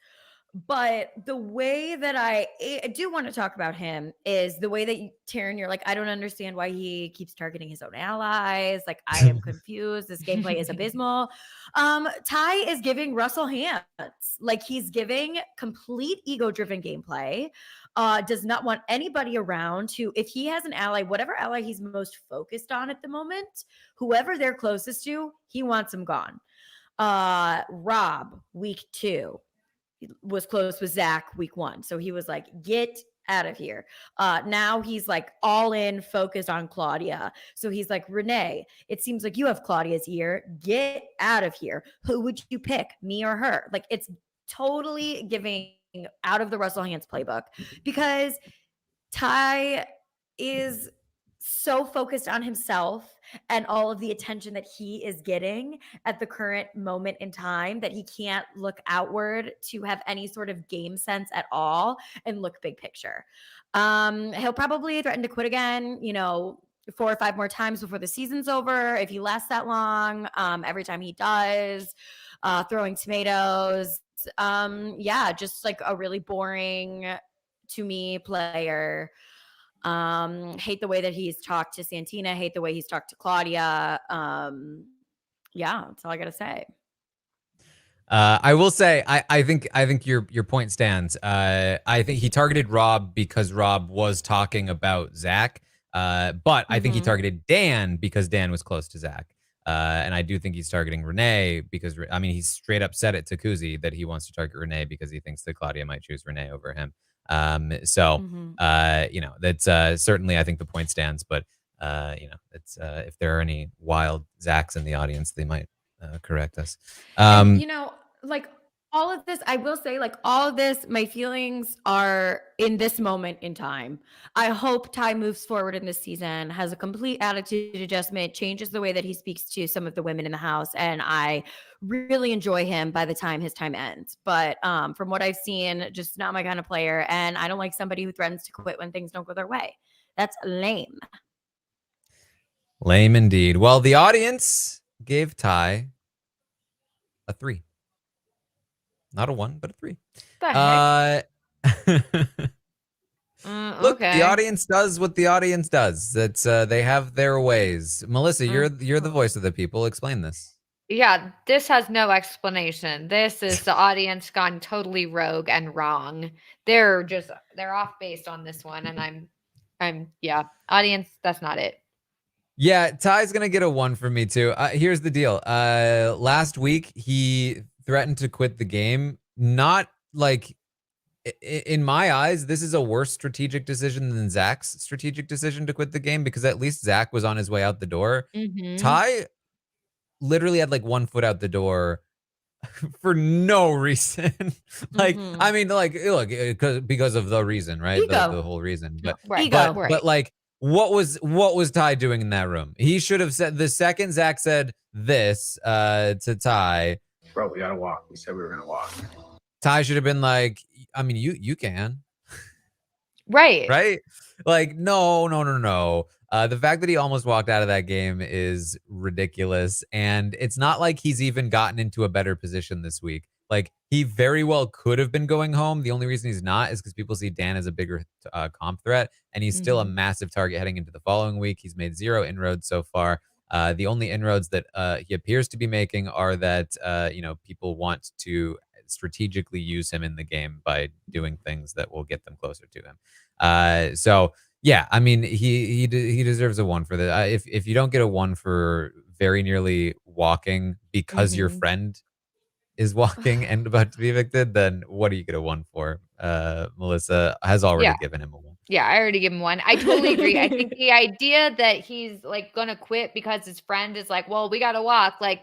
But the way that I do want to talk about him is the way that Taran, you're like, I don't understand why he keeps targeting his own allies. Like, I am confused. This gameplay is abysmal. Ty is giving Russell hands. Like, he's giving complete ego-driven gameplay. Does not want anybody around who, if he has an ally, whatever ally he's most focused on at the moment, whoever they're closest to, he wants them gone. Rob, week 2. Was close with Zach week 1. So he was like, get out of here. Now he's like all in, focused on Claudia. So he's like, Renee, it seems like you have Claudia's ear. Get out of here. Who would you pick, me or her? Like, it's totally giving out of the Russell Hands playbook, because Ty is so focused on himself and all of the attention that he is getting at the current moment in time that he can't look outward to have any sort of game sense at all and look big picture. He'll probably threaten to quit again, 4 or 5 more times before the season's over, if he lasts that long. Every time he does, throwing tomatoes. Yeah, just like a really boring to me player. Hate the way that he's talked to Santina, hate the way he's talked to Claudia. Yeah, that's all I gotta say. I will say, I think your point stands. I think he targeted Rob because Rob was talking about Zach. But I think he targeted Dan because Dan was close to Zach. And I do think he's targeting Renee because, I mean, he's straight up said it to Koozie that he wants to target Renee because he thinks that Claudia might choose Renee over him. That's certainly, I think the point stands, but it's if there are any wild Zachs in the audience, they might correct us. Like all of this, I will say, like all of this, my feelings are in this moment in time. I hope Ty moves forward in this season, has a complete attitude adjustment, changes the way that he speaks to some of the women in the house, and I really enjoy him by the time his time ends. But from what I've seen, just not my kind of player, and I don't like somebody who threatens to quit when things don't go their way. That's lame. Lame indeed. Well, the audience gave Ty a 3. Not a 1, but a 3. Look, Okay. the audience does what the audience does. That's they have their ways. Melissa, you're the voice of the people. Explain this. Yeah, this has no explanation. This is the audience gone totally rogue and wrong. They're off base on this one, and I'm audience, that's not it. Yeah, Ty's gonna get a 1 from me too. Here's the deal. Last week he threatened to quit the game. Not like, in my eyes, this is a worse strategic decision than Zach's strategic decision to quit the game, because at least Zach was on his way out the door. Ty literally had like 1 foot out the door for no reason. I mean, like, look, because of the reason, right? The whole reason. But but like, what was Ty doing in that room? He should have said, the second Zach said this to Ty, Bro, we gotta walk. We said we were gonna walk. Ty should have been like, I mean, you can. Right. Right? Like, no. The fact that he almost walked out of that game is ridiculous. And it's not like he's even gotten into a better position this week. Like, he very well could have been going home. The only reason he's not is because people see Dan as a bigger comp threat. And he's still a massive target heading into the following week. He's made 0 inroads so far. The only inroads that he appears to be making are that, people want to strategically use him in the game by doing things that will get them closer to him. So yeah, I mean, he deserves a 1 for that. If you don't get a 1 for very nearly walking because your friend is walking and about to be evicted, then what do you get a 1 for? Melissa has already given him a 1. Yeah, I already gave him one. I totally agree. I think the idea that he's like gonna quit because his friend is like, well, we gotta walk. Like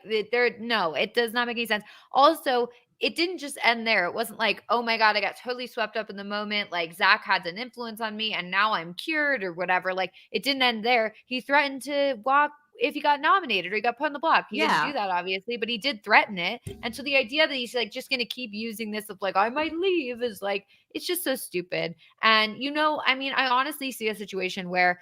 no, it does not make any sense. Also, it didn't just end there. It wasn't like, oh my God, I got totally swept up in the moment. Like Zach had an influence on me and now I'm cured or whatever. Like it didn't end there. He threatened to walk if he got nominated or he got put on the block. He didn't do that, obviously, but he did threaten it. And so the idea that he's like just gonna keep using this of like, I might leave is like, it's just so stupid. And, I mean, I honestly see a situation where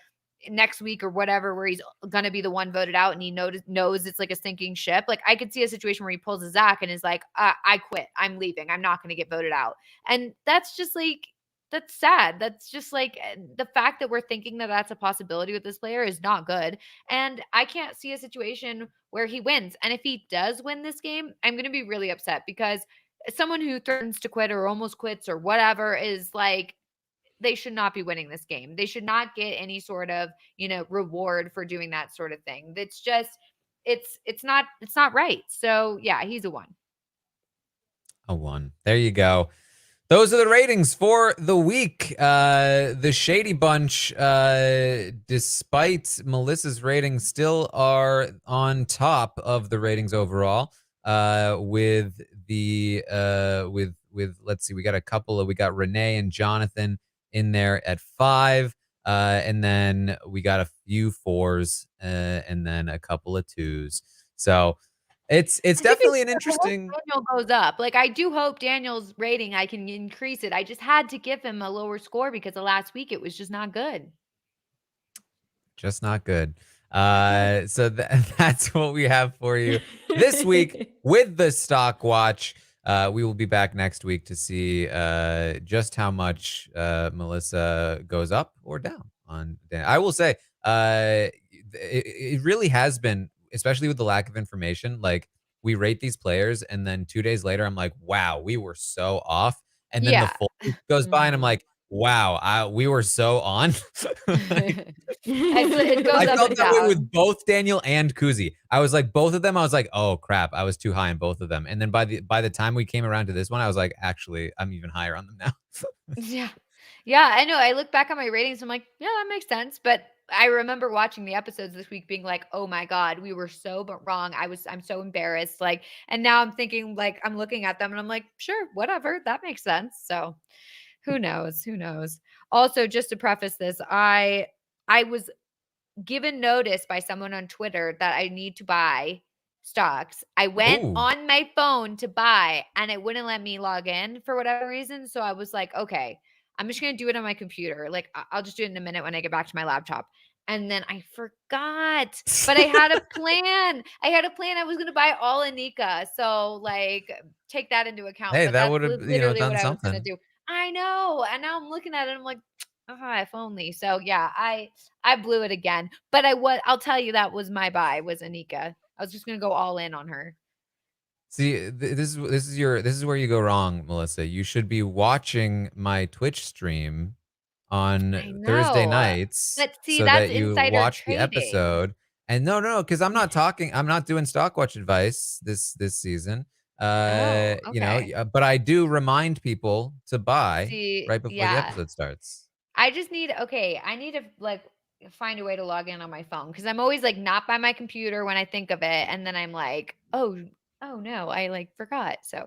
next week or whatever, where he's going to be the one voted out and he knows it's like a sinking ship. Like I could see a situation where he pulls a Zach and is like, I quit. I'm leaving. I'm not going to get voted out. And that's just like, that's sad. That's just like the fact that we're thinking that that's a possibility with this player is not good. And I can't see a situation where he wins. And if he does win this game, I'm going to be really upset because someone who threatens to quit or almost quits or whatever is like, they should not be winning this game. They should not get any sort of, reward for doing that sort of thing. It's just, it's not right. So yeah, he's a 1. A 1. There you go. Those are the ratings for the week. The Shady Bunch, despite Melissa's ratings, still are on top of the ratings overall. With the with let's see, we got Renee and Jonathan in there at 5, and then we got a few 4s, and then a couple of 2s. So it's definitely an interesting. Daniel goes up. Like I do hope Daniel's rating, I can increase it. I just had to give him a lower score because of last week. It was just not good. Just not good. So that's what we have for you this week with the Stock Watch. We will be back next week to see just how much Melissa goes up or down on Dan. I will say it really has been, especially with the lack of information, like we rate these players and then 2 days later I'm like, wow, we were so off. And then the full week goes by and I'm like, wow, we were so on. I felt that way with both Daniel and Koozie. I was like, both of them, I was like, oh crap, I was too high on both of them. And then by the time we came around to this one, I was like, actually, I'm even higher on them now. Yeah, I know. I look back on my ratings, I'm like, yeah, that makes sense. But I remember watching the episodes this week being like, oh my God, we were so wrong. I'm so embarrassed. Like, and now I'm thinking, like, I'm looking at them and I'm like, sure, whatever. That makes sense. So who knows? Who knows? Also, just to preface this, I was given notice by someone on Twitter that I need to buy stocks. I went on my phone to buy and it wouldn't let me log in for whatever reason. So I was like, okay, I'm just going to do it on my computer. Like I'll just do it in a minute when I get back to my laptop. And then I forgot, but I had a plan. I was going to buy all Anika. So like take that into account. Hey, but that that's would have literally done what something. I was going to do. I know. And now I'm looking at it. I'm like, oh, if only. So yeah, I blew it again. But I'll tell you that was my buy was Anika. I was just gonna go all in on her. See, this is where you go wrong, Melissa. You should be watching my Twitch stream on Thursday nights, but see, so that's that you insider watch the trading. episode. And no, because I'm not doing stock watch advice this season. Okay. But I do remind people to buy right before the Yeah. episode starts. I need to like find a way to log in on my phone because I'm always like not by my computer when I think of it, and then I'm like, oh no, I like forgot. So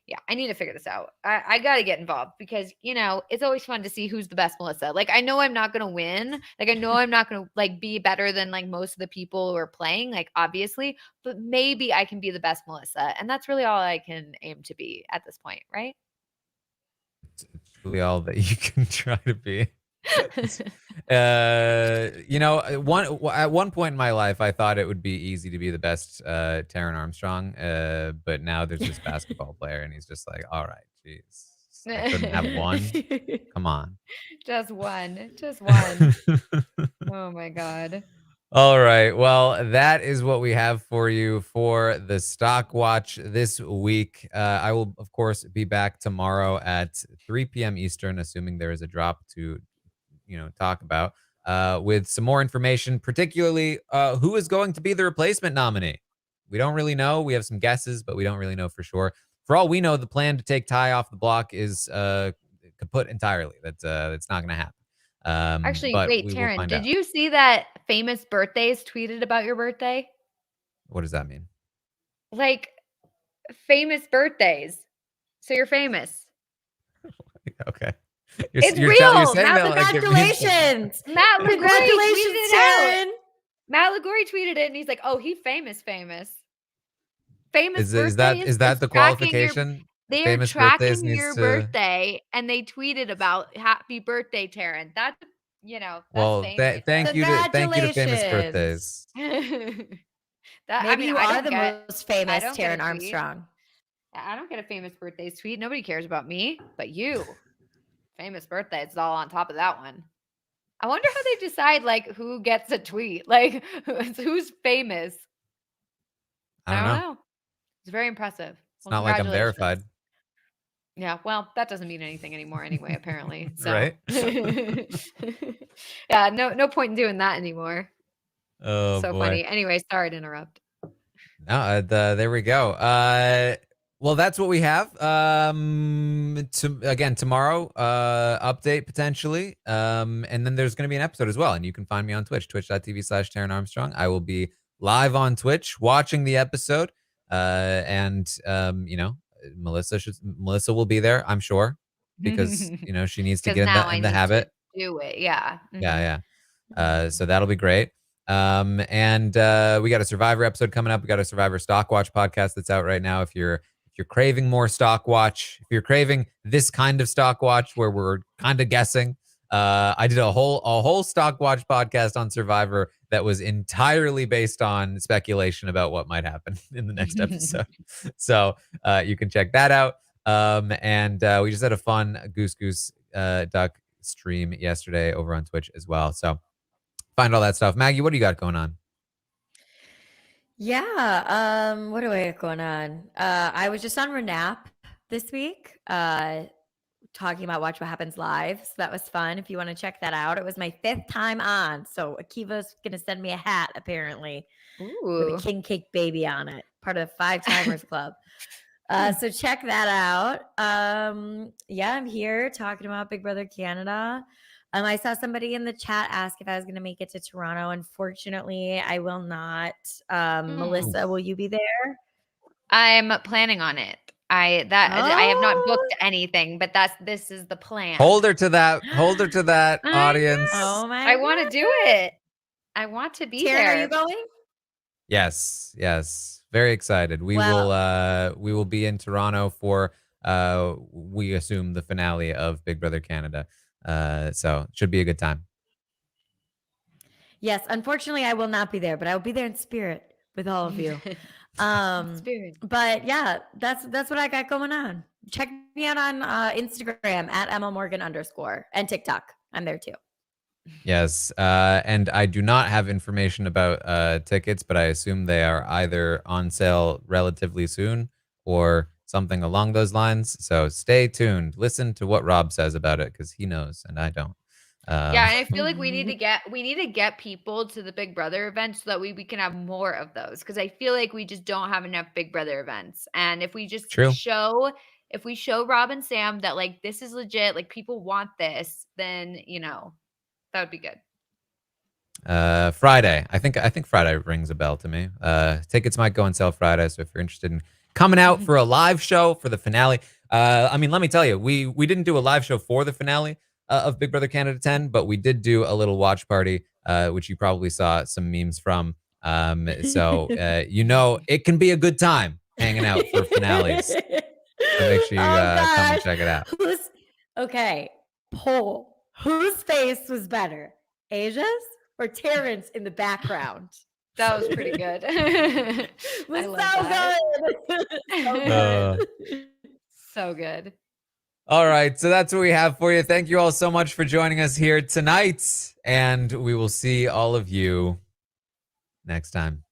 yeah, I need to figure this out. I got to get involved because it's always fun to see who's the best Melissa. Like I know I'm not gonna win. Like I know I'm not gonna like be better than like most of the people who are playing. Like obviously, but maybe I can be the best Melissa, and that's really all I can aim to be at this point, right? It's really all that you can try to be. At one point in my life, I thought it would be easy to be the best Taran Armstrong, but now there's this basketball player, and he's just like, all right, jeez, I couldn't have one. Come on, just one. Oh my God. All right. Well, that is what we have for you for the Stock Watch this week. I will, of course, be back tomorrow at 3 p.m. Eastern, assuming there is a drop to, talk about, with some more information, particularly who is going to be the replacement nominee. We don't really know. We have some guesses, but we don't really know for sure. For all we know, the plan to take Ty off the block is kaput entirely. That's not going to happen. Actually, but wait, we will Taran, find did out. you see that famous birthdays tweeted about your birthday? What does that mean? Like famous birthdays. So you're famous. Okay. It's You're real. saying that like it means Congratulations. Matt Lagori Congratulations, tweeted it out. Taran. Matt Lagori tweeted it and he's like, "Oh, he famous. Famous is birthdays is that the tracking your qualification? they are Famous birthdays tracking needs your to. birthday and they tweeted about happy birthday, Taran." That's that's Well, famous. thank you to famous Congratulations. birthdays. That Maybe you I are don't the get most famous don't get a Taran tweet. Armstrong. I don't get a famous birthdays tweet. Nobody cares about me, but you. Famous birthday. It's all on top of that one. I wonder how they decide like who gets a tweet. Like who's famous. I don't know. It's very impressive. It's not like I'm verified. Yeah, well, that doesn't mean anything anymore anyway, apparently. So Right? yeah, no point in doing that anymore. Oh So boy. funny. Anyway, sorry to interrupt. No, there we go. Well, that's what we have. Again, tomorrow, update potentially. And then there's going to be an episode as well. And you can find me on Twitch, twitch.tv/Taran Armstrong. I will be live on Twitch watching the episode. Melissa will be there, I'm sure, because, she needs to get in the habit. Do it. Yeah. Yeah. So that'll be great. And we got a Survivor episode coming up. We got a Survivor Stock Watch podcast that's out right now. If you're craving more Stock Watch, if you're craving this kind of Stock Watch where we're kind of guessing, I did a whole Stock Watch podcast on Survivor that was entirely based on speculation about what might happen in the next episode. So you can check that out. And we just had a fun Goose Duck stream yesterday over on Twitch as well. So find all that stuff. Maggie, what do you got going on? Yeah. What do I got going on? I was just on RHAP this week, talking about Watch What Happens Live. So that was fun. If you want to check that out, it was my 5th time on. So Akiva's going to send me a hat, apparently, with a king cake baby on it, part of the 5 Timers Club. So check that out. Yeah, I'm here talking about Big Brother Canada. I saw somebody in the chat ask if I was going to make it to Toronto. Unfortunately, I will not. Melissa, will you be there? I'm planning on it. I have not booked anything, but this is the plan. Hold her to that audience. Oh my! I want to do it. I want to be Taran, there. are you going? Yes. Very excited. We will be in Toronto for we assume the finale of Big Brother Canada. So it should be a good time. Yes, unfortunately I will not be there, but I will be there in spirit with all of you. But yeah, that's what I got going on. Check me out on Instagram at @MMorgan_ and TikTok. I'm there too. Yes. And I do not have information about tickets, but I assume they are either on sale relatively soon or something along those lines. So stay tuned. Listen to what Rob says about it because he knows and I don't. Yeah, and I feel like we need to get people to the Big Brother events so that we can have more of those. Because I feel like we just don't have enough Big Brother events. And if we just show Rob and Sam that like this is legit, like people want this, then that would be good. Friday. I think Friday rings a bell to me. Tickets might go on sale Friday, so if you're interested in coming out for a live show for the finale. I mean, let me tell you, we didn't do a live show for the finale of Big Brother Canada 10, but we did do a little watch party, which you probably saw some memes from. So it can be a good time hanging out for finales. So make sure you come and check it out. Poll. Whose face was better? Asia's or Taran's in the background? That was pretty good. It was so good. So good. All right. So that's what we have for you. Thank you all so much for joining us here tonight. And we will see all of you next time.